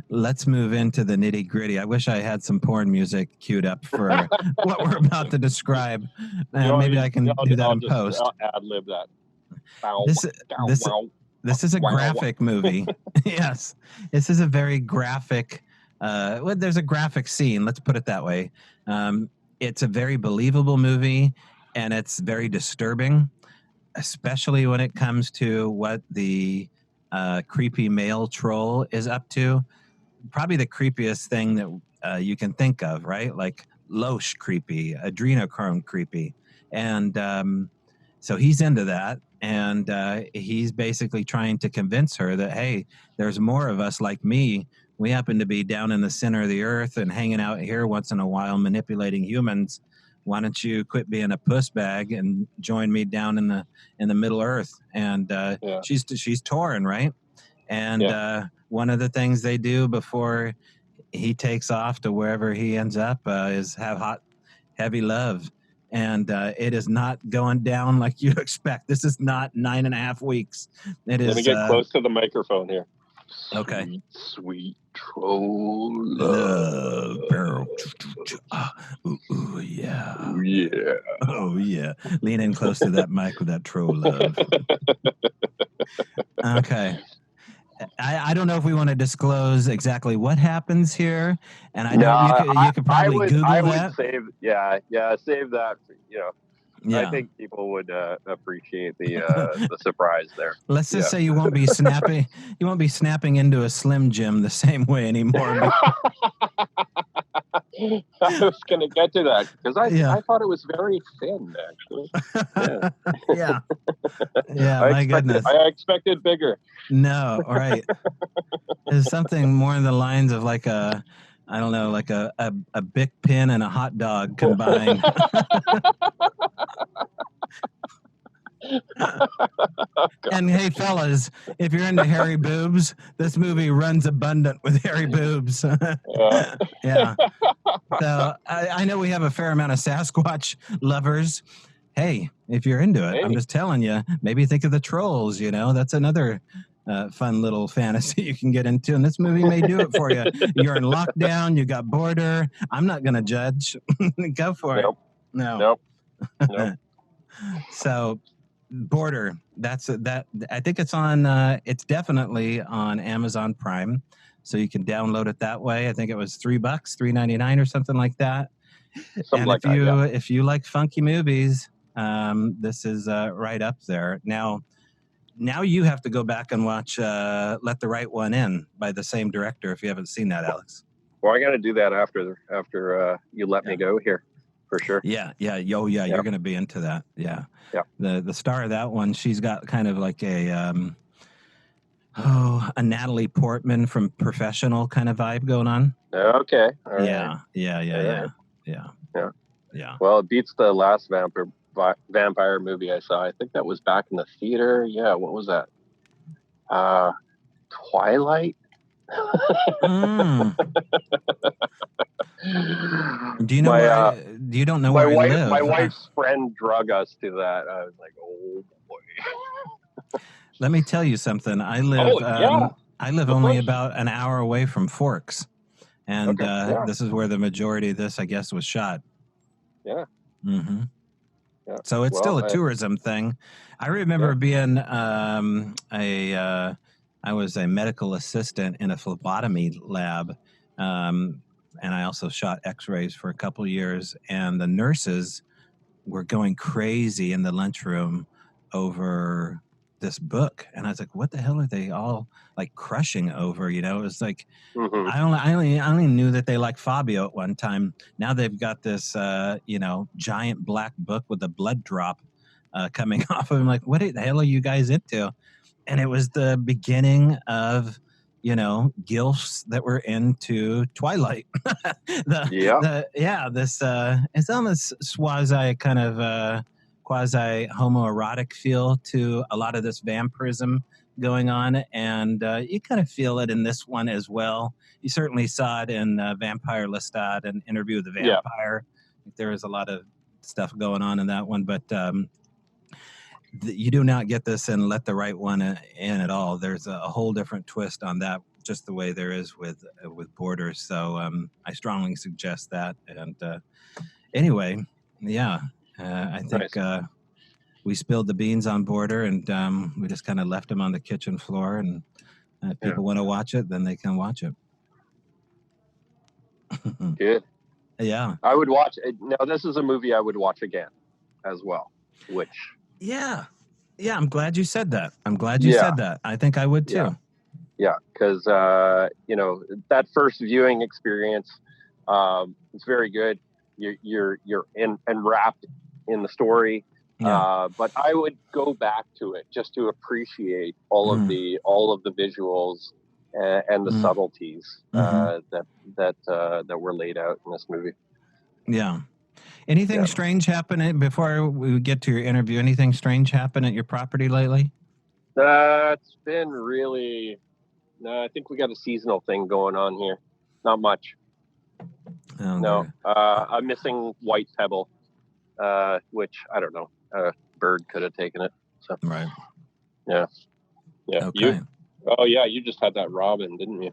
let's move into the nitty gritty. I wish I had some porn music queued up for what we're about to describe. Maybe I can do that in post. I'll ad-lib that. This is a graphic movie. Yes, this is a very graphic. There's a graphic scene. Let's put it that way. It's a very believable movie, and it's very disturbing, especially when it comes to what the creepy male troll is up to. Probably the creepiest thing that you can think of, right? Like Loesch creepy, adrenochrome creepy. And so he's into that. And he's basically trying to convince her that, hey, there's more of us like me. We happen to be down in the center of the earth and hanging out here once in a while, manipulating humans. Why don't you quit being a puss bag and join me down in the Middle Earth? And she's torn, right? And one of the things they do before he takes off to wherever he ends up is have hot, heavy love. And it is not going down like you expect. This is not 9.5 weeks. Let me get close to the microphone here. Okay. Sweet, sweet troll love. Ooh, yeah. Ooh, yeah. Oh, yeah. Lean in close to that mic with that troll love. Okay. I don't know if we want to disclose exactly what happens here, and I know you could probably Google that. I would save that. I think people would appreciate the surprise there. Let's just say you won't be snapping. You won't be snapping into a Slim Jim the same way anymore. I was going to get to that because I thought it was very thin, actually. My goodness. I expected bigger. No, right. There's something more in the lines of like a Bic pin and a hot dog combined. And hey, fellas, if you're into hairy boobs, this movie runs abundant with hairy boobs. Yeah. So I know we have a fair amount of Sasquatch lovers. Hey, if you're into it, I'm just telling you, maybe think of the trolls. That's another fun little fantasy you can get into. And this movie may do it for you. You're in lockdown. You got border. I'm not going to judge. Go for it. Nope. So Border, that I think it's on it's definitely on Amazon Prime, so you can download it that way. I think it was $3, $3.99 or something like that. If you like funky movies, this is right up there. Now you have to go back and watch Let the Right One In by the same director if you haven't seen that, Alex. Well, I got to do that after you let me go here. For sure. Yeah. You're going to be into that. Yeah. The star of that one, she's got kind of like a Natalie Portman from Professional kind of vibe going on. Okay. All right. Yeah. Well, it beats the last vampire movie I saw. I think that was back in the theater. Yeah. What was that? Twilight. Do you know you don't know where I live? My wife's friend drug us to that. I was like, oh boy. Let me tell you something. I live only about an hour away from Forks, and this is where the majority of this, I guess, was shot. Yeah. Mm-hmm. Yeah. So it's still a tourism thing. I remember being I was a medical assistant in a phlebotomy lab, and I also shot X-rays for a couple of years. And the nurses were going crazy in the lunchroom over this book, and I was like, "What the hell are they all like crushing over?" You know, it was like Mm-hmm. I only knew that they liked Fabio at one time. Now they've got this, giant black book with a blood drop coming off of him. Like, what the hell are you guys into? And it was the beginning of, gilfs that were into Twilight. It's almost quasi homoerotic feel to a lot of this vampirism going on, and you kind of feel it in this one as well. You certainly saw it in Vampire Lestat and Interview with the Vampire. There was a lot of stuff going on in that one, but you do not get this in Let the Right One in at all. There's a whole different twist on that, just the way there is with Borders. So I strongly suggest that. And anyway, I think we spilled the beans on Border, and we just kind of left them on the kitchen floor. And if people want to watch it, then they can watch it. Good. Yeah. I would watch it. Now, this is a movie I would watch again as well, which... Yeah, I'm glad you said that. Said that. I think I would too. Yeah, because that first viewing experience, it's very good. You're enwrapped in the story. Yeah. But I would go back to it just to appreciate all of the visuals and the subtleties that were laid out in this movie. Yeah. Anything strange happen before we get to your interview? Anything strange happen at your property lately? It's been really... No, I think we got a seasonal thing going on here. Not much. Oh, no. I'm missing white pebble, which, I don't know. A bird could have taken it. So. Right. Yeah. Yeah. Okay. You just had that robin, didn't you?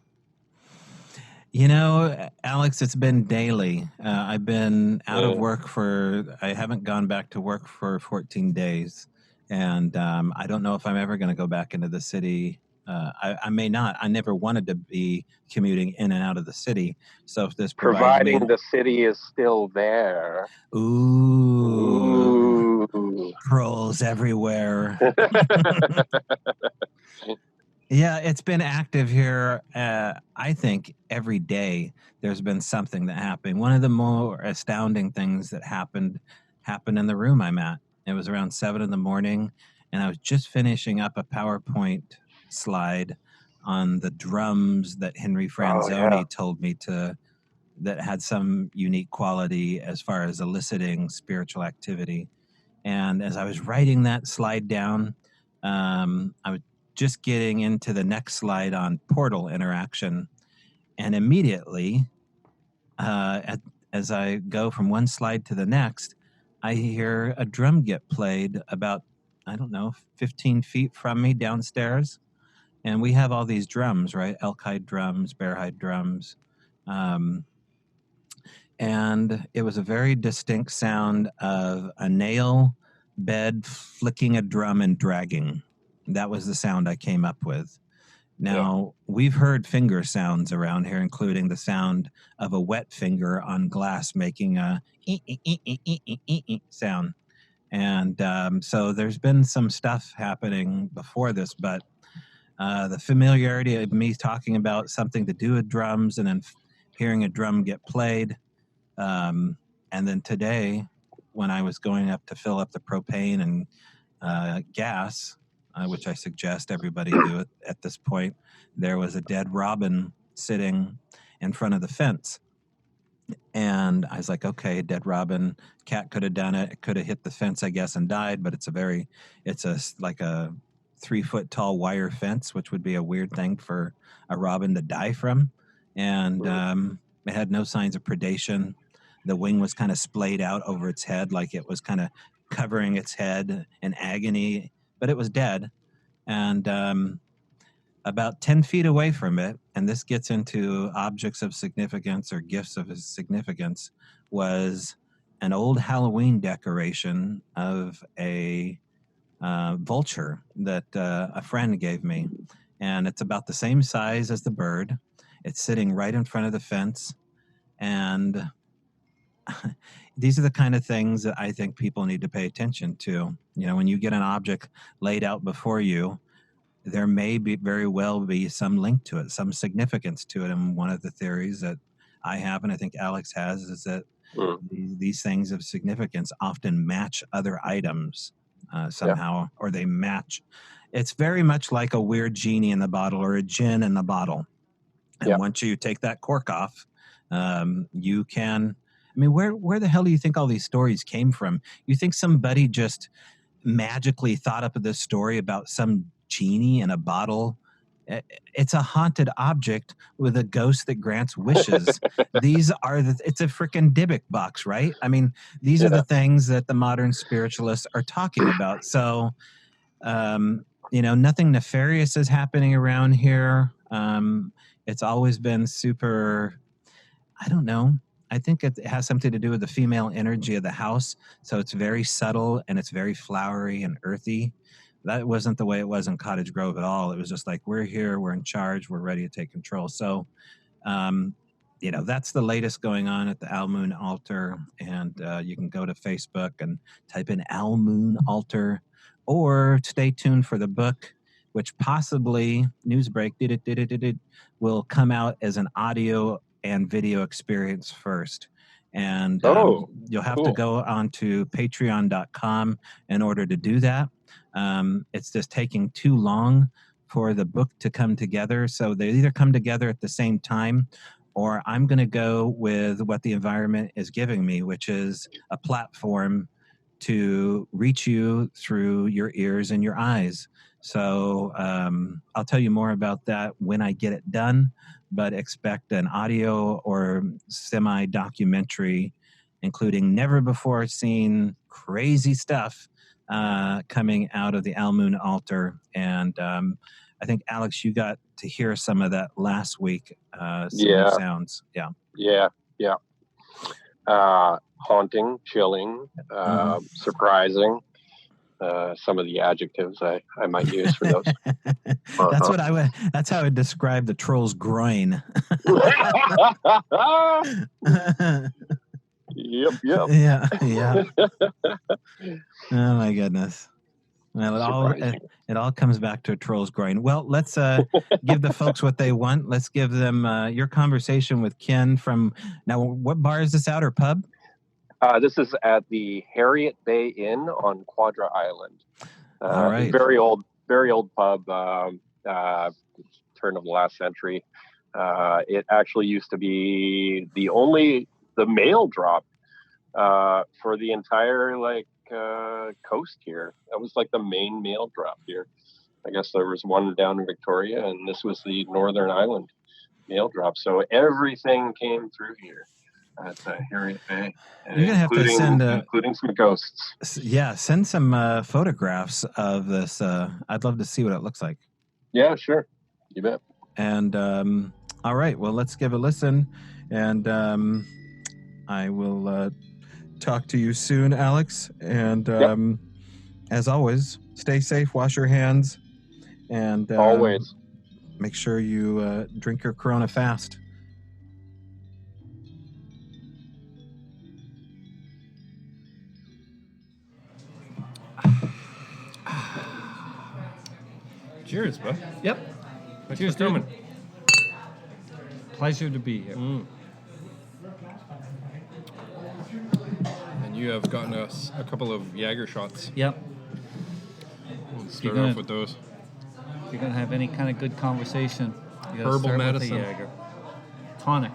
Alex, it's been daily. I've been out of work I haven't gone back to work for 14 days. And I don't know if I'm ever going to go back into the city. I may not. I never wanted to be commuting in and out of the city. So if this providing the city is still there. Ooh. Trolls everywhere. Yeah, it's been active here. I think every day there's been something that happened. One of the more astounding things that happened in the room I'm at. It was around 7 a.m, and I was just finishing up a PowerPoint slide on the drums that Henry Franzoni told me that had some unique quality as far as eliciting spiritual activity. And as I was writing that slide down, I was just getting into the next slide on portal interaction. And immediately, as I go from one slide to the next, I hear a drum get played about, 15 feet from me downstairs. And we have all these drums, right? Elk hide drums, bear hide drums. And it was a very distinct sound of a nail bed flicking a drum and dragging. That was the sound I came up with. Now, we've heard finger sounds around here, including the sound of a wet finger on glass making a sound. And so there's been some stuff happening before this, but the familiarity of me talking about something to do with drums and then hearing a drum get played. And then today, when I was going up to fill up the propane and gas, which I suggest everybody do it at this point, there was a dead robin sitting in front of the fence. And I was like, okay, dead robin, cat could have done it. It could have hit the fence, I guess, and died, but it's like a 3-foot tall wire fence, which would be a weird thing for a robin to die from. And it had no signs of predation. The wing was kind of splayed out over its head, like it was kind of covering its head in agony, but it was dead. And about 10 feet away from it, and this gets into objects of significance or gifts of significance, was an old Halloween decoration of a vulture that a friend gave me. And it's about the same size as the bird. It's sitting right in front of the fence. And these are the kind of things that I think people need to pay attention to. You know, when you get an object laid out before you, there may be very well be some link to it, some significance to it. And one of the theories that I have, and I think Alex has, is that these things of significance often match other items somehow, or they match. It's very much like a weird genie in the bottle or a gin in the bottle. And once you take that cork off, you can, I mean, where the hell do you think all these stories came from? You think somebody just magically thought up this story about some genie in a bottle? It's a haunted object with a ghost that grants wishes. These are it's a freaking Dybbuk box, right? I mean, these are the things that the modern spiritualists are talking about. So, you know, nothing nefarious is happening around here. It's always been super, I don't know. I think it has something to do with the female energy of the house. So it's very subtle and it's very flowery and earthy. That wasn't the way it was in Cottage Grove at all. It was just like, we're here, we're in charge, we're ready to take control. So, you know, that's the latest going on at the Al Moon Altar. And you can go to Facebook and type in Al Moon Altar, or stay tuned for the book, which possibly, Newsbreak, will come out as an audio and video experience first. And you'll have to go onto patreon.com in order to do that. It's just taking too long for the book to come together. So they either come together at the same time, or I'm going to go with what the environment is giving me, which is a platform to reach you through your ears and your eyes. So I'll tell you more about that when I get it done, but expect an audio or semi-documentary, including never before seen crazy stuff coming out of the Al Moon Altar. And I think, Alex, you got to hear some of that last week. Some new sounds. Yeah. Haunting, chilling, surprising. Some of the adjectives I might use for those. That's how I would describe the troll's groin. Yep. Yeah. Oh my goodness. Well, it all comes back to a troll's groin. Well, let's give the folks what they want. Let's give them your conversation with Ken from, now, what bar is this at, or pub? This is at the Harriet Bay Inn on Quadra Island. All right. Very old pub, turn of the last century. It actually used to be the mail drop for the entire coast here. That was like the main mail drop here. I guess there was one down in Victoria, and this was the Northern Island mail drop. So everything came through here at Harriet Bay. You're gonna have to send, including some ghosts. Yeah, send some photographs of this. I'd love to see what it looks like. Yeah, sure. You bet. And all right, well, let's give a listen, and I will talk to you soon, Alex. And as always, stay safe, wash your hands, and always make sure you drink your Corona fast. Cheers, bud. Yep. Thanks for coming. Pleasure to be here. And you have gotten us a couple of Jaeger shots. Yep. We'll start off with those. If you're going to have any kind of good conversation, you gotta Herbal start medicine. with the Jaeger. Tonic.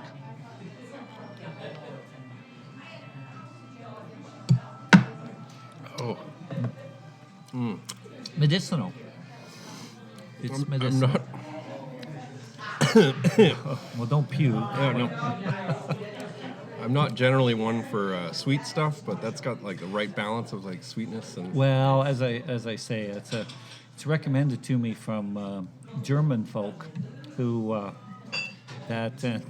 Oh. Medicinal. It's medicinal. I'm not. Well, don't puke. Yeah, no. I'm not generally one for sweet stuff, but that's got like the right balance of like sweetness and. Well, as I say, it's recommended to me from German folk who that and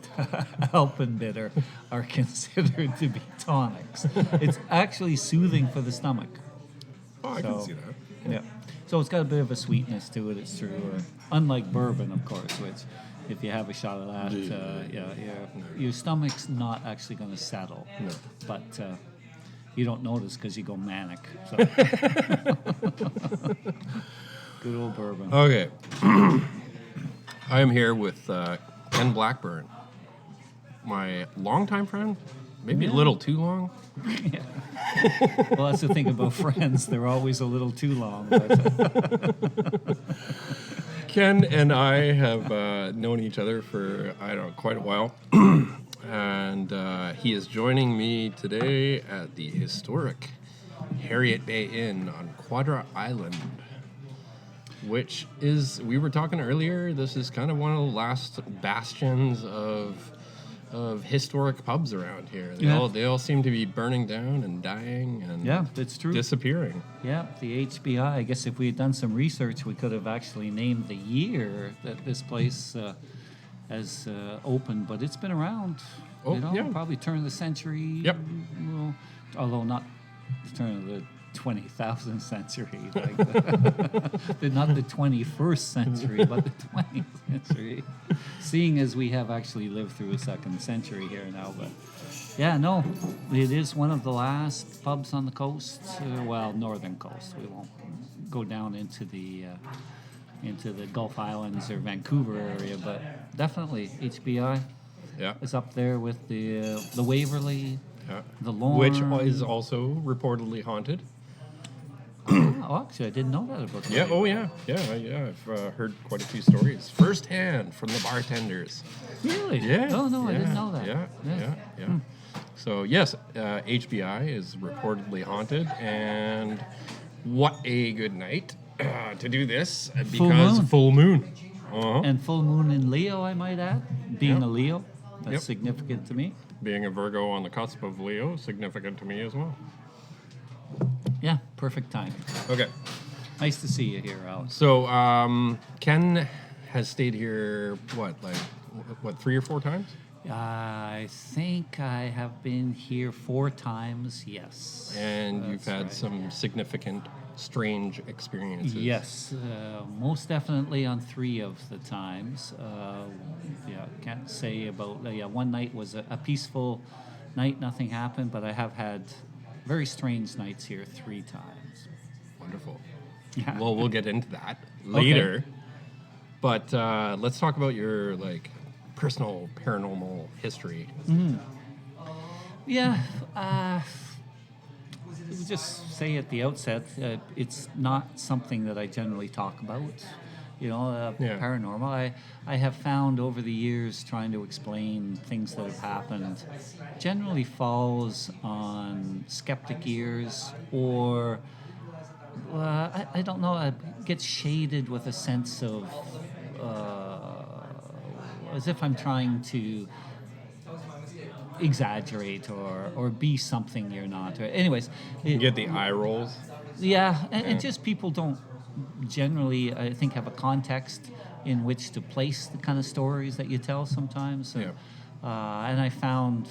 alpenbitter are considered to be tonics. It's actually soothing for the stomach. Oh, I can see that. Yeah. So it's got a bit of a sweetness to it. It's true. Unlike bourbon, of course, which if you have a shot of that, your stomach's not actually going to settle. No. But you don't notice because you go manic. So. Good old bourbon. Okay. I am here with Ken Blackburn, my longtime friend. Maybe a little too long. Well, that's the thing about friends. They're always a little too long. But Ken and I have known each other for, quite a while. And he is joining me today at the historic Harriet Bay Inn on Quadra Island, which is, we were talking earlier, this is kind of one of the last bastions of historic pubs around here. They all seem to be burning down and dying and that's true. disappearing. Yeah, the HBI. I guess if we had done some research, we could have actually named the year that this place has opened. But it's been around. Probably turn of the century. Yep. Well, although not the turn of the 20,000th century, like not the 21st century, but the 20th century. Seeing as we have actually lived through a second century here now, but it is one of the last pubs on the coast. Northern coast. We won't go down into the Gulf Islands or Vancouver area, but definitely HBI is up there with the Waverly, the Lorne, which is also reportedly haunted. Oh, actually, I didn't know that about that. Yeah. Oh, yeah. I've heard quite a few stories firsthand from the bartenders. Really? Yeah. No, I didn't know that. Yeah. So yes, HBI is reportedly haunted, and what a good night to do this because full moon. And full moon in Leo, I might add. Being a Leo, that's significant to me. Being a Virgo on the cusp of Leo, significant to me as well. Yeah, perfect time. Okay. Nice to see you here, Alex. So, Ken has stayed here, 3 or 4 times? I think I have been here 4 times, yes. And you've had some significant, strange experiences. Yes, most definitely on 3 of the times. Can't say about, one night was a peaceful night, nothing happened, but I have had very strange nights here 3 times. Wonderful. Yeah. Well, we'll get into that later. Okay. But let's talk about your personal paranormal history. Mm. Yeah. Just say at the outset, it's not something that I generally talk about. Paranormal. I have found over the years trying to explain things that have happened generally falls on skeptic ears or I don't know, it gets shaded with a sense of as if I'm trying to exaggerate or be something you're not. Anyways. You get the eye rolls. Yeah, and just people don't generally, I think, have a context in which to place the kind of stories that you tell sometimes. And I found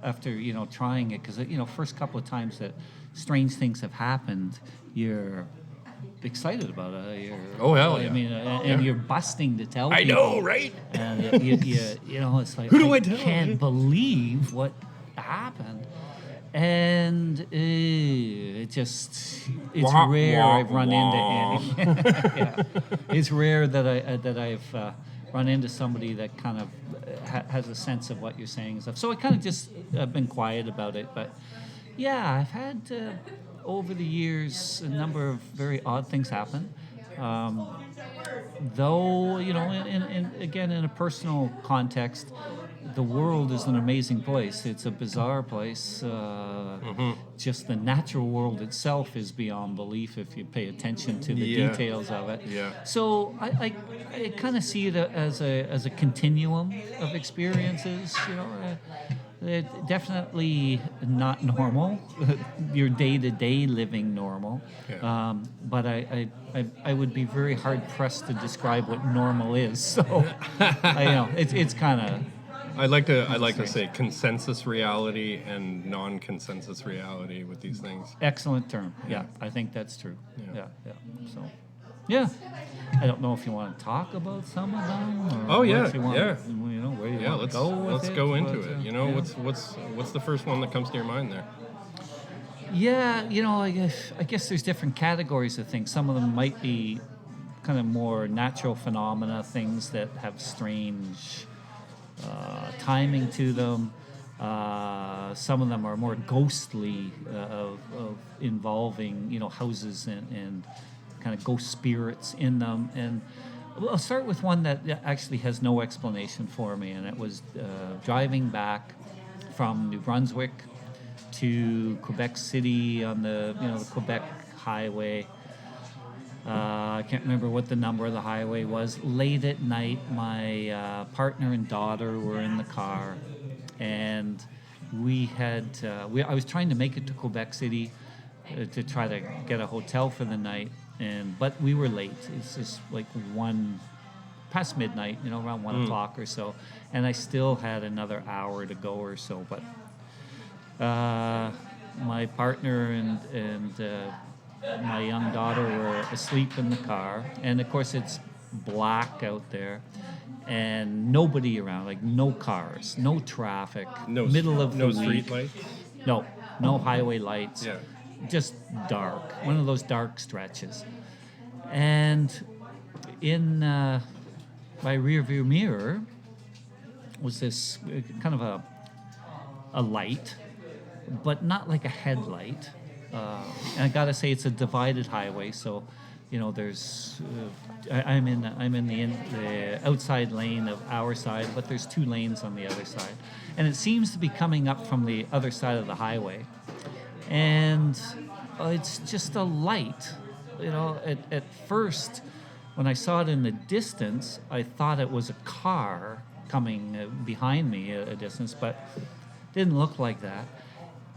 after, trying it, because, first couple of times that strange things have happened, you're excited about it. Oh, hell yeah. I mean, and you're busting to tell people. I know, right? And, it's like, who do I tell? I can't believe what happened. And it's rare I've run into it's rare that I've run into somebody that kind of has a sense of what you're saying and stuff. So I kind of just been quiet about it. But I've had over the years a number of very odd things happen. Though in a personal context, the world is an amazing place. It's a bizarre place. Just the natural world itself is beyond belief if you pay attention to the details of it. Yeah. So I kind of see it as a continuum of experiences. Definitely not normal, your day-to-day living normal. Yeah. But I would be very hard-pressed to describe what normal is. So, it's kind of... I like to say consensus reality and non-consensus reality with these things. Excellent term. Yeah, I think that's true. Yeah. So, yeah. I don't know if you want to talk about some of them. Oh yeah, if you want, yeah. Where you Yeah, want to go with let's it, go into but, it. What's the first one that comes to your mind there? Yeah, I guess there's different categories of things. Some of them might be kind of more natural phenomena, things that have strange timing to them. Some of them are more ghostly, of involving houses and kind of ghost spirits in them. And I'll start with one that actually has no explanation for me, and it was driving back from New Brunswick to Quebec City on the Quebec highway. I can't remember what the number of the highway was. Late at night, my partner and daughter were in the car, and I was trying to make it to Quebec City to try to get a hotel for the night, but we were late. It's just like past midnight, around 1 o'clock or so, and I still had another hour to go or so. But my partner and my young daughter were asleep in the car, and of course it's black out there and nobody around, like no cars, no traffic, middle of the week. Street lights? No highway lights. Yeah. Just dark, one of those dark stretches. And in my rear view mirror was this kind of a light, but not like a headlight. And I gotta say, it's a divided highway, so there's I'm in the outside lane of our side, but there's 2 lanes on the other side, and it seems to be coming up from the other side of the highway, and it's just a light. At first, when I saw it in the distance, I thought it was a car coming behind me at a distance, but it didn't look like that.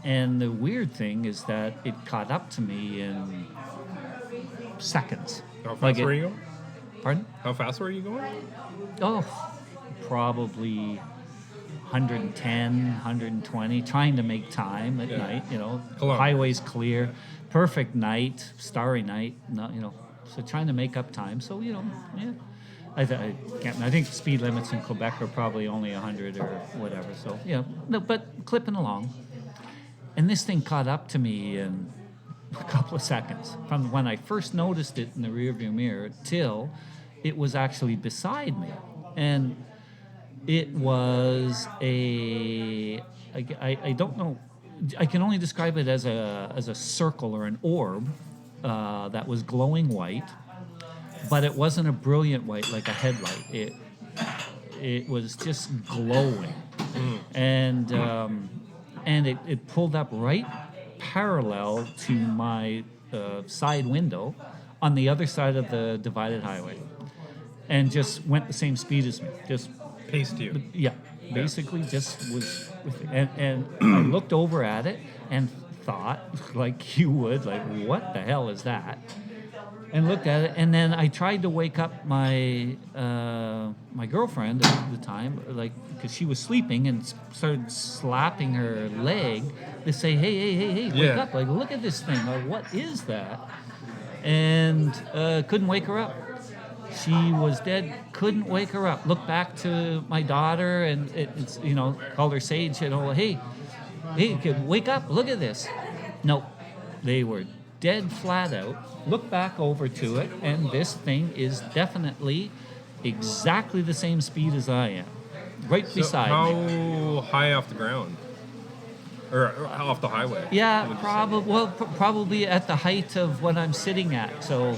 And the weird thing is that it caught up to me in seconds. How fast were you going? Pardon? How fast were you going? Oh, probably 110, 120, trying to make time at night, highway's clear, perfect night, starry night, so trying to make up time. So, I think speed limits in Quebec are probably only 100 or whatever. So, but clipping along. And this thing caught up to me in a couple of seconds, from when I first noticed it in the rearview mirror till it was actually beside me. And it was I don't know, I can only describe it as a circle or an orb that was glowing white, but it wasn't a brilliant white like a headlight. It was just glowing. And it pulled up right parallel to my side window on the other side of the divided highway, and just went the same speed as me. Just paced you. Yeah, basically just was. And I looked over at it and thought, like you would, like, what the hell is that? And looked at it, and then I tried to wake up my my girlfriend at the time, like, because she was sleeping, and started slapping her leg to say, hey, wake up! Like, look at this thing! Like, what is that? And couldn't wake her up. She was dead. Couldn't wake her up. Looked back to my daughter, and it's called her Sage. Hey, wake up! Look at this. No, they were dead flat out. Look back over to it, and this thing is definitely exactly the same speed as I am, right beside me. How high off the ground? Or off the highway? Yeah, probably at the height of what I'm sitting at. So,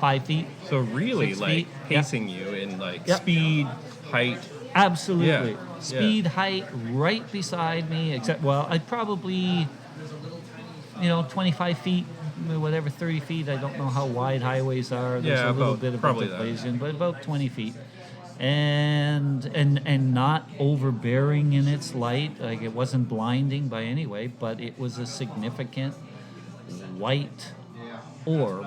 5 feet. So really, 6 like, feet. pacing you in, like, speed, height. Absolutely. Yeah. Speed, height, right beside me, except, I'd probably, 25 feet, whatever, 30 feet. I don't know how wide highways are. There's a little bit of a division, but about 20 feet. and not overbearing in its light. Like, it wasn't blinding by any way, but it was a significant white orb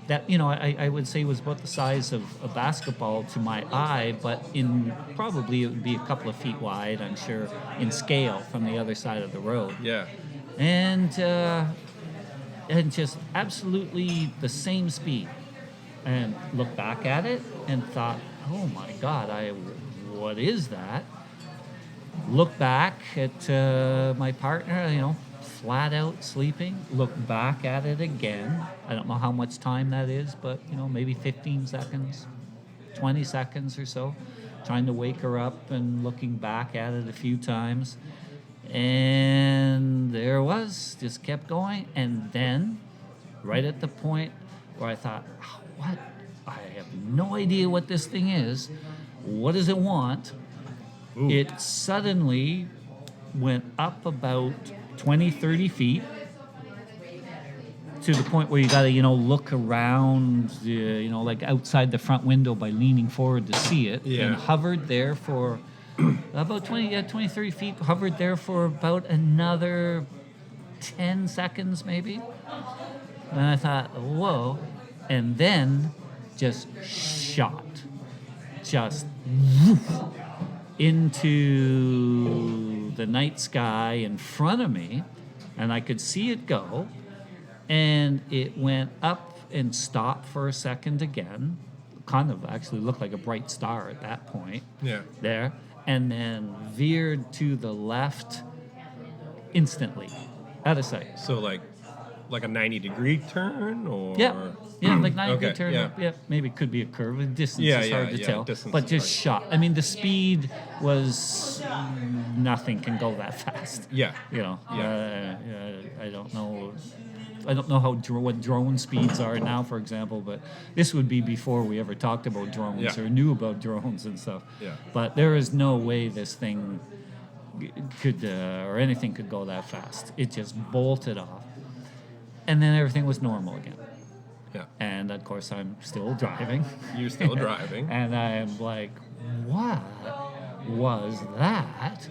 that, I would say was about the size of a basketball to my eye, but in probably it would be a couple of feet wide, I'm sure, in scale from the other side of the road. Yeah. And just absolutely the same speed. And looked back at it and thought, oh my God, what is that? Look back at my partner, flat out sleeping. Look back at it again. I don't know how much time that is, but maybe 15 seconds, 20 seconds or so. Trying to wake her up and looking back at it a few times. And there it was, just kept going. And then, right at the point where I thought, what? I have no idea what this thing is. What does it want? Ooh. It suddenly went up about 20, 30 feet to the point where you got to, look around, like outside the front window by leaning forward to see it. Yeah. And hovered there for about 20, 30 feet, hovered there for about another 10 seconds maybe. And I thought, whoa. And then just shot. Just into the night sky in front of me. And I could see it go. And it went up and stopped for a second again. Kind of actually looked like a bright star at that point. Yeah. There. And then veered to the left instantly. Out of sight. So like a 90-degree turn, or yeah, like 90-degree turn. Yeah. Maybe it could be a curve. The distance is hard to tell. But just shot. I mean, the speed was nothing can go that fast. Yeah. I don't know. I don't know what drone speeds are now, for example, but this would be before we ever talked about drones or knew about drones and stuff. Yeah. But there is no way this thing could or anything could go that fast. It just bolted off. And then everything was normal again. Yeah. And of course, I'm still driving. You're still driving. And I'm like, what was that?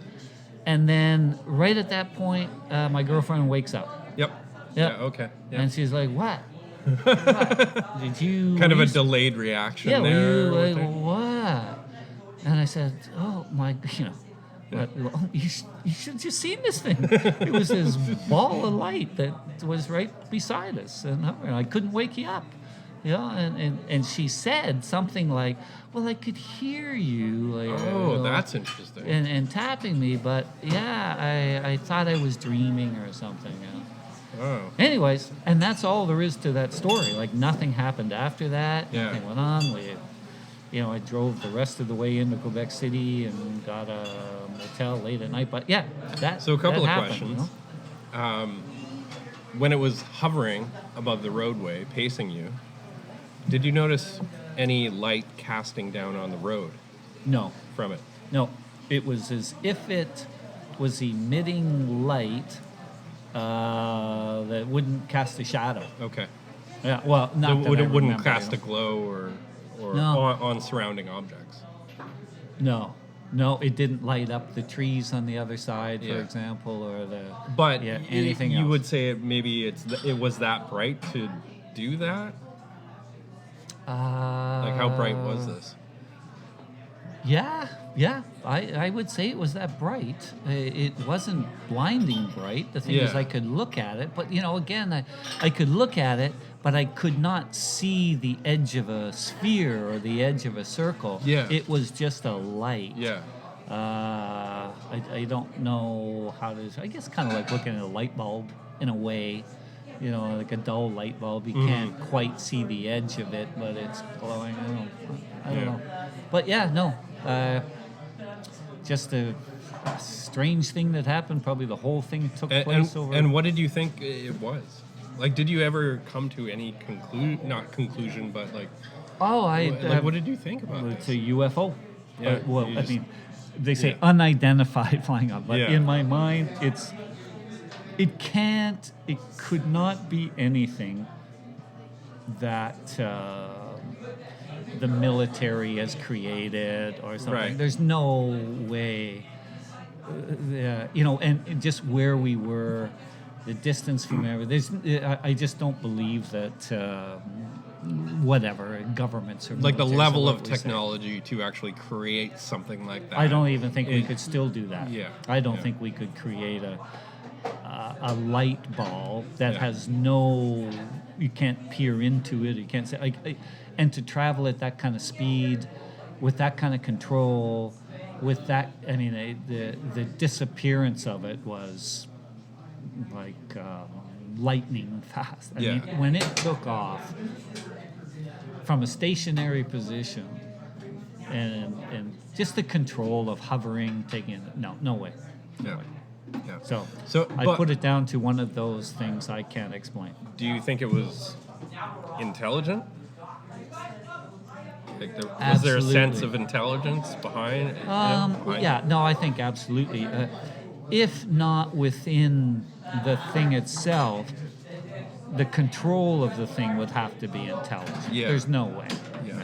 And then right at that point, my girlfriend wakes up. Yep. Yeah, okay. Yep. And she's like, what? What? Did you... Kind of a delayed reaction there. Yeah, were you like, what? And I said, oh, my, you should have just seen this thing. It was this ball of light that was right beside us. And I couldn't wake you up. And she said something like, well, I could hear you. That's interesting. And tapping me, but I thought I was dreaming or something. Oh. Anyways, and that's all there is to that story. Like, nothing happened after that. Yeah. Nothing went on. I drove the rest of the way into Quebec City and got a motel late at night. But So a couple of happened, questions. When it was hovering above the roadway, pacing you, did you notice any light casting down on the road? No. From it? No. It was as if it was emitting light that wouldn't cast a shadow. Okay. Yeah, well, not that it wouldn't remember, cast a glow or No. on surrounding objects. No, it didn't light up the trees on the other side, for example, or anything else. You would say it was that bright to do that? Like, how bright was this? Yeah. I would say it was that bright. It wasn't blinding bright. The thing is, I could look at it, but again, I could look at it, but I could not see the edge of a sphere or the edge of a circle. Yeah. It was just a light. Yeah. I don't know how to. I guess kind of like looking at a light bulb in a way. Like a dull light bulb. You can't quite see the edge of it, but it's glowing. I don't know. But just a strange thing that happened. Probably the whole thing took place over. And what did you think it was? Like, did you ever come to any not conclusion, but like... what did you think about It's a UFO. Yeah, I mean, they say unidentified flying object, but in my mind, it could not be anything that the military has created or something. Right. There's no way, and just where we were, the distance from everything. I just don't believe that whatever governments or Like the militaries, level what of we say. technology to actually create something like that. I don't even think we could still do that. Yeah, I don't yeah. think we could create a light ball that Yeah. has no. You can't peer into it. You can't say. And to travel at that kind of speed, with that kind of control, with that. I mean, the disappearance of it was like lightning fast. I Yeah. mean, when it took off from a stationary position, and just the control of hovering, taking it. No way. No Yeah. way. Yeah. So I but put it down to one of those things I can't explain. do you think it was intelligent? Like was there a sense Absolutely. of intelligence behind? Yeah, no, I think absolutely. If not within the thing itself, the control of the thing would have to be intelligent. Yeah. There's no way. Yeah.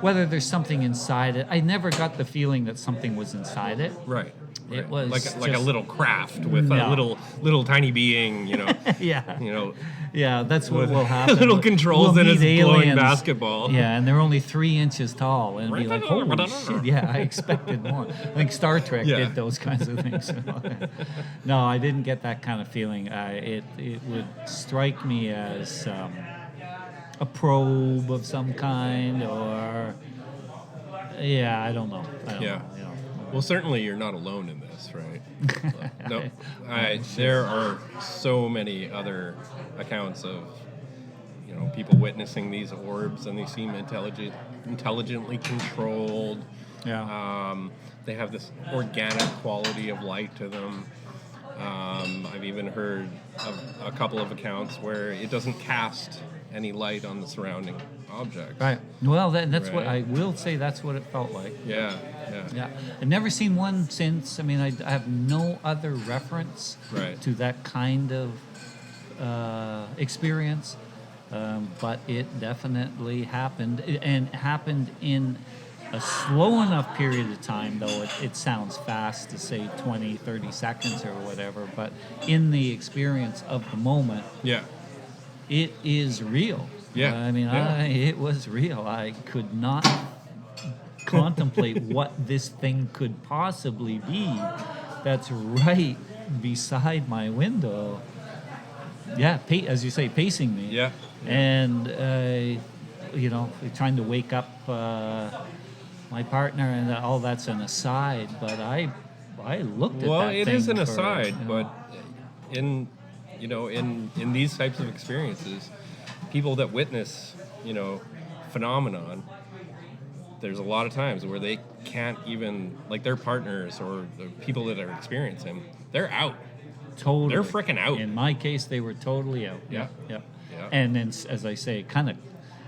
Whether there's something inside it, I never got the feeling that something was inside it. Right. It right. was like a just- little craft with a No. little tiny being, Yeah. you know, Yeah, that's what with will happen. little controls We'll and it's meet blowing aliens. basketball. Yeah, and they're only 3 inches tall, and be like, holy shit! Yeah, I expected more. I think Star Trek Yeah. did those kinds of things. No, I didn't get that kind of feeling. It would strike me as a probe of some kind, or I don't know. I don't Yeah. know, you know. Well, certainly you're not alone in this, right? No, there are so many other accounts of people witnessing these orbs, and they seem intelligently controlled. Yeah. They have this organic quality of light to them. I've even heard of a couple of accounts where it doesn't cast any light on the surrounding objects. Right. Well, that's what I Right. will say. That's what it felt like. Yeah. Yeah, I've never seen one since. I mean, I have no other reference Right. to that kind of experience, but it definitely happened, and happened in a slow enough period of time, though it sounds fast to say 20, 30 seconds or whatever, but in the experience of the moment, Yeah. it is real. Yeah, I mean, yeah. it was real. I could not contemplate what this thing could possibly be that's right beside my window. Yeah, as you say, pacing me. Yeah. And, trying to wake up my partner, and all that's an aside, but I looked at Well, that it thing is an for, aside, you know, but in these types of experiences, people that witness, phenomenon, there's a lot of times where they can't even, like, their partners or the people that are experiencing, they're out. Totally. They're frickin' out. In my case, they were totally out. Yeah. Yep. Yeah. And then, as I say, kind of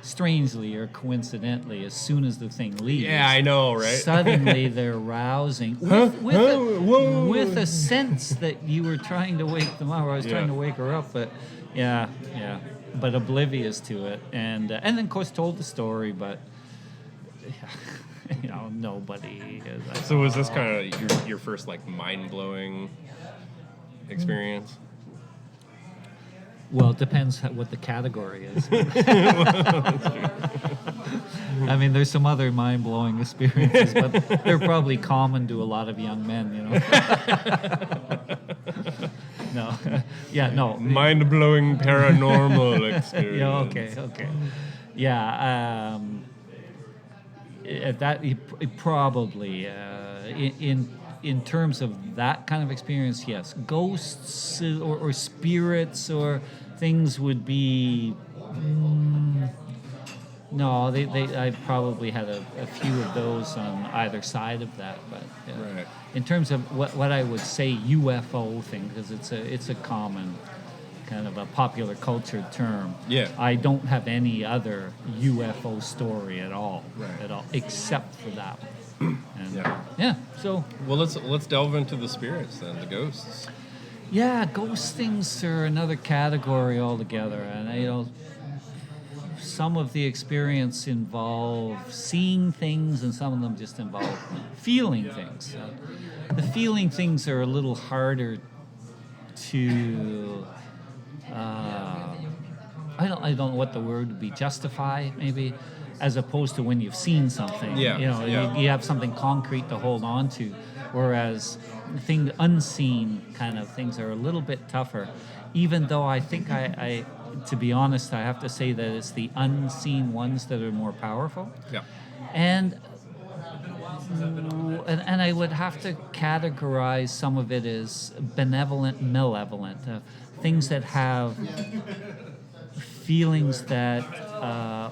strangely or coincidentally, as soon as the thing leaves, Yeah, I know, right? suddenly they're rousing with a sense that you were trying to wake them up. Or I was trying to wake her up, but but oblivious to it, and then of course told the story, but nobody. So was this kind of your first, like, mind-blowing experience? Well, it depends what the category is. I mean, there's some other mind-blowing experiences, but they're probably common to a lot of young men, No. No. Mind-blowing paranormal experience. Yeah, okay. Yeah, it probably, in terms of that kind of experience, yes. Ghosts or spirits or things would be... no, I probably had a few of those on either side of that, but Right. in terms of what I would say UFO thing, because it's a common kind of a popular culture term. Yeah. I don't have any other UFO story at all, Right. except for that one. And, Yeah. So Well, let's delve into the spirits then, the ghosts. yeah, ghost things are another category altogether, and some of the experience involve seeing things, and some of them just involve feeling things. The feeling things are a little harder to I don't know what the word would be, justify maybe, as opposed to when you've seen something. Yeah, yeah. You have something concrete to hold on to, whereas unseen kind of things are a little bit tougher. Even though I think I to be honest, I have to say that it's the unseen ones that are more powerful. Yeah. And I would have to categorize some of it as benevolent, malevolent, things that have feelings that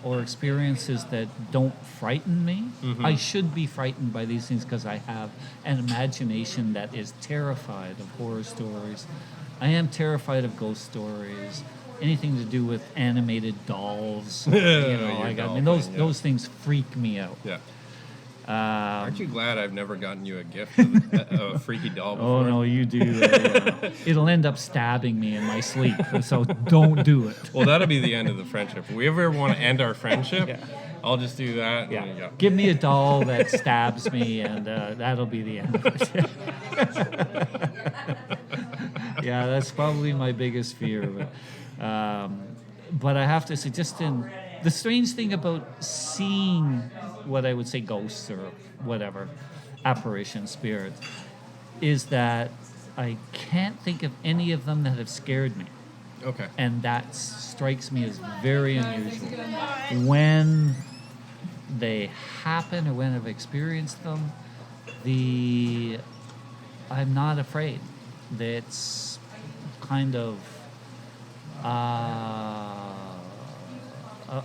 or experiences that don't frighten me. Mm-hmm. I should be frightened by these things because I have an imagination that is terrified of horror stories. I am terrified of ghost stories. Anything to do with animated dolls. Those things freak me out. Yeah. Aren't you glad I've never gotten you a gift of a freaky doll before? Oh, no, you do. It'll end up stabbing me in my sleep, so don't do it. Well, that'll be the end of the friendship. If we ever want to end our friendship, Yeah. I'll just do that. Yeah. And go. Give me a doll that stabs me, and that'll be the end of it. Yeah, that's probably my biggest fear. But I have to say, the strange thing about seeing what I would say ghosts or whatever, apparition spirits, is that I can't think of any of them that have scared me. Okay. And that strikes me as very unusual. When they happen or when I've experienced them, I'm not afraid. It's kind of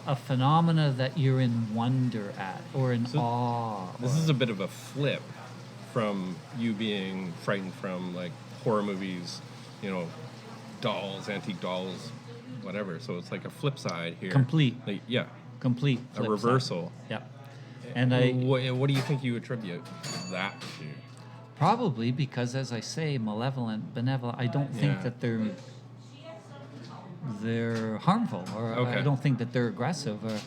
a phenomena that you're in wonder at or in awe. This is a bit of a flip from you being frightened from like horror movies, dolls, antique dolls, whatever. So it's like a flip side here. Complete. Yeah. Complete. A reversal. Side. Yeah. And what do you think you attribute that to? Probably because, as I say, malevolent, benevolent. I don't think that they're harmful, or Okay. I don't think that they're aggressive, or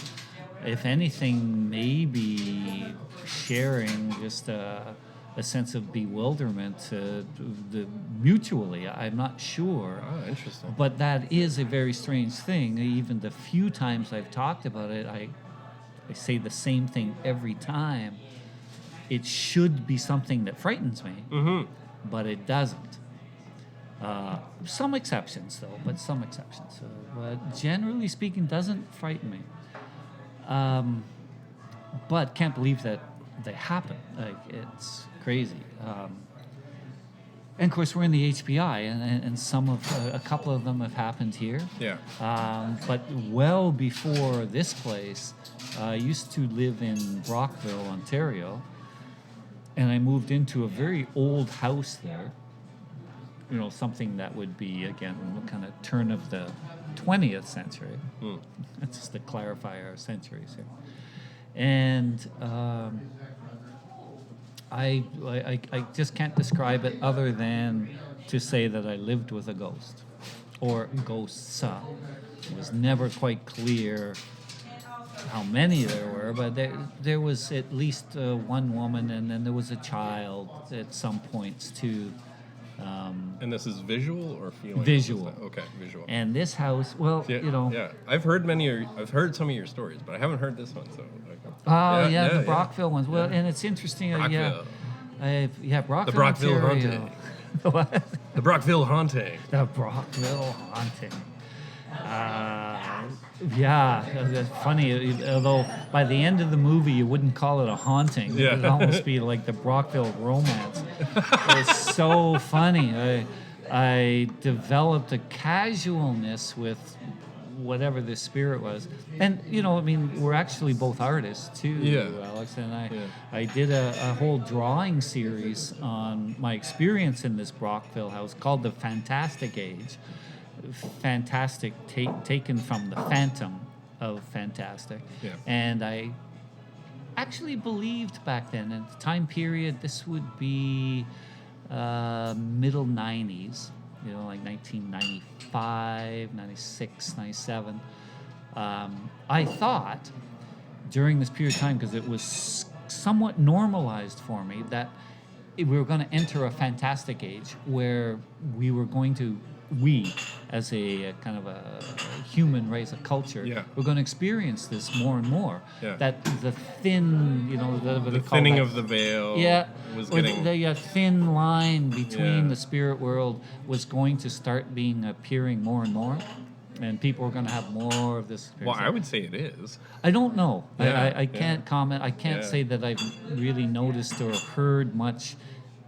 if anything, maybe sharing just a sense of bewilderment mutually. I'm not sure. Oh, interesting. But that is a very strange thing. Even the few times I've talked about it, I say the same thing every time. It should be something that frightens me, but it doesn't. Some exceptions, though, but some exceptions. But generally speaking, doesn't frighten me. But can't believe that they happen. Like, it's crazy. And of course, we're in the HBI, and a couple of them have happened here. Yeah. But well before this place, I used to live in Brockville, Ontario, and I moved into a very old house there. Something that would be, again, kind of turn of the 20th century. That's just to clarify our centuries here. And I just can't describe it other than to say that I lived with a ghost or ghosts. It was never quite clear how many there were, but there was at least one woman, and then there was a child at some points too. And this is visual or feeling? Visual. Okay, visual. And this house, well, Yeah, I've heard some of your stories, but I haven't heard this one. So. The Brockville ones. Well, and it's interesting. Brockville. Brockville. The Brockville Ontario. haunting. What? The Brockville haunting. The Brockville haunting. That's funny. Although by the end of the movie, you wouldn't call it a haunting. Yeah. It would almost be like the Brockville romance. It's so funny. I developed a casualness with whatever the spirit was, and we're actually both artists too, Alex and I. Yeah. I did a whole drawing series on my experience in this Brockville house called The Fantastic Age. Fantastic, taken from the Phantom of Fantastic. Yeah. And I actually believed back then, at the time period, this would be middle 90s, like 1995, 96, 97. I thought during this period of time, because it was somewhat normalized for me, that we were going to enter a fantastic age where we were going to, we as a kind of a human race, a culture, we're going to experience this more and more. Yeah. That the thin, the thinning of the veil. Was getting the thin line between the spirit world was going to start appearing more and more. And people are going to have more of this. Well, I would say it is. I don't know. Yeah, I can't comment. I can't say that I've really noticed or heard much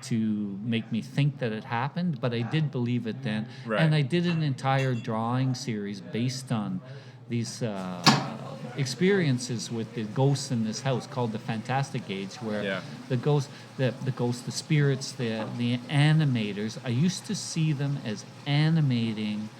to make me think that it happened, but I did believe it then. Right. And I did an entire drawing series based on these experiences with the ghosts in this house called the Fantastic Age, where the ghosts, the spirits, the animators, I used to see them as animating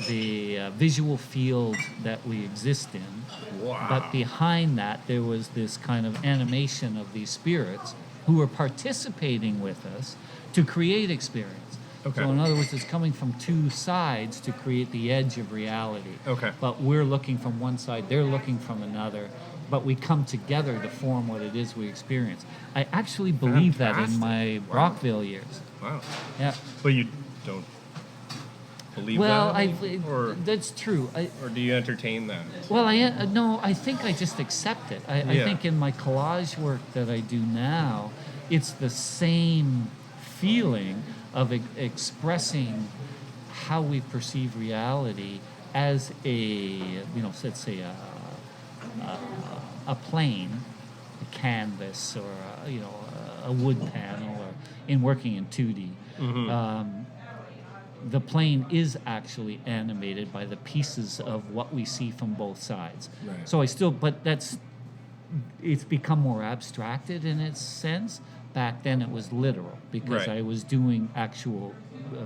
the visual field that we exist in. Wow. But behind that, there was this kind of animation of these spirits who were participating with us to create experience. Okay. So in other words, it's coming from two sides to create the edge of reality. Okay. But we're looking from one side, they're looking from another, but we come together to form what it is we experience. I actually believe that in my Brockville years. Wow. Yeah. But you don't believe well, that? Or that's true. or do you entertain that? Well, no, I think I just accept it. I think in my collage work that I do now, it's the same feeling of expressing how we perceive reality as let's say a plane, a canvas, or a wood panel, or in working in 2D. Mm-hmm. The plane is actually animated by the pieces of what we see from both sides. Right. So it's become more abstracted in its sense. Back then it was literal because I was doing actual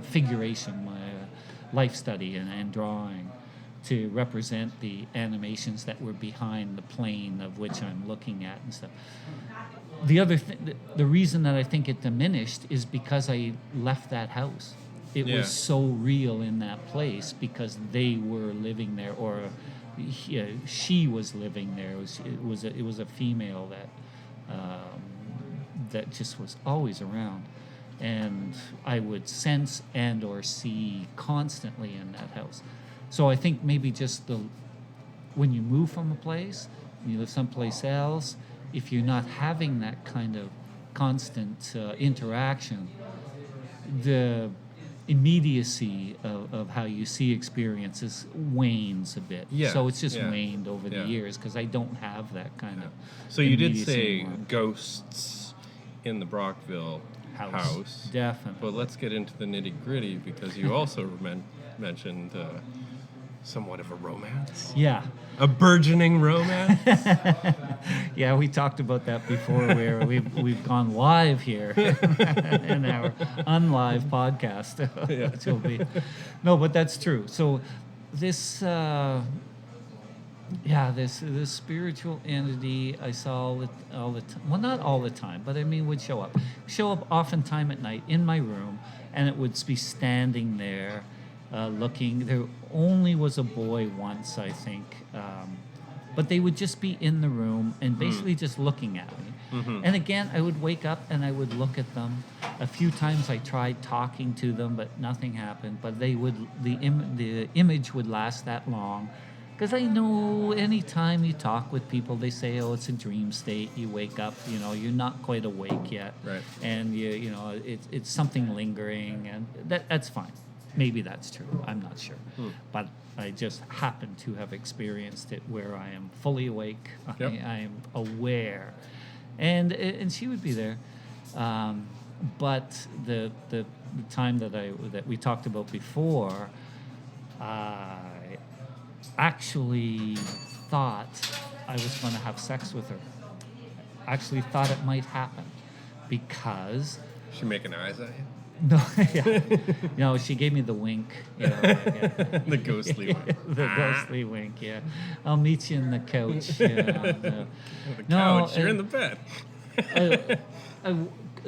figuration, my life study and drawing to represent the animations that were behind the plane of which I'm looking at and stuff. The other the reason that I think it diminished is because I left that house. It was so real in that place because they were living there, or she was living there. It was a female that just was always around, and I would sense and or see constantly in that house. So I think maybe just when you move from a place, you live someplace else, if you're not having that kind of constant interaction, the immediacy of how you see experiences wanes a bit. Yeah, So it's just waned over the years because I don't have that kind of. So you did say anymore. ghosts in the Brockville house. Definitely. But let's get into the nitty-gritty because you also mentioned somewhat of a romance. Yeah. A burgeoning romance. Yeah, we talked about that before where we've gone live here in our unlive podcast. Which will be no, but that's true. So this this spiritual entity I saw all the time. Well, not all the time, but I mean would show up oftentimes at night in my room, and it would be standing there looking. There only was a boy once, I think, but they would just be in the room and basically just looking at me. Mm-hmm. And again, I would wake up and I would look at them. A few times I tried talking to them, but nothing happened. But the image would last that long. Because I know anytime you talk with people, they say, "Oh, it's a dream state. You wake up, you're not quite awake yet, right? And it's something lingering, and that's fine. Maybe that's true. I'm not sure, but I just happen to have experienced it where I am fully awake. Yep. I am aware, and she would be there, but the time that we talked about before, I actually thought I was going to have sex with her. Actually thought it might happen because she making eyes at you. No, she gave me the wink. The ghostly wink. The ghostly wink. Yeah, I'll meet you in the couch. The couch. You're in the bed. I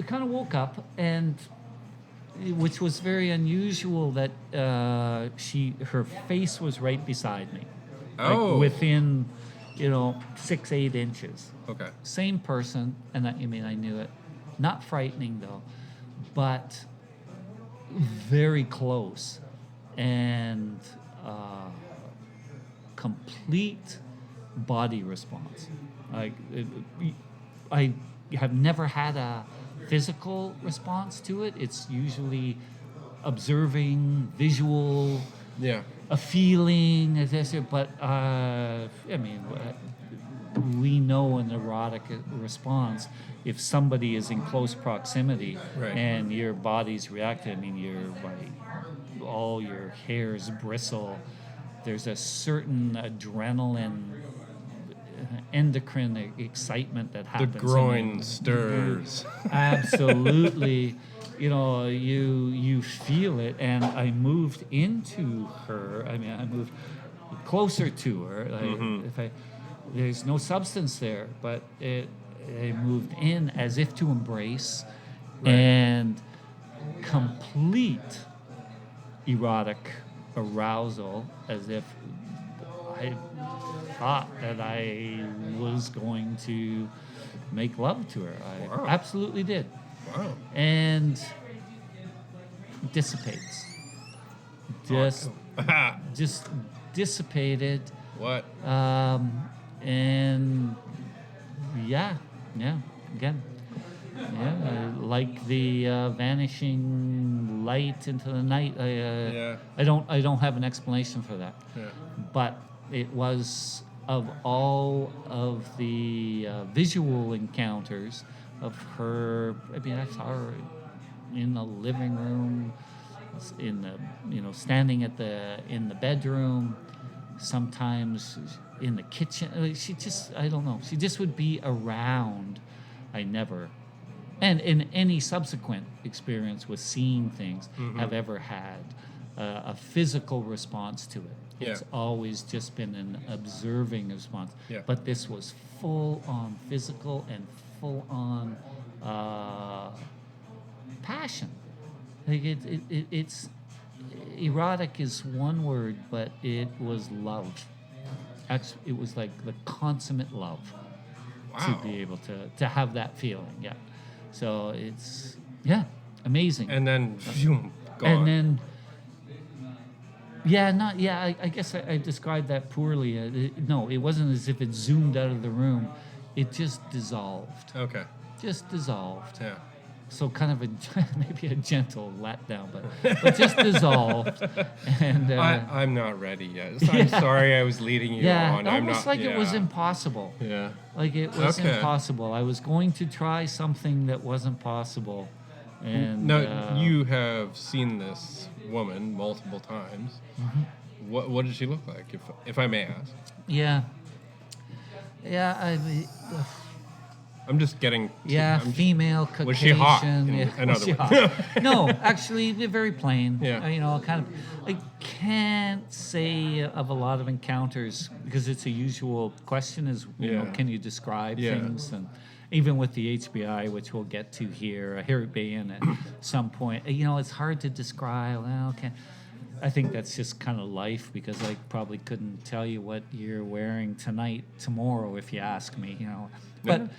kind of woke up, and which was very unusual that her face was right beside me. Oh. like within, 6-8 inches. Okay. Same person, and I knew it. Not frightening though, but very close, and complete body response. Like I have never had a physical response to it. It's usually observing, visual, Yeah. a feeling, but we know an erotic response if somebody is in close proximity Right. and your body's reacting. All your hairs bristle. There's a certain adrenaline, endocrine excitement that The happens. groin stirs. Absolutely. You feel it, and I moved into her. I moved closer to her. There's no substance there, but I moved in as if to embrace, and complete erotic arousal, as if I thought that I was going to make love to her. I Wow. absolutely did. Wow. And dissipates. Just dissipated. What? And again. Like the vanishing light into the night. I don't have an explanation for that. Yeah. But it was, of all of the visual encounters of her. I saw her in the living room, standing in the bedroom, sometimes in the kitchen. I don't know. She just would be around. I never, and in any subsequent experience with seeing things, have ever had a physical response to it. Yeah. It's always just been an observing response. Yeah. But this was full on physical and full on passion. Like it's erotic is one word, but it was love. Actually, it was like the consummate love. Wow. To be able to have that feeling. Yeah. So it's amazing. And then gone. And then I guess I described that poorly. It wasn't as if it zoomed out of the room. It just dissolved. Okay. Just dissolved. Yeah. So kind of maybe a gentle letdown, but just dissolved. And I'm not ready yet. I'm sorry I was leading you on. Almost like it was impossible. Yeah. Like it was impossible. I was going to try something that wasn't possible. And now, you have seen this woman multiple times. Mm-hmm. What did she look like, if I may ask? Yeah. I'm just getting. Female, Caucasian. Was she hot? In other words. No, actually, very plain. Yeah. I can't say of a lot of encounters, because it's a usual question is, can you describe things? And even with the HBI, which we'll get to here, I hear it being at some point, it's hard to describe. Well, okay. I think that's just kind of life, because I probably couldn't tell you what you're wearing tomorrow if you ask me, But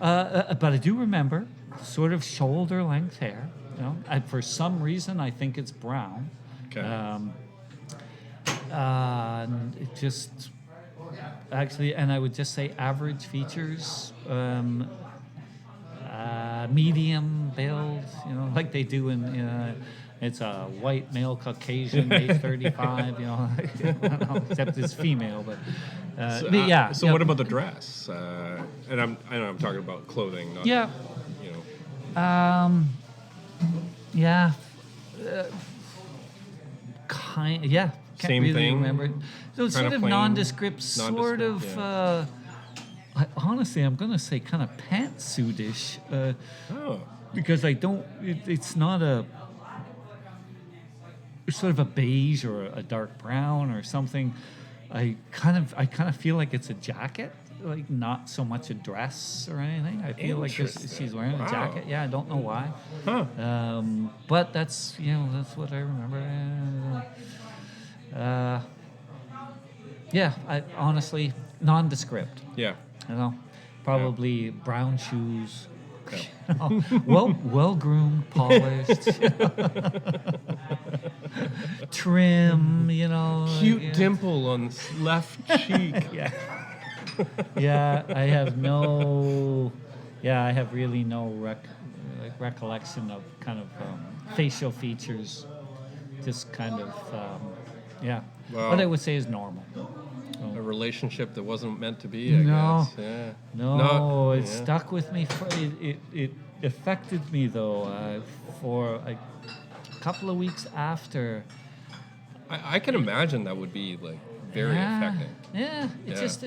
but I do remember sort of shoulder length hair. For some reason I think it's brown. Okay. And it just actually, and I would just say average features. Medium build, like they do in. It's a white male Caucasian, age 35, except it's female. But So what about the dress? And I know I'm talking about clothing, not Can't Same really thing? remember. So it's Kinda sort of plain, nondescript, sort of. yeah. Honestly, I'm going to say kind of pantsuitish. Oh. Because I don't. It's not a. It's sort of a beige or a dark brown or something. I kind of feel like it's a jacket, like not so much a dress or anything. I feel like she's wearing a jacket. Yeah, I don't know why. Huh. But that's that's what I remember. Yeah, I honestly nondescript. Yeah. You know, probably brown shoes. Yeah. Well groomed, polished, trim. You know, Cute dimple on the left cheek. Yeah. Yeah, I have no. Yeah, I have really no recollection of kind of facial features. Just kind of, yeah. Wow. What I would say is normal. A relationship that wasn't meant to be, I No. guess. Yeah. No, it yeah. stuck with me. It affected me though for a couple of weeks after. I can imagine that would be like very affecting. Yeah, it's just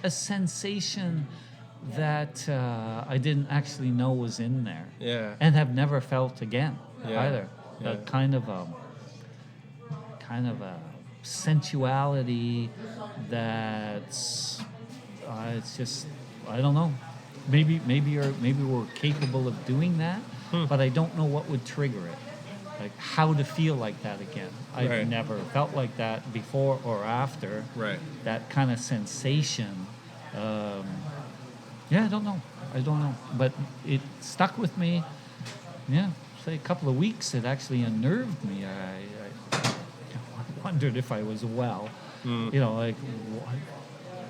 a sensation that I didn't actually know was in there. Yeah. And have never felt again either. Yeah. Kind of a sensuality that's it's just I don't know. Maybe we're capable of doing that, but I don't know what would trigger it. Like how to feel like that again. I've never felt like that before or after. Right. That kind of sensation. Yeah, I don't know. But it stuck with me. Yeah, say a couple of weeks. It actually unnerved me. I wondered if I was well. You know, like,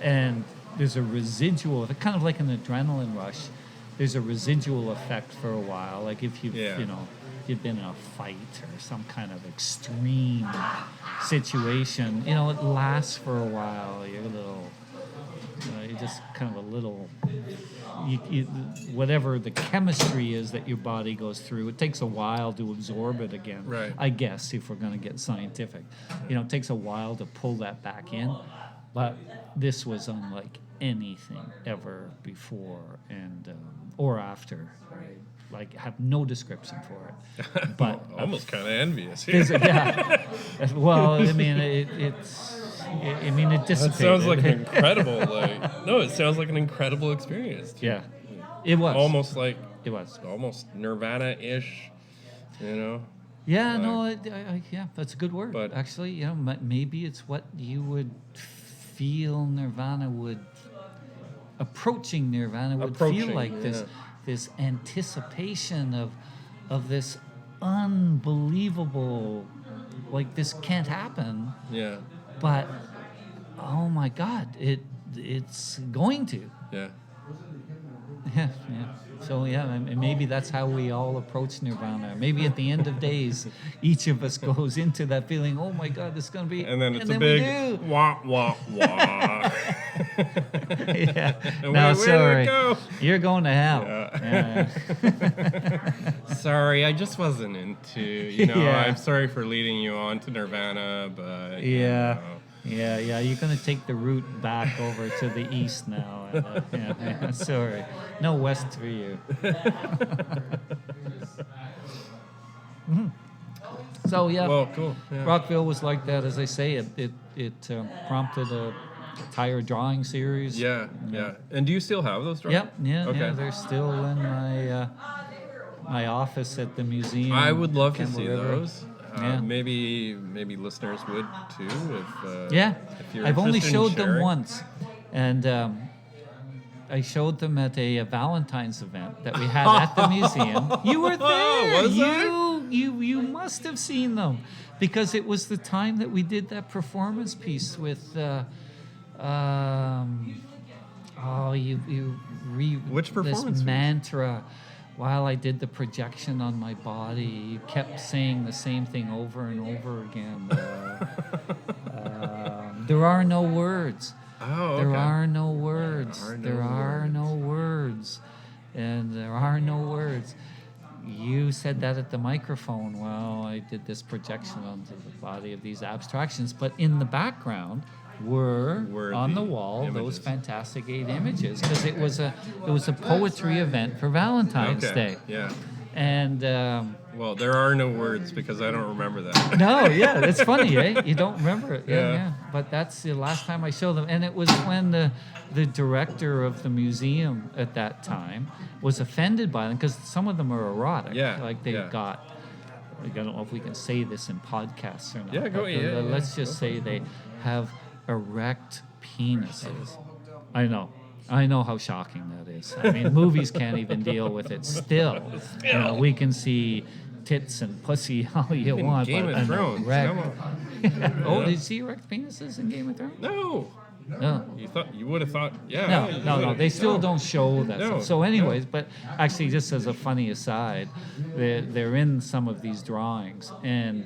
and there's a residual, kind of like an adrenaline rush. There's a residual effect for a while. Like if you've, you know, you've been in a fight or some kind of extreme situation, you know, it lasts for a while. You're a little, you know, you're just kind of a little, whatever the chemistry is that your body goes through, it takes a while to absorb it again. Right. I guess if we're going to get scientific, you know, it takes a while to pull that back in. But this was unlike anything ever before and or after. I have no description for it. But almost kind of envious. Yeah. Well, I mean, it dissipated. That sounds like an incredible, it sounds like an incredible experience. Too. Yeah, it was. Almost like, it was. Almost Nirvana-ish, you know? Yeah, no, yeah, that's a good word. But actually, you know, maybe it's what you would feel Nirvana would, approaching Nirvana would feel like, this anticipation of this unbelievable, like this can't happen. Yeah. But oh my God, it's going to. Yeah. Yeah. So yeah, maybe that's how we all approach Nirvana. Maybe at the end of days, each of us goes into that feeling. Oh my God, this is gonna be. And then it's a big wah wah wah. Yeah. And No, where sorry. did it go? You're going to hell. Yeah. Sorry, I just wasn't into. You know, Yeah. I'm sorry for leading you on to Nirvana, but Yeah. You know. Yeah. You're going to take the route back over to the east now. Yeah. Sorry. No west for you. So, yeah. Well, cool. Yeah. Rockville was like that. As I say, it prompted a tire drawing series. Yeah. And do you still have those drawings? Yep. Yeah. Okay. Yeah. They're still in my office at the museum. I would love to Campbell see River. those. Yeah. Maybe listeners would too. If you're I've only interested in showed them sharing. once, and I showed them at a Valentine's event that we had at the museum. You were there. Was You must have seen them, because it was the time that we did that performance piece with. Which performance this piece? mantra. While I did the projection on my body, you kept saying the same thing over and over again. There are no words. Oh, okay. There are no words. There are no words. And there are no words. You said that at the microphone while I did this projection onto the body of these abstractions. But in the background were on the wall those fantastic 8 images, because it was a poetry event for Valentine's Day. Yeah. And well, there are no words because I don't remember that. no, yeah, that's funny, eh? You don't remember it. Yeah. Yeah. But that's the last time I showed them, and it was when the director of the museum at that time was offended by them, because some of them are erotic. Yeah. Like they got. I don't know if we can say this in podcasts or not. Yeah, go but ahead. Let's just say they have erect penises. I know how shocking that is. I mean, movies can't even deal with it. Still, you know, we can see tits and pussy all you want, Game but of an Thrones. erect. Come on. Oh, did you see erect penises in Game of Thrones? No. No. You would have thought, yeah. No. They still No. don't show that. No, stuff. So, anyways, but actually, just as a funny aside, they're in some of these drawings, and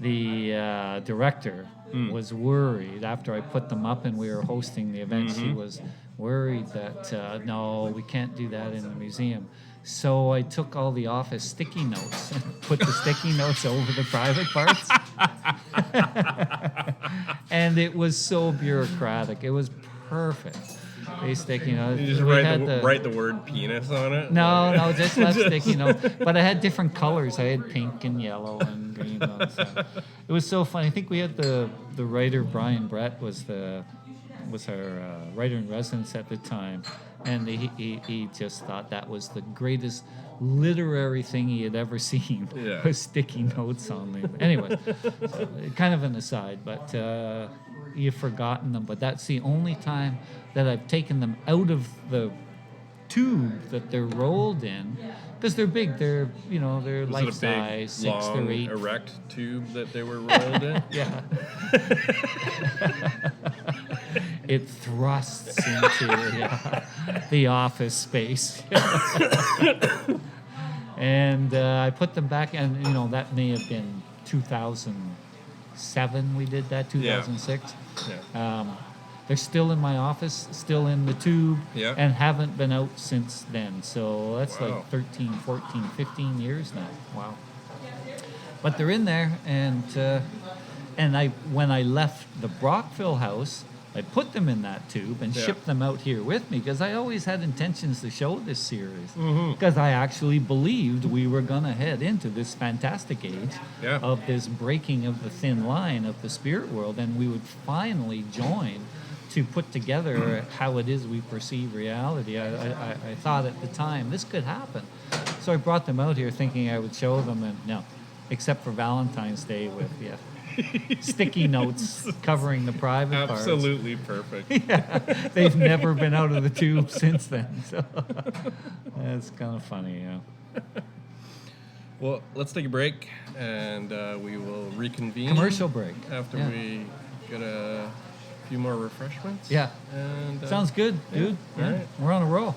the director was worried after I put them up and we were hosting the event. She was worried that no, we can't do that in the museum. So I took all the office sticky notes and put the sticky notes over the private parts. And it was so bureaucratic. It was perfect. They sticky notes. You just write the word penis on it? No, just left sticky notes. But I had different colors. I had pink and yellow and green ones. So it was so funny. I think we had the writer Brian Brett was our writer in residence at the time, and he just thought that was the greatest literary thing he had ever seen. Yeah. Was sticky notes on them. Anyway, so, kind of an aside, but you've forgotten them. But that's the only time that I've taken them out of the tube that they're rolled in, because they're big. They're Was life it a size, 6 long, to 8. erect tube that they were rolled in? Yeah. It thrusts into the office space. And I put them back, and that may have been 2007 we did that, 2006. Yeah. They're still in my office, still in the tube, Yeah. and haven't been out since then. So that's Wow. like 13, 14, 15 years now. Wow. But they're in there, and when I left the Brockville house, I put them in that tube and shipped them out here with me, because I always had intentions to show this series, because I actually believed we were going to head into this fantastic age of this breaking of the thin line of the spirit world, and we would finally join to put together how it is we perceive reality. I thought at the time this could happen. So I brought them out here thinking I would show them, and no, except for Valentine's Day with sticky notes covering the private parts. Absolutely perfect. Yeah, they've never been out of the tube since then. So that's kind of funny, Well, let's take a break, and we will reconvene. Commercial break. After we get a few more refreshments. Yeah. And, sounds good, dude. All right. We're on a roll.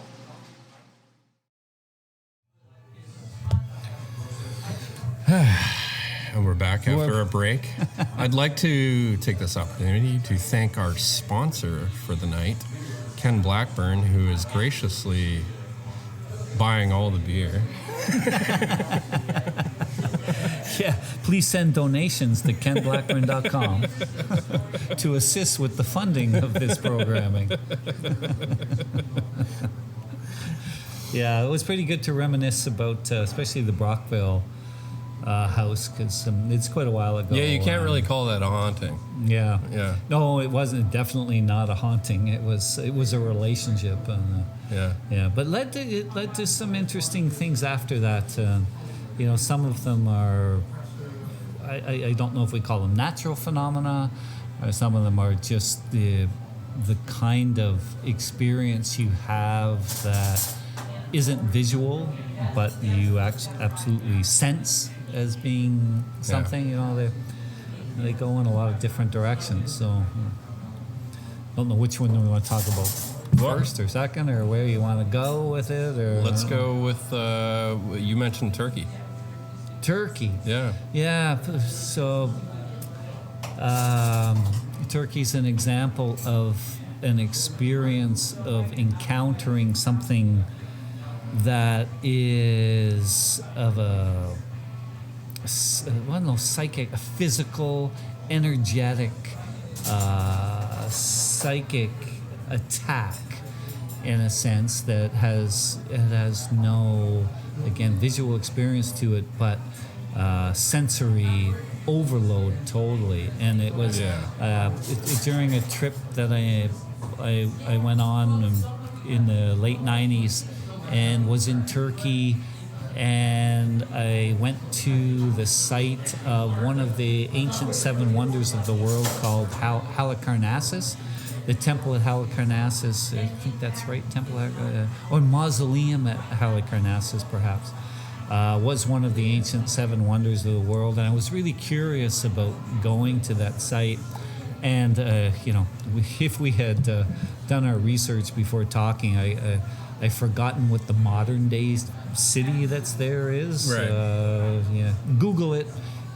And we're back after a break. I'd like to take this opportunity to thank our sponsor for the night, Ken Blackburn, who is graciously buying all the beer. Yeah, please send donations to kenblackburn.com to assist with the funding of this programming. Yeah, it was pretty good to reminisce about, especially the Brockville house, because it's quite a while ago. Yeah, you can't really call that a haunting. Yeah. Yeah. No, it wasn't. Definitely not a haunting. It was a relationship, and But it led to some interesting things after that. Some of them are, I don't know if we call them natural phenomena, or some of them are just the kind of experience you have that isn't visual, but you absolutely sense as being something. They go in a lot of different directions. So I don't know which one we want to talk about first or second, or where you want to go with it. Or let's go with you mentioned Turkey. Turkey. Yeah. Yeah. So Turkey's an example of an experience of encountering something that is of a psychic, a physical, energetic, psychic attack, in a sense that has no, again, visual experience to it, but sensory overload totally. And it was during a trip that I went on in the late 90s, and was in Turkey and I went to the site of one of the ancient seven wonders of the world called Halicarnassus, the temple at Halicarnassus. I think that's right, or mausoleum at Halicarnassus, perhaps. Was one of the ancient seven wonders of the world, and I was really curious about going to that site. And if we had done our research before talking, I've forgotten what the modern day city that's there is. Right. Google it.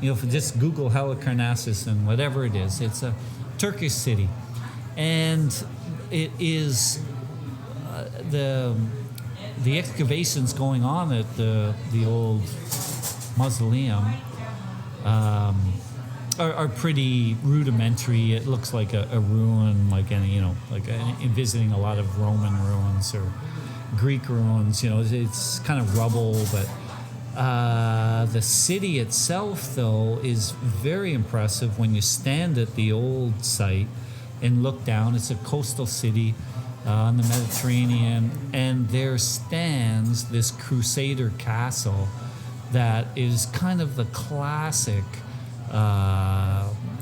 If you just Google Halicarnassus and whatever it is, it's a Turkish city, and it is the excavations going on at the old mausoleum are pretty rudimentary. It looks like a ruin, visiting a lot of Roman ruins or Greek ruins. It's kind of rubble, but the city itself, though, is very impressive when you stand at the old site and look down. It's a coastal city on the Mediterranean, and there stands this Crusader castle that is kind of the classic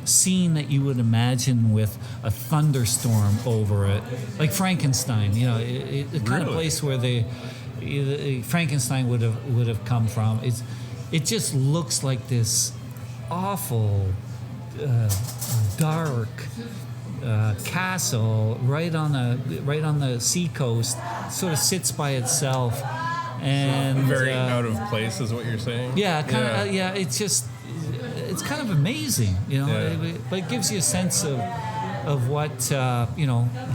scene that you would imagine with a thunderstorm over it, like Frankenstein. The kind of place where Frankenstein would have come from. It just looks like this awful, dark castle right on the seacoast. Sort of sits by itself, and very out of place is what you're saying. Yeah, it's kind of amazing, but it gives you a sense of what the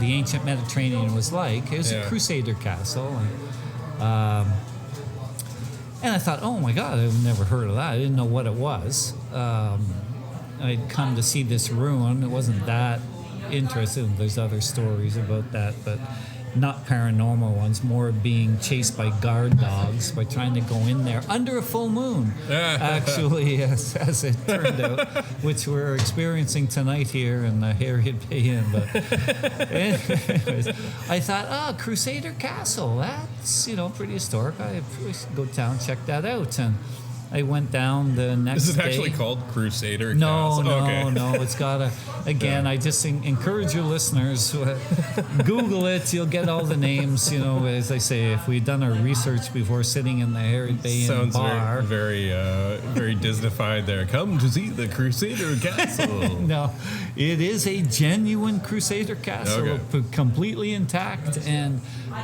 ancient Mediterranean was like. It was a Crusader castle, and I thought, oh my God, I've never heard of that. I didn't know what it was. I'd come to see this ruin. It wasn't that interesting. There's other stories about that, but not paranormal ones, more being chased by guard dogs by trying to go in there under a full moon, actually, as it turned out, which we're experiencing tonight here in the Harriet Bay Inn. But anyways, I thought, Crusader Castle, that's, pretty historic. I should go down, check that out. And I went down the next day. Is it actually called Crusader No, Castle? Okay. No. It's got I just encourage your listeners, Google it. You'll get all the names. As I say, if we'd done our research before sitting in the Harriet Bay Inn bar. Very, very Disneyfied there. Come to see the Crusader Castle. No, it is a genuine Crusader Castle, completely intact, and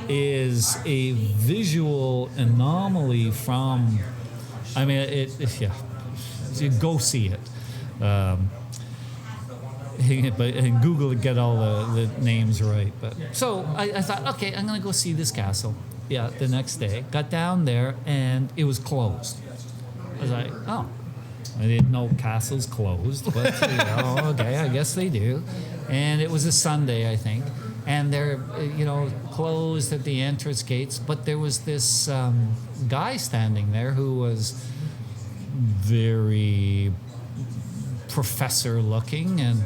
is a visual anomaly from... I mean, you go see it. But and Google to get all the names right. But so I thought, okay, I'm gonna go see this castle. Yeah, the next day, got down there and it was closed. I was like, oh, I didn't know castles closed, but okay, I guess they do. And it was a Sunday, I think, and they're closed at the entrance gates. But there was this guy standing there who was very professor looking, and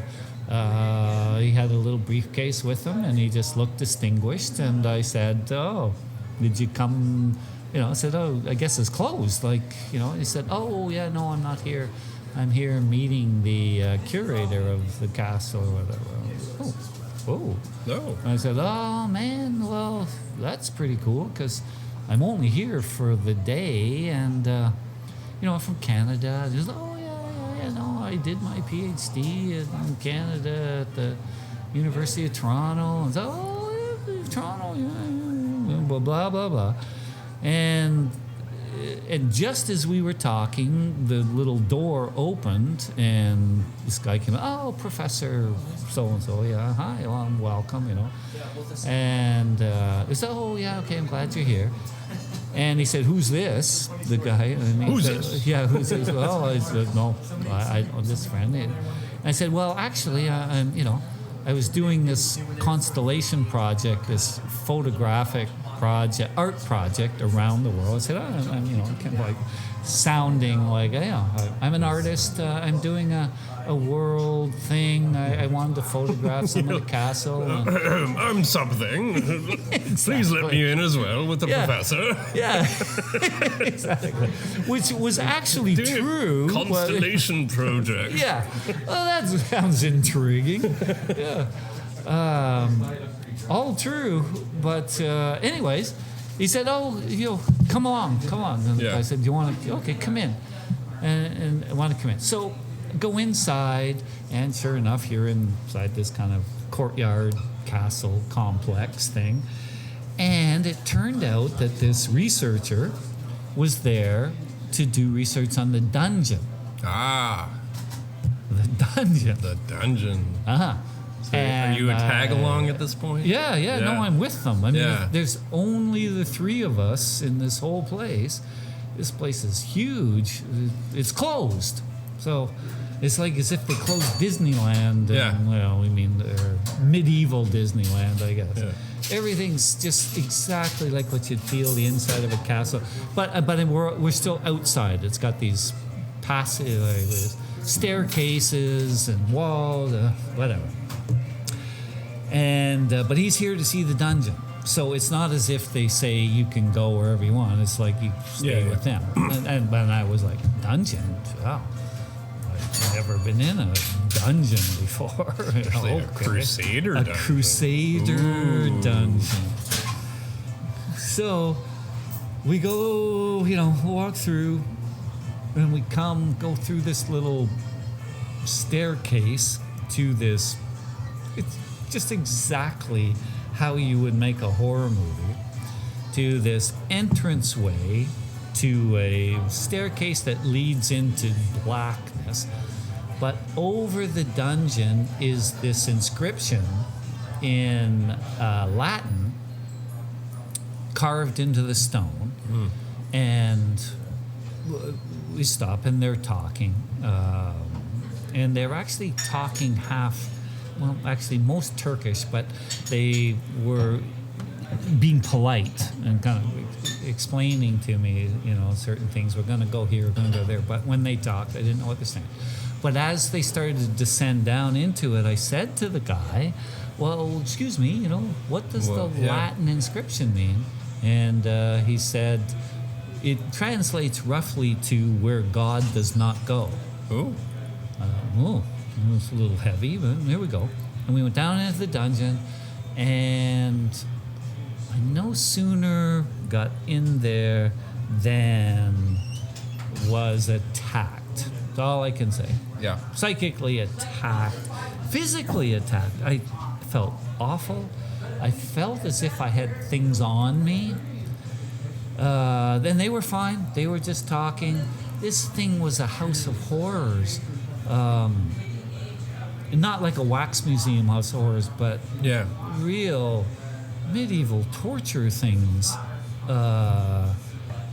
he had a little briefcase with him, and he just looked distinguished. And I said, "Oh, did you come?" I said, "Oh, I guess it's closed." He said, "Oh, yeah, no, I'm not here. I'm here meeting the curator of the castle or whatever." Oh. No. I said, "Oh man, well, that's pretty cool because I'm only here for the day, and I'm from Canada." He said, "Oh yeah, no, I did my PhD in Canada at the University of Toronto." And so, "Oh, yeah, Toronto, yeah, blah blah blah blah," and just as we were talking, the little door opened, and this guy came. "Oh, Professor so and so, yeah, hi, well, welcome, And he said, "Oh, yeah, okay, I'm glad you're here." And he said, "Who's this?" The guy. And he said, this? Yeah, who's this? Well, I said, "No, I this friend." And I said, "Well, actually, I was doing this constellation project, this photographic project, art project around the world." I said, I'm kind of like sounding like, I'm an artist. I'm doing a a world thing. I wanted to photograph some of the castle. And I'm something. Please let me in as well with the professor. Yeah, exactly. Which was actually Doing true. A constellation project. Yeah. Well, that sounds intriguing. Yeah. All true. But anyways, he said, "Oh, come along." And I said, "Do you want to? Okay, come in." And I want to come in. So go inside, and sure enough, you're inside this kind of courtyard castle complex thing. And it turned out that this researcher was there to do research on the dungeon. Ah. The dungeon. The dungeon. Uh-huh. So are you a tag along at this point? Yeah. No, I'm with them. I mean, Yeah. there's only the three of us in this whole place. This place is huge. It's closed. So it's like as if they closed Disneyland. Yeah. And, well, we mean medieval Disneyland, I guess. Yeah. Everything's just exactly like what you'd feel the inside of a castle. But we're still outside. It's got these staircases and walls, whatever. And but he's here to see the dungeon. So it's not as if they say you can go wherever you want. It's like you stay with them. And I was like, dungeon? Wow. I've never been in a dungeon before. Actually, a crusader dungeon. A crusader dungeon. So we go, walk through, and we go through this little staircase to this. It's just exactly how you would make a horror movie, to this entranceway to a staircase that leads into blackness. But over the dungeon is this inscription in Latin carved into the stone. And we stop and they're talking. And they're actually talking most Turkish, but they were being polite and kind of explaining to me, certain things. We're going to go here, we're going to go there. But when they talked, I didn't know what they're saying. But as they started to descend down into it, I said to the guy, well, excuse me, what does the Latin inscription mean? And he said, it translates roughly to where God does not go. Oh. It was a little heavy, but here we go. And we went down into the dungeon, and I no sooner got in there than was attacked. That's all I can say. Yeah. Psychically attacked, physically attacked. I felt awful. I felt as if I had things on me. Then they were fine. They were just talking. This thing was a house of horrors. Not like a wax museum house of horrors, but real medieval torture things. And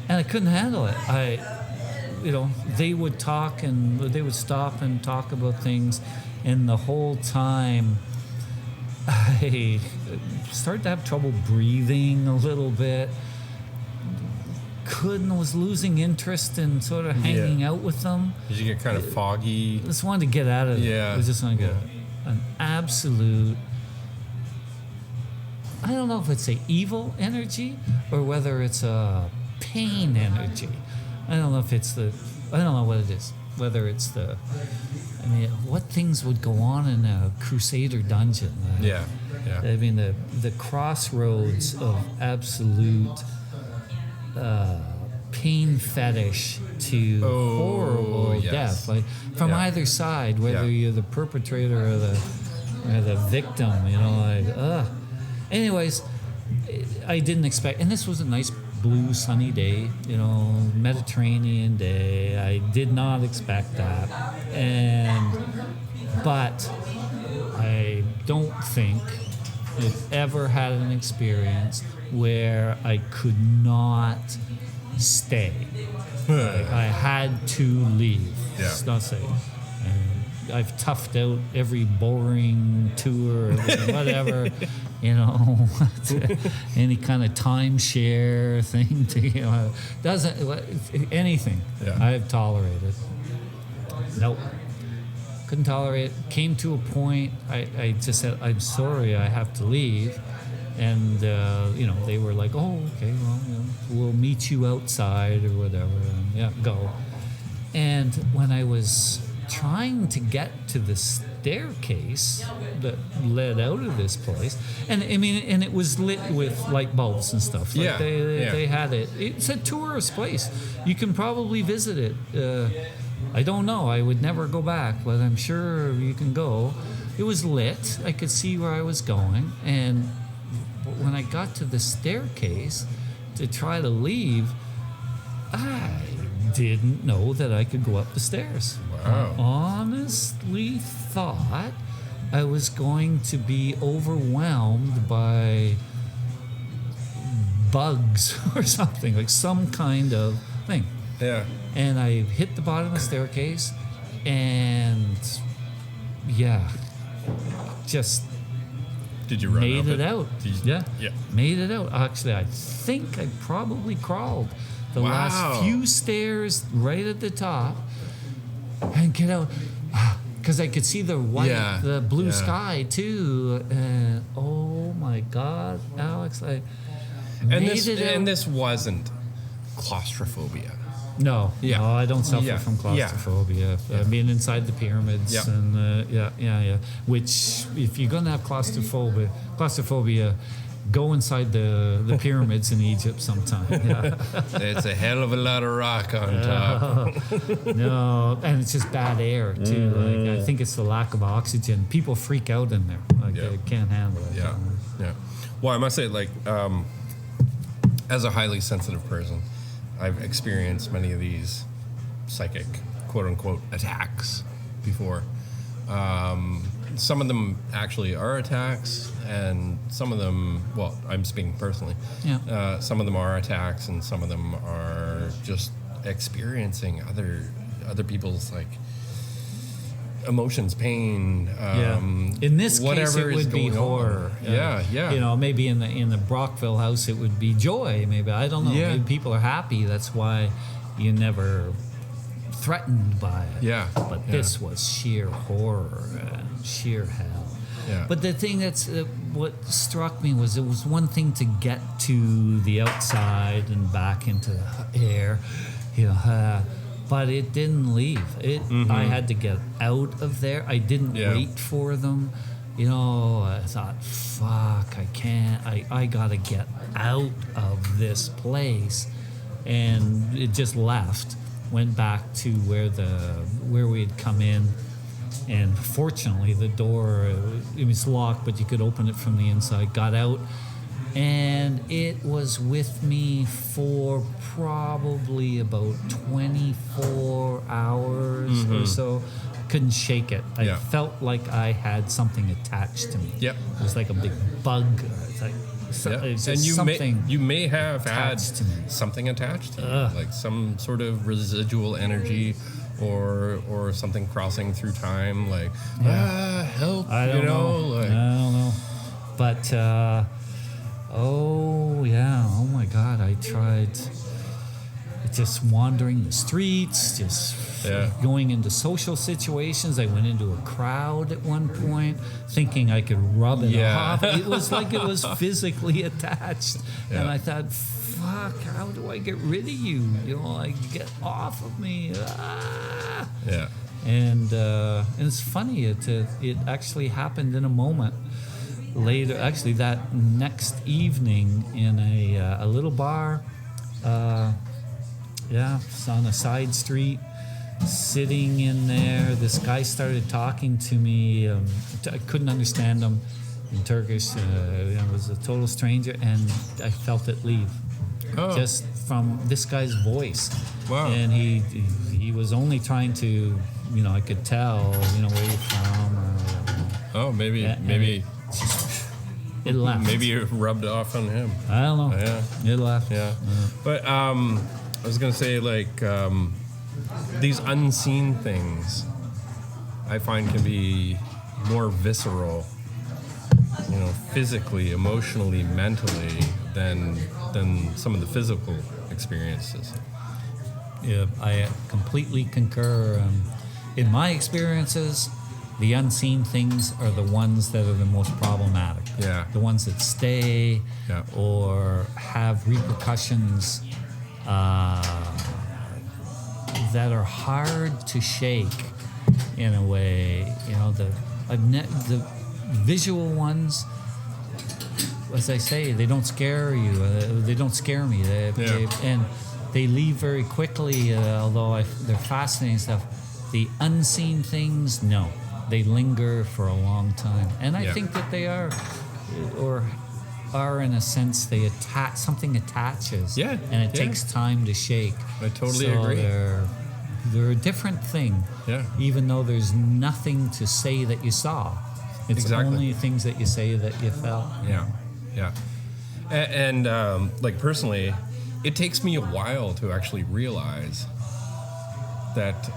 I couldn't handle it. They would talk and they would stop and talk about things, and the whole time I started to have trouble breathing a little bit. Was losing interest in sort of hanging out with them. Did you get kind of foggy? Just wanted to get out of it. Yeah. I just wanted to get an absolute, I don't know if it's a evil energy or whether it's a pain energy. I don't know what it is. Whether it's what things would go on in a crusader dungeon. Yeah. I mean, the crossroads of absolute pain fetish to horrible death, like from either side, whether you're the perpetrator or the victim. Anyways, I didn't expect, and this was a nice blue sunny day, Mediterranean day. I did not expect that, but I don't think I've ever had an experience where I could not stay. Like I had to leave. Yeah. It's not safe. And I've toughed out every boring tour or whatever, any kind of timeshare thing anything I've tolerated. Nope. couldn't tolerate it. Came to a point, I just said, I'm sorry, I have to leave. And, they were like, oh, okay, well, we'll meet you outside or whatever. And, yeah, go. And when I was trying to get to the staircase that led out of this place, and it was lit with light bulbs and stuff. Like they had it. It's a tourist place. You can probably visit it. I don't know. I would never go back, but I'm sure you can go. It was lit. I could see where I was going, and when I got to the staircase to try to leave, I didn't know that I could go up the stairs. Wow. I honestly thought I was going to be overwhelmed by bugs or something, like some kind of thing. Yeah. And I hit the bottom of the staircase, and just Did you run made up it out. Yeah. Made it out. Actually, I think I probably crawled the last few stairs right at the top and get out, because I could see the white, the blue sky too. And oh my God, Alex, I made it out. And this wasn't claustrophobia. No, I don't suffer from claustrophobia. I've been inside the pyramids, and which, if you're gonna have claustrophobia, go inside the pyramids in Egypt sometime. Yeah. It's a hell of a lot of rock on top. No, and it's just bad air too. Like, I think it's the lack of oxygen. People freak out in there. Like they can't handle it. Yeah. Well, I must say, like, as a highly sensitive person, I've experienced many of these psychic, quote-unquote, attacks before. Some of them actually are attacks, and some of them, well, I'm speaking personally, some of them are attacks, and some of them are just experiencing other people's, like, emotions, pain. In this case, it would be horror. Yeah. Maybe in the Brockville house, it would be joy. Maybe, I don't know. Yeah. Maybe people are happy. That's why you never threatened by it. Yeah. But this was sheer horror and sheer hell. Yeah. But the thing what struck me was, it was one thing to get to the outside and back into the air, but it didn't leave. I had to get out of there. I didn't wait for them. I thought, fuck, I can't. I gotta get out of this place, and it just left. Went back to where we had come in, and fortunately the door, it was locked, but you could open it from the inside. Got out, and it was with me for probably about 24 hours or so. Couldn't shake it. I felt like I had something attached to me. Yep. It was like a big bug. It's like you may have had something attached to you, like some sort of residual energy, or something crossing through time, like help. I don't know. I don't know. But oh my God, I tried just wandering the streets, just going into social situations. I went into a crowd at one point, thinking I could rub it off. It was like it was physically attached. And I thought, fuck, how do I get rid of you? Like, get off of me. And it's funny, it actually happened in a moment. Later, actually, that next evening in a little bar, it's on a side street, sitting in there. This guy started talking to me. I couldn't understand him in Turkish. I was a total stranger, and I felt it leave just from this guy's voice. Wow! And he was only trying to, I could tell, where you're from. Or whatever. Maybe it left. Maybe it rubbed off on him. I don't know. It left. But I was gonna say, like, these unseen things, I find, can be more visceral, physically, emotionally, mentally, than some of the physical experiences. Yeah, I completely concur. In my experiences, The unseen things are the ones that are the most problematic. Yeah. The ones that stay or have repercussions that are hard to shake in a way. You know, the visual ones, as I say, they don't scare you. They don't scare me. And they leave very quickly, although they're fascinating stuff. The unseen things, no. They linger for a long time. And I think that they are in a sense, something attaches. Yeah. And it takes time to shake. I totally agree. They're a different thing. Yeah. Even though there's nothing to say that you saw. It's only things that you say that you felt. Yeah. Yeah. And like personally, it takes me a while to actually realize that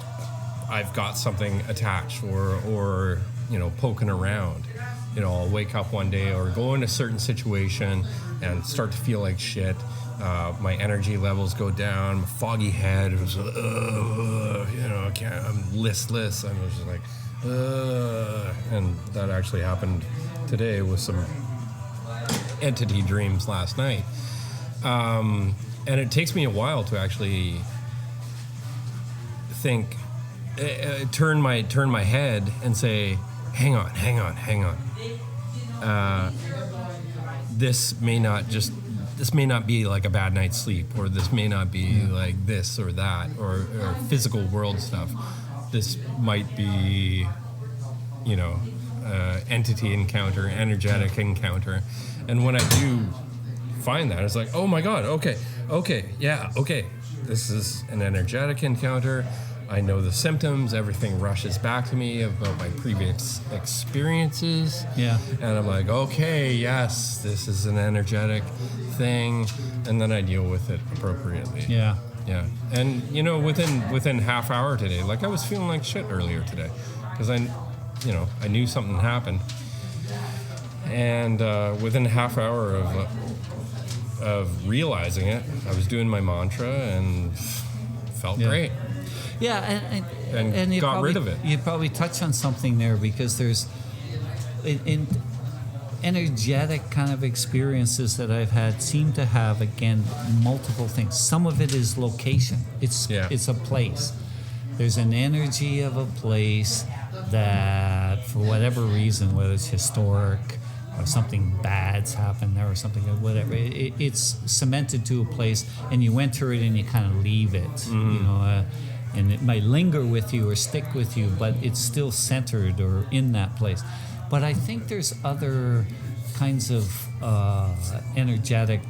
I've got something attached or you know, poking around. You know, I'll wake up one day or go in a certain situation and start to feel like shit. My energy levels go down, my foggy head, it was, you know, I'm listless. I was just like, and that actually happened today with some entity dreams last night. And it takes me a while to actually think, turn my head and say, hang on. This may not be like a bad night's sleep, or this may not be like this or that, or physical world stuff. This might be, you know, entity encounter, energetic encounter. And when I do find that, it's like, oh my God, okay, this is an energetic encounter. I know the symptoms. Everything rushes back to me about my previous experiences. Yeah. And I'm like, okay, yes, this is an energetic thing. And then I deal with it appropriately. Yeah. Yeah. And, you know, within half hour today, like I was feeling like shit earlier today because I knew something happened. And within a half hour of realizing it, I was doing my mantra and felt great. Yeah, and you got rid of it. You probably touch on something there because there's in energetic kind of experiences that I've had seem to have, again, multiple things. Some of it is location. It's a place. There's an energy of a place that, for whatever reason, whether it's historic or something bad's happened there or something, whatever, it's cemented to a place, and you enter it and you kind of leave it. Mm-hmm. You know. And it might linger with you or stick with you, but it's still centered or in that place. But I think there's other kinds of energetic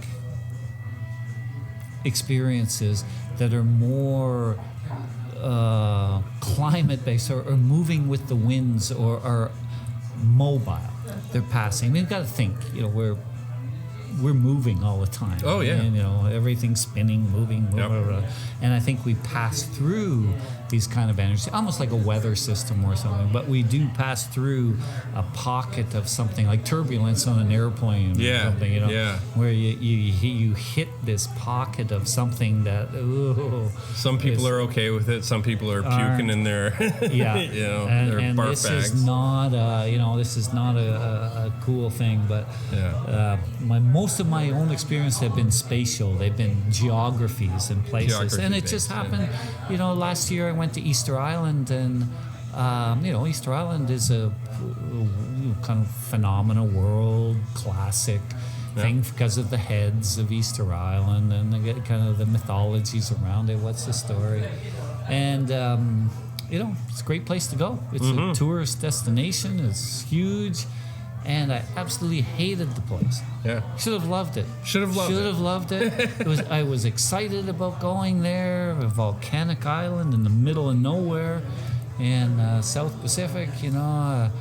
experiences that are more climate-based or moving with the winds or are mobile. They're passing. I mean, you've got to think, you know, we're moving all the time. Oh, yeah. And, you know, everything's spinning, moving. Yep. Blah, blah, blah. And I think we pass through these kind of energies, almost like a weather system or something. But we do pass through a pocket of something like turbulence on an airplane or something, you know, where you hit this pocket of something that, some people are okay with it. Some people are puking in their, you know, their barf this bags. Is not, this is not a cool thing. But most of my own experience have been spatial. They've been geographies and places. And it just happened, you know, last year I went to Easter Island, and, you know, Easter Island is a kind of phenomenal world classic thing because of the heads of Easter Island and kind of the mythologies around it. What's the story? And, you know, it's a great place to go. It's a tourist destination. It's huge. And I absolutely hated the place. Yeah. Should have loved it. Should have loved it. I was excited about going there, a volcanic island in the middle of nowhere in South Pacific, you know.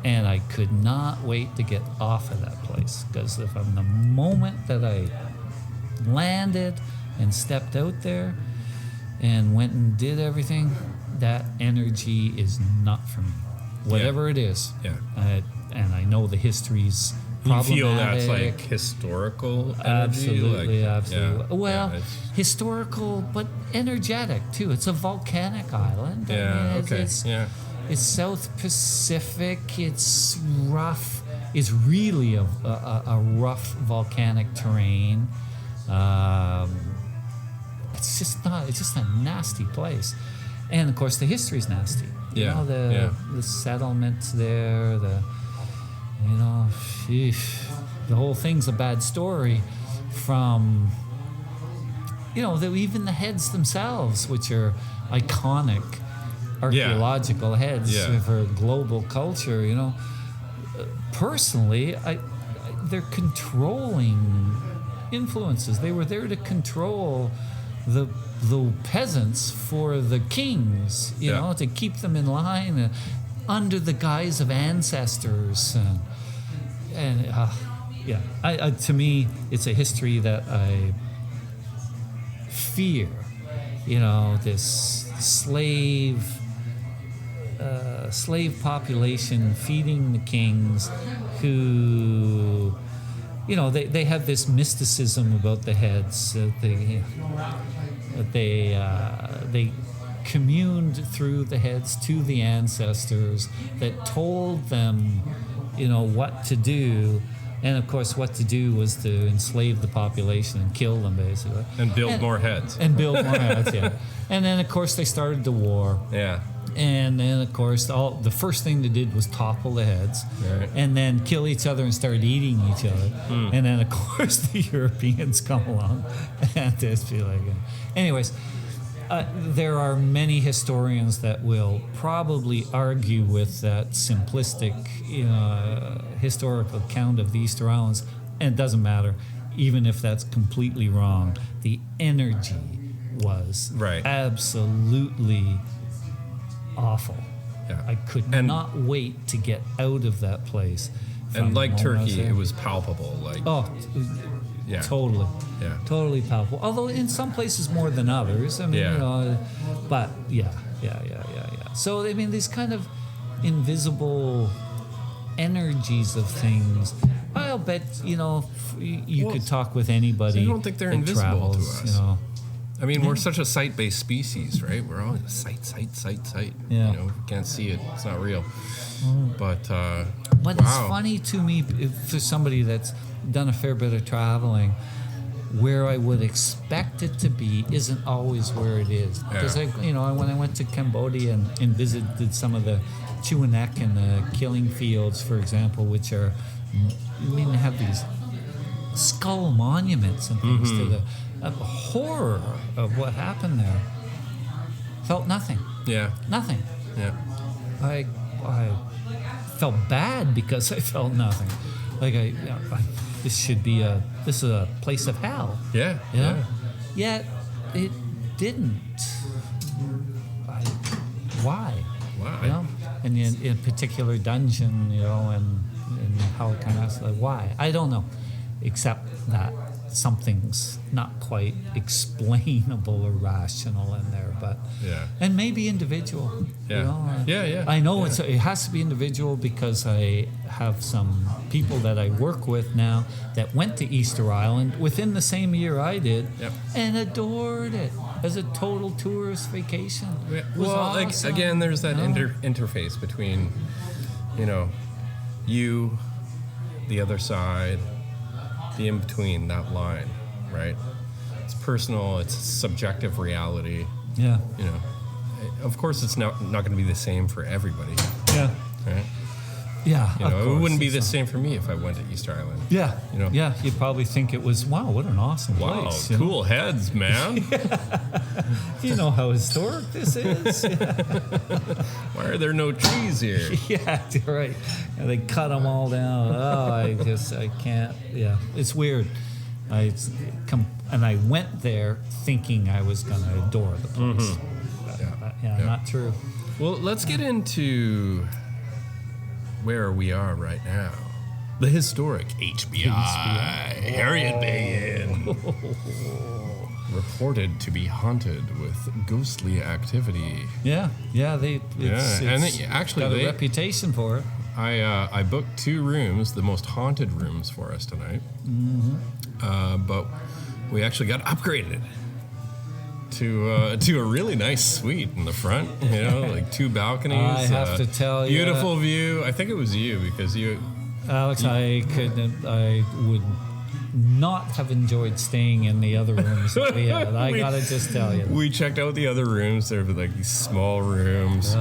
And I could not wait to get off of that place. Because from the moment that I landed and stepped out there and went and did everything, that energy is not for me. Whatever it is. Yeah. And I know the history's problematic. You feel that's like historical energy? Absolutely. Well, historical, but energetic too. It's a volcanic island. Yeah, It's South Pacific. It's rough. It's really a rough volcanic terrain. It's just a nasty place. And of course the history's nasty. You know, the settlements there, the whole thing's a bad story from even the heads themselves, which are iconic archaeological heads for global culture, personally, they're controlling influences. They were there to control the peasants for the kings, to keep them in line under the guise of ancestors. To me, it's a history that I fear. This slave population feeding the kings who, they have this mysticism about the heads. They communed through the heads to the ancestors that told them, what to do. And of course, what to do was to enslave the population and kill them, basically. And build more heads. And build more heads, yeah. And then, of course, they started the war. Yeah. And then, of course, the first thing they did was topple the heads, and then kill each other and start eating each other. And then, of course, the Europeans come along and just be like, anyways. There are many historians that will probably argue with that simplistic, historical account of the Easter Islands, and it doesn't matter, even if that's completely wrong. The energy was absolutely awful. Yeah. I could not wait to get out of that place. And like Turkey, it was palpable. Totally. Yeah. Totally palpable. Although in some places more than others. I mean, but yeah. So, I mean, these kind of invisible energies of things. I'll bet, you could talk with anybody. I don't think they're invisible travels, to us. I mean, we're such a sight-based species, right? We're all sight. Yeah. We can't see it. It's not real. But it's funny to me, for somebody that's done a fair bit of traveling, where I would expect it to be isn't always where it is. Because when I went to Cambodia and visited some of the Chuanek and the killing fields, for example, which are, they have these skull monuments and things to the horror of what happened there. Felt nothing. Yeah. Nothing. Yeah. I felt bad because I felt nothing. This is a place of hell. Yeah. Yet it didn't. Why? And in a particular dungeon, and how it kind of why? I don't know, except that something's not quite explainable or rational in there, but and maybe individual. I know it has to be individual because I have some people that I work with now that went to Easter Island within the same year I did and adored it as a total tourist vacation. Awesome. Again, there's that interface between you, the other side, the in-between, that line, right? It's personal, it's subjective reality. Yeah. Of course it's not going to be the same for everybody. Yeah. Right? Yeah, it wouldn't be the same for me if I went to Easter Island. Yeah. Yeah, you'd probably think it was, wow, what an awesome place. Wow, cool heads, man. You know how historic this is. Why are there no trees here? Yeah, you're right. And they cut them all down. I can't. Yeah, it's weird. And I went there thinking I was going to adore the place. But not true. Well, let's get into where we are right now. The historic HBI. Harriet Bay Inn. Reported to be haunted with ghostly activity. It's got a reputation for it. I booked 2 rooms, the most haunted rooms for us tonight. But we actually got upgraded to a really nice suite in the front. You know, like 2 balconies. I have to tell you, beautiful view. I think it was you because you, Alex. I would not have enjoyed staying in the other rooms that we had. I gotta just tell you. We checked out the other rooms. There were like these small rooms.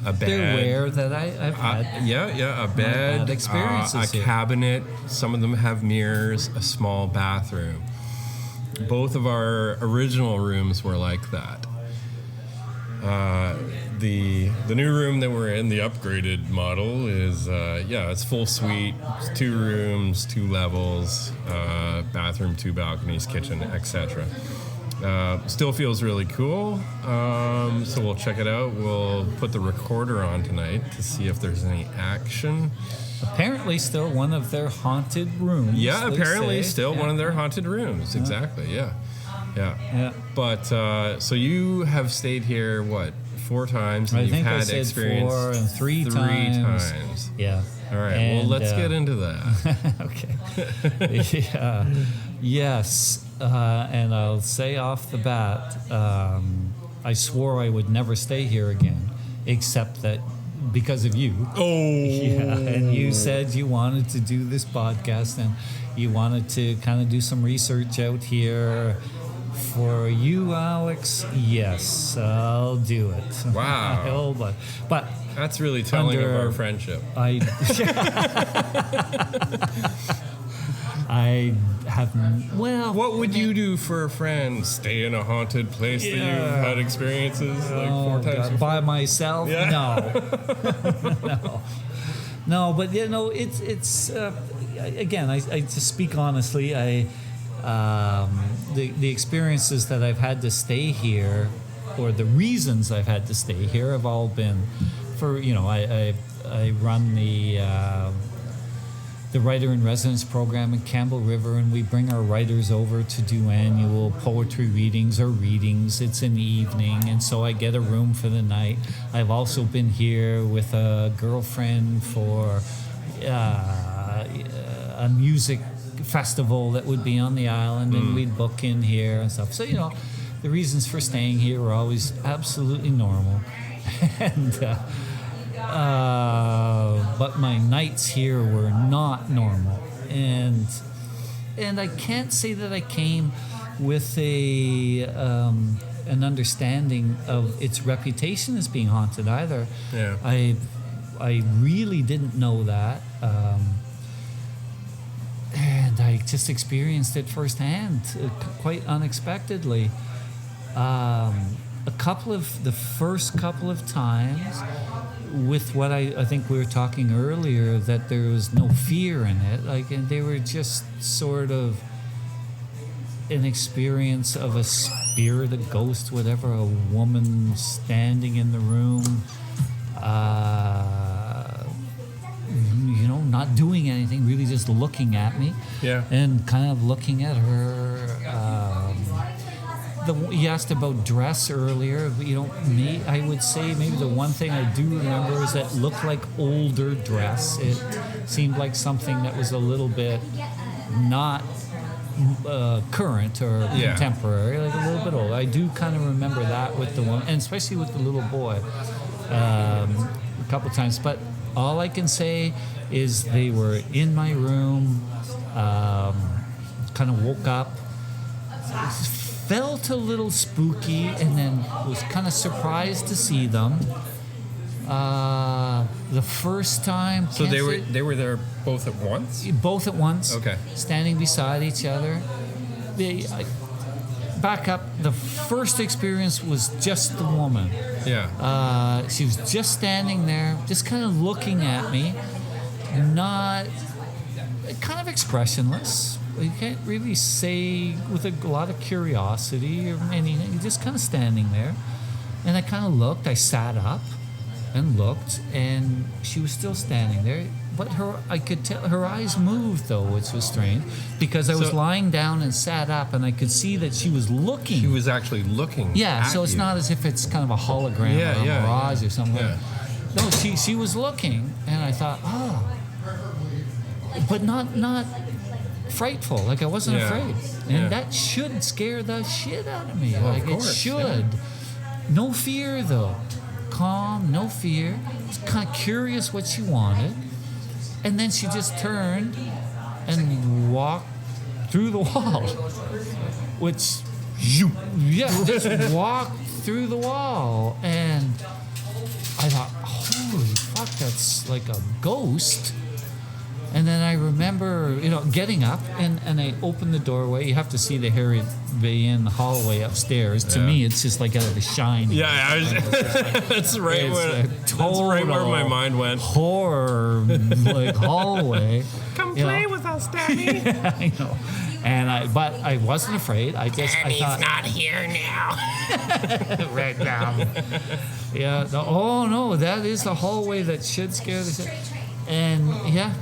A bed. They're rare that I've had. A bed, bad experiences a here. cabinet. Some of them have mirrors, a small bathroom. Both of our original rooms were like that. The new room that we're in, the upgraded model, is it's full suite. It's 2 rooms, 2 levels, bathroom, 2 balconies, kitchen, etc. Still feels really cool. So we'll check it out. We'll put the recorder on tonight to see if there's any action. Apparently, still one of their haunted rooms. Yeah, they apparently say. still Yeah. one of their haunted rooms. Exactly. Yeah. Yeah. But so you have stayed here what 4 times? And I you've think I had said experience 4 and 3 times. Yeah. All right. And, well, let's get into that. Okay. Yeah. Yes. And I'll say off the bat, I swore I would never stay here again, except that because of you. Oh. Yeah. And you said you wanted to do this podcast and you wanted to kind of do some research out here. For you, Alex, yes, I'll do it. Wow. But That's really telling of Under- our friendship. I haven't. Well, What would you do for a friend? Stay in a haunted place that Yeah. you've had experiences like 4 times God, before? by myself? Yeah. No. No, but you know, it's again. I to speak honestly. The experiences that I've had to stay here, or the reasons I've had to stay here, have all been for I run the writer in residence program in Campbell River, and we bring our writers over to do annual poetry readings or readings. It's in the evening, and so I get a room for the night. I've also been here with a girlfriend for a music festival that would be on the island, and we'd book in here and stuff. So the reasons for staying here were always absolutely normal, and. But my nights here were not normal, and I can't say that I came with an understanding of its reputation as being haunted either. Yeah. I really didn't know that, and I just experienced it firsthand, quite unexpectedly. The first couple of times, with what I think we were talking earlier, that there was no fear in it, and they were just sort of an experience of a spirit, a ghost, whatever, a woman standing in the room, not doing anything, really just looking at me, and kind of looking at her. You asked about dress earlier. I would say maybe the one thing I do remember is that looked like older dress. It seemed like something that was a little bit not current or contemporary, like a little bit old. I do kind of remember that with the one, and especially with the little boy, a couple times. But all I can say is they were in my room. Kind of woke up. Felt a little spooky, and then was kind of surprised to see them. The first time, So they were there both at once? both at once. Okay. Standing beside each other. Back up. The first experience was just the woman. Yeah. She was just standing there, just kind of looking at me, not kind of expressionless. You can't really say with a lot of curiosity or anything. Just kind of standing there, and I kind of looked. I sat up and looked, and she was still standing there. But I could tell her eyes moved though, which was strange because I was lying down and sat up, and I could see that she was looking. She was actually looking. Yeah, so it's you. not as if it's kind of a hologram or a mirage or something. Yeah. No, she was looking, and I thought, but not frightful. Like I wasn't Yeah. afraid, and Yeah. that should scare the shit out of me. Well, of like it course, should. No fear though, calm, no fear. Just kind of curious what she wanted, and then she just turned and walked through the wall, which just walked through the wall, and I thought, holy fuck, that's like a ghost. And then I remember, getting up and I opened the doorway. You have to see the Harriet Bay Inn hallway upstairs. To me, it's just like out of The Shining. Yeah, that's right. It's Where, a that's right where my mind went. Horror like hallway. Come play with us, Daddy. I know. But I wasn't afraid. I thought, not here now. right now. Yeah. Oh no, that is the hallway that should scare the shit. And yeah,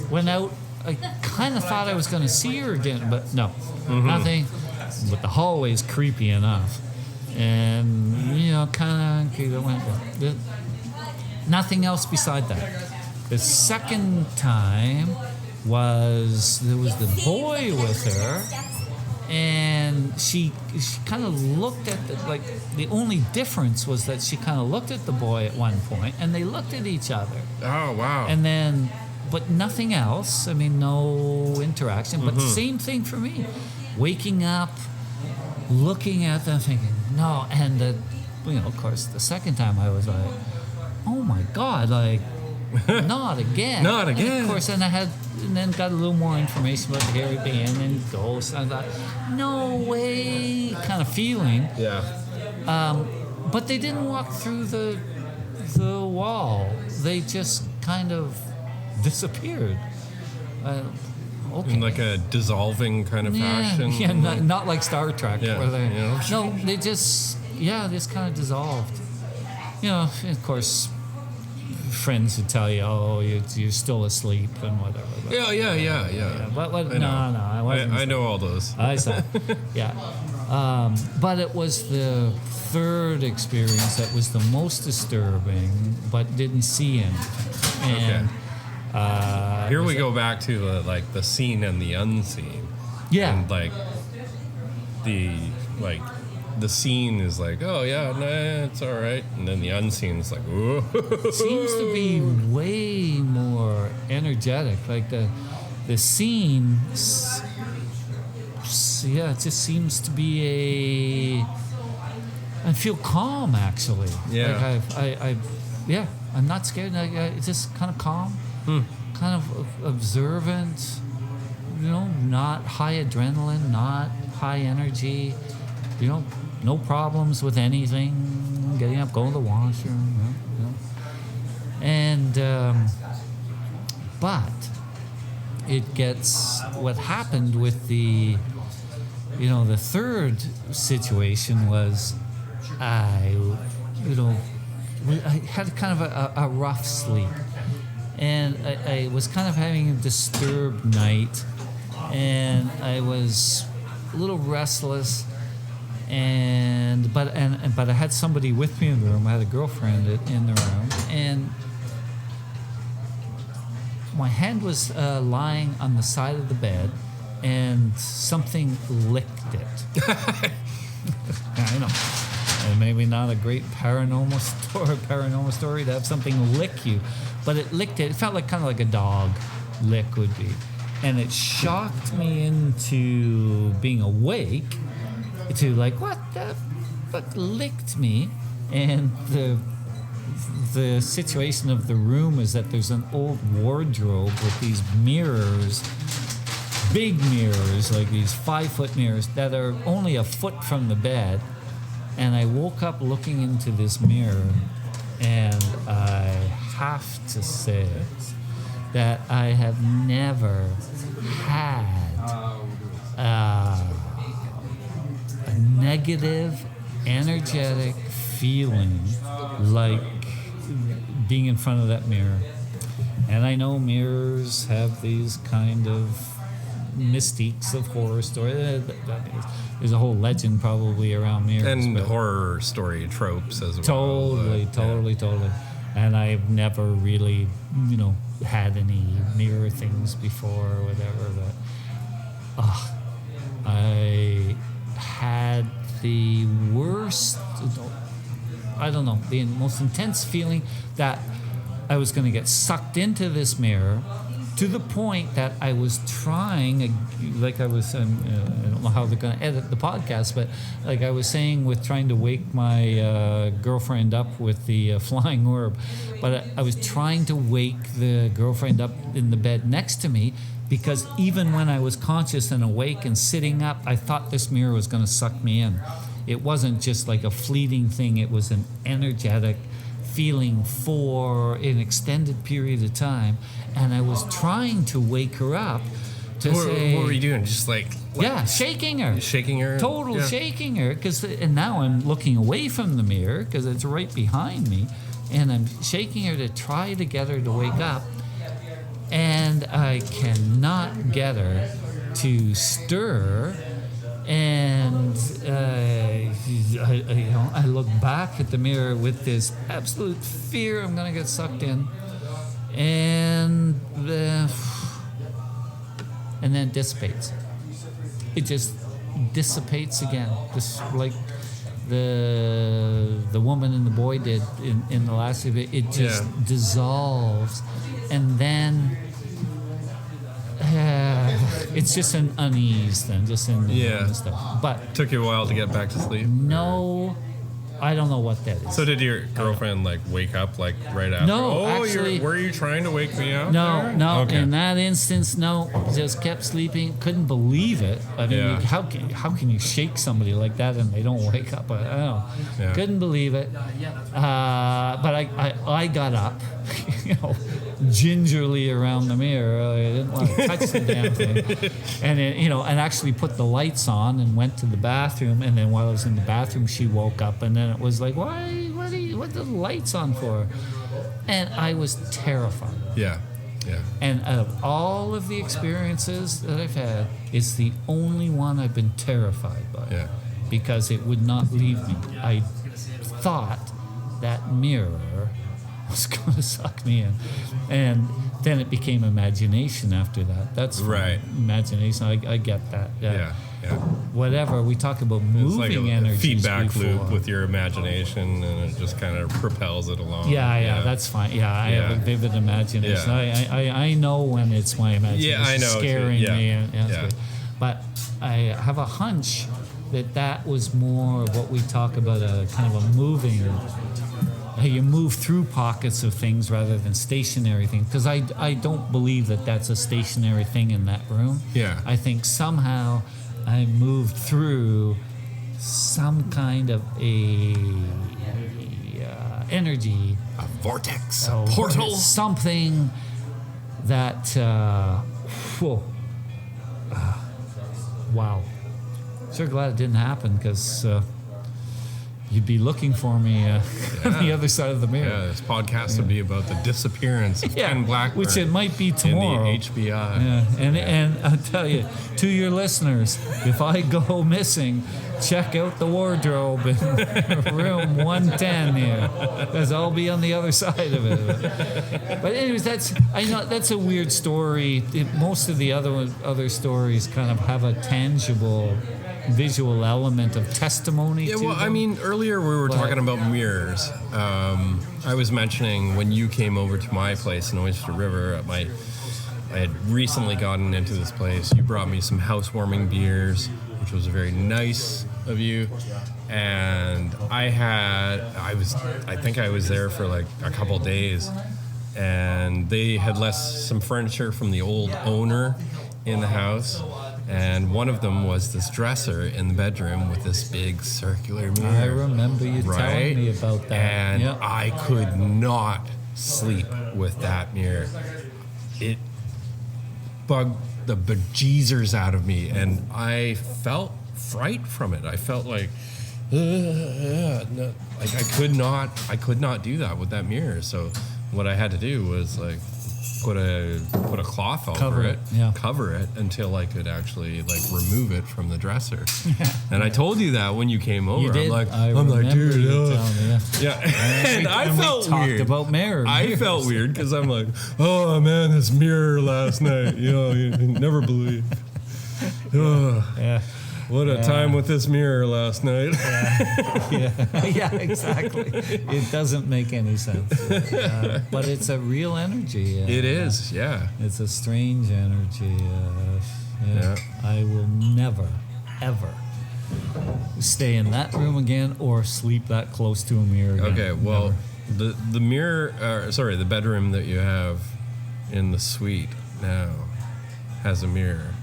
went out. I kind of thought I was going to see her again, but no, nothing. But the hallway's creepy enough, and kind of went. Nothing else beside that. The second time there was the boy with her, and she kind of looked at the only difference was that she kind of looked at the boy at one point, and they looked at each other. Oh wow! And then, but nothing else. I mean, no interaction. But same thing for me. Waking up, looking at them, thinking no, and of course, the second time I was like, oh my god, like. Not again. Not again. And of course, and then got a little more information about the Harry Band and ghosts. And I thought, no way, kind of feeling. Yeah. But they didn't walk through the wall. They just kind of disappeared. Okay. In like a dissolving kind of fashion. Yeah, not like Star Trek. Yeah, Where they, you know. No, they just kind of dissolved. Of course. Friends would tell you, "Oh, you're still asleep" and whatever. But, Yeah. But I know. no, I wasn't. I know all those. I saw. Yeah, but it was the third experience that was the most disturbing, but didn't see anything. And, Here we go back to the seen and the unseen. Yeah. And the scene is like, oh yeah, nah, it's all right, and then the unseen is like, whoa. Seems to be way more energetic. Like the scene, it just seems to be I feel calm actually. Yeah. Like I'm not scared. It's just kind of calm, kind of observant. Not high adrenaline, not high energy. No problems with anything. Getting up, going to the washroom. And but it gets what happened with the third situation was I had kind of a rough sleep, and I was kind of having a disturbed night, and I was a little restless. But I had somebody with me in the room. I had a girlfriend in the room, and my hand was lying on the side of the bed, and something licked it. I know, and maybe not a great paranormal story to have something lick you, but it licked it. It felt kind of like a dog lick would be, and it shocked me into being awake. To what the fuck licked me, and the situation of the room is that there's an old wardrobe with these mirrors, big mirrors, like these 5-foot mirrors that are only a foot from the bed, and I woke up looking into this mirror, and I have to say that I have never had negative, energetic feeling like being in front of that mirror. And I know mirrors have these kind of mystiques of horror story. There's a whole legend probably around mirrors. And horror story tropes as well. Totally. And I've never really, had any mirror things before or whatever. I had the worst, I don't know, the most intense feeling that I was going to get sucked into this mirror, to the point that I was trying, like I was, I don't know how they're going to edit the podcast, but like I was saying with trying to wake my girlfriend up with the flying orb, but I was trying to wake the girlfriend up in the bed next to me, because even when I was conscious and awake and sitting up, I thought this mirror was going to suck me in. It wasn't just like a fleeting thing, it was an energetic feeling for an extended period of time, and I was trying to wake her up to say... What were you doing? Just like... Yeah, shaking her. Shaking her? Total shaking her. And now I'm looking away from the mirror, because it's right behind me, and I'm shaking her to try to get her to wake up, and I cannot get her to stir. And I look back at the mirror with this absolute fear I'm going to get sucked in, and then it dissipates. It just dissipates again, just like the woman and the boy did in the last of it. It just dissolves, and then it's just an unease then, just in the stuff. But took you a while to get back to sleep? No, I don't know what that is. So did your girlfriend like wake up like right after? No, actually, were you trying to wake me up? No. Okay. In that instance, no. Just kept sleeping. Couldn't believe it. I mean, how can you shake somebody like that and they don't wake up? I don't know. Yeah. Couldn't believe it. But I got up, gingerly around the mirror. I didn't want to touch the damn thing, and actually put the lights on and went to the bathroom. And then while I was in the bathroom, she woke up, and then it was like, what the lights on for? And I was terrified. Yeah. And out of all of the experiences that I've had, it's the only one I've been terrified by. Yeah. Because it would not leave me. I thought that mirror was going to suck me in. And then it became imagination after that. That's right. Imagination. I get that. Yeah. Whatever. We talk about moving energy. Feedback loop with your imagination, and it just kind of propels it along. Yeah, that's fine. Yeah, I have a vivid imagination. Yeah. I know when it's my imagination I know scaring me. Yeah. But I have a hunch that was more of what we talk about, a kind of a moving. You move through pockets of things rather than stationary things. Because I don't believe that that's a stationary thing in that room. Yeah. I think somehow I moved through some kind of a energy. A vortex, a portal. Something that, wow. Sure glad it didn't happen, because... you'd be looking for me on the other side of the mirror. Yeah, this podcast would be about the disappearance of Ken Blackburn. Which it might be tomorrow. In the HBI. Yeah, and I'll tell you, to your listeners, if I go missing, check out the wardrobe in room 110 here, because I'll be on the other side of it. But anyways, that's a weird story. Most of the other stories kind of have a tangible visual element of testimony to them. I mean, earlier we were talking about mirrors. I was mentioning when you came over to my place in Oyster River, I had recently gotten into this place. You brought me some housewarming beers, which was very nice of you. And I think I was there for like a couple days, and they had left some furniture from the old owner in the house. And one of them was this dresser in the bedroom with this big circular mirror. I remember you telling me about that. And I could not sleep with that mirror. It bugged the bejeezers out of me, and I felt fright from it. I felt like, no, like I could not do that with that mirror. So what I had to do was like put a cloth over it, cover it until I could actually like remove it from the dresser. And I told you that when you came over. You did. I'm like, dude, and I felt weird. Talked about mirrors. I felt weird because I'm like, oh man, this mirror last night, you never believe. Yeah. What a time with this mirror last night. Yeah, exactly. It doesn't make any sense. But it's a real energy. It is, yeah. It's a strange energy. I will never, ever stay in that room again or sleep that close to a mirror again. Okay, well, the mirror, the bedroom that you have in the suite now has a mirror.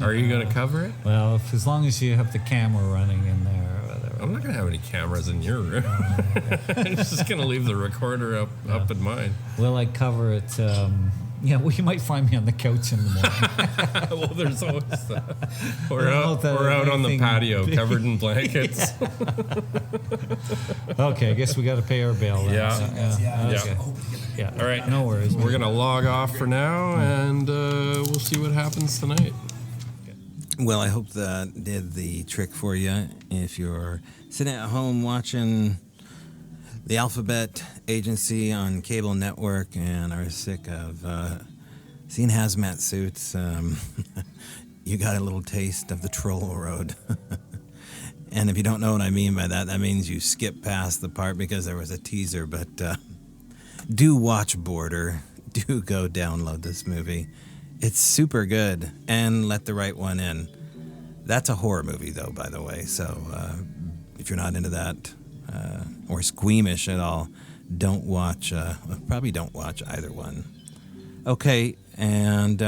Are you going to cover it? Well, as long as you have the camera running in there or whatever. I'm not going to have any cameras in your room. I'm just going to leave the recorder up in mine. Will I cover it? Well, you might find me on the couch in the morning. Well, there's always that. We're out on the patio covered in blankets. Okay, I guess we got to pay our bill. Then. Yeah. All right. No worries. We're going to log off for now, and we'll see what happens tonight. Well, I hope that did the trick for you. If you're sitting at home watching the Alphabet Agency on cable network and are sick of seeing hazmat suits, you got a little taste of the troll road. And if you don't know what I mean by that, that means you skip past the part because there was a teaser. But do watch Border. Do go download this movie. It's super good. And let the right one in. That's a horror movie, though, by the way. So if you're not into that or squeamish at all, probably don't watch either one. Okay, and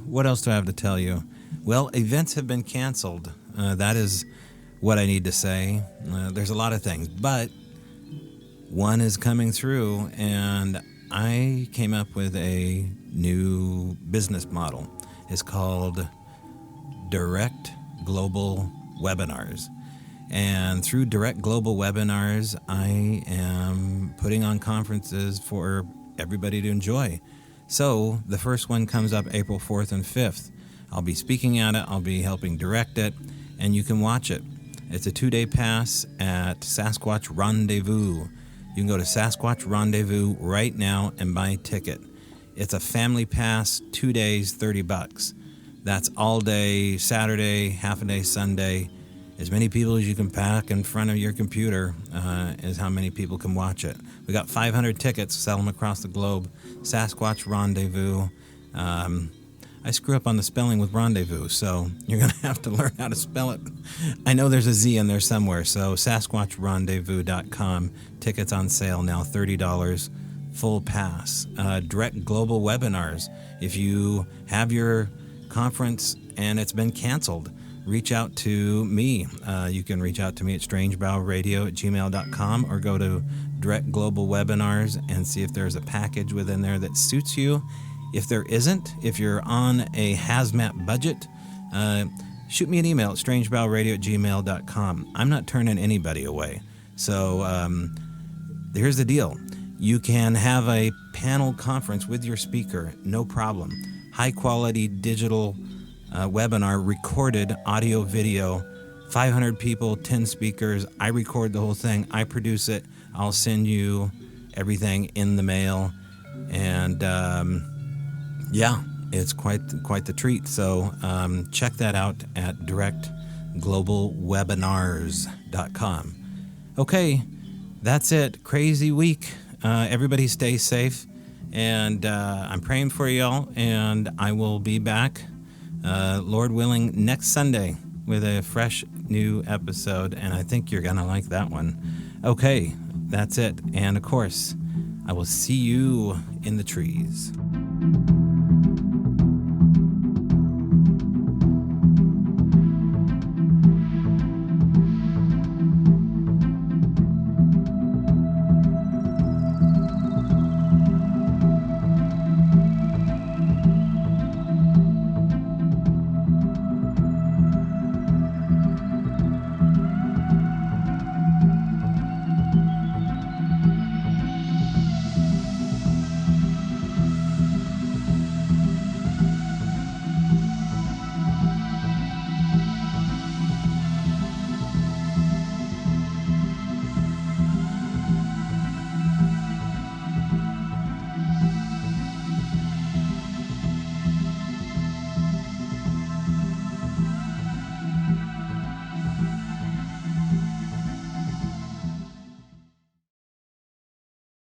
what else do I have to tell you? Well, events have been canceled. That is what I need to say. There's a lot of things, but one is coming through, and I came up with a new business model. It's called Direct Global Webinars. And through Direct Global Webinars, I am putting on conferences for everybody to enjoy. So the first one comes up April 4th and 5th. I'll be speaking at it, I'll be helping direct it, and you can watch it. It's a 2-day pass at Sasquatch Rendezvous. You can go to Sasquatch Rendezvous right now and buy a ticket. It's a family pass, 2 days, $30. That's all day Saturday, half a day Sunday. As many people as you can pack in front of your computer is how many people can watch it. We got 500 tickets, sell them across the globe. Sasquatch Rendezvous. I screw up on the spelling with rendezvous, so you're going to have to learn how to spell it. I know there's a Z in there somewhere, so SasquatchRendezvous.com. Tickets on sale now, $30, full pass. Direct Global Webinars. If you have your conference and it's been canceled, reach out to me. You can reach out to me at strangebrowradio@gmail.com or go to Direct Global Webinars and see if there's a package within there that suits you. If there isn't, if you're on a hazmat budget, shoot me an email at strangebrowradio@gmail.com. I'm not turning anybody away. So here's the deal. You can have a panel conference with your speaker, no problem. High quality digital webinar, recorded audio, video, 500 people, 10 speakers. I record the whole thing. I produce it. I'll send you everything in the mail. And it's quite the treat. So check that out at directglobalwebinars.com. Okay, that's it. Crazy week. Everybody stay safe. And I'm praying for y'all. And I will be back, Lord willing, next Sunday with a fresh new episode. And I think you're going to like that one. Okay, that's it. And of course, I will see you in the trees.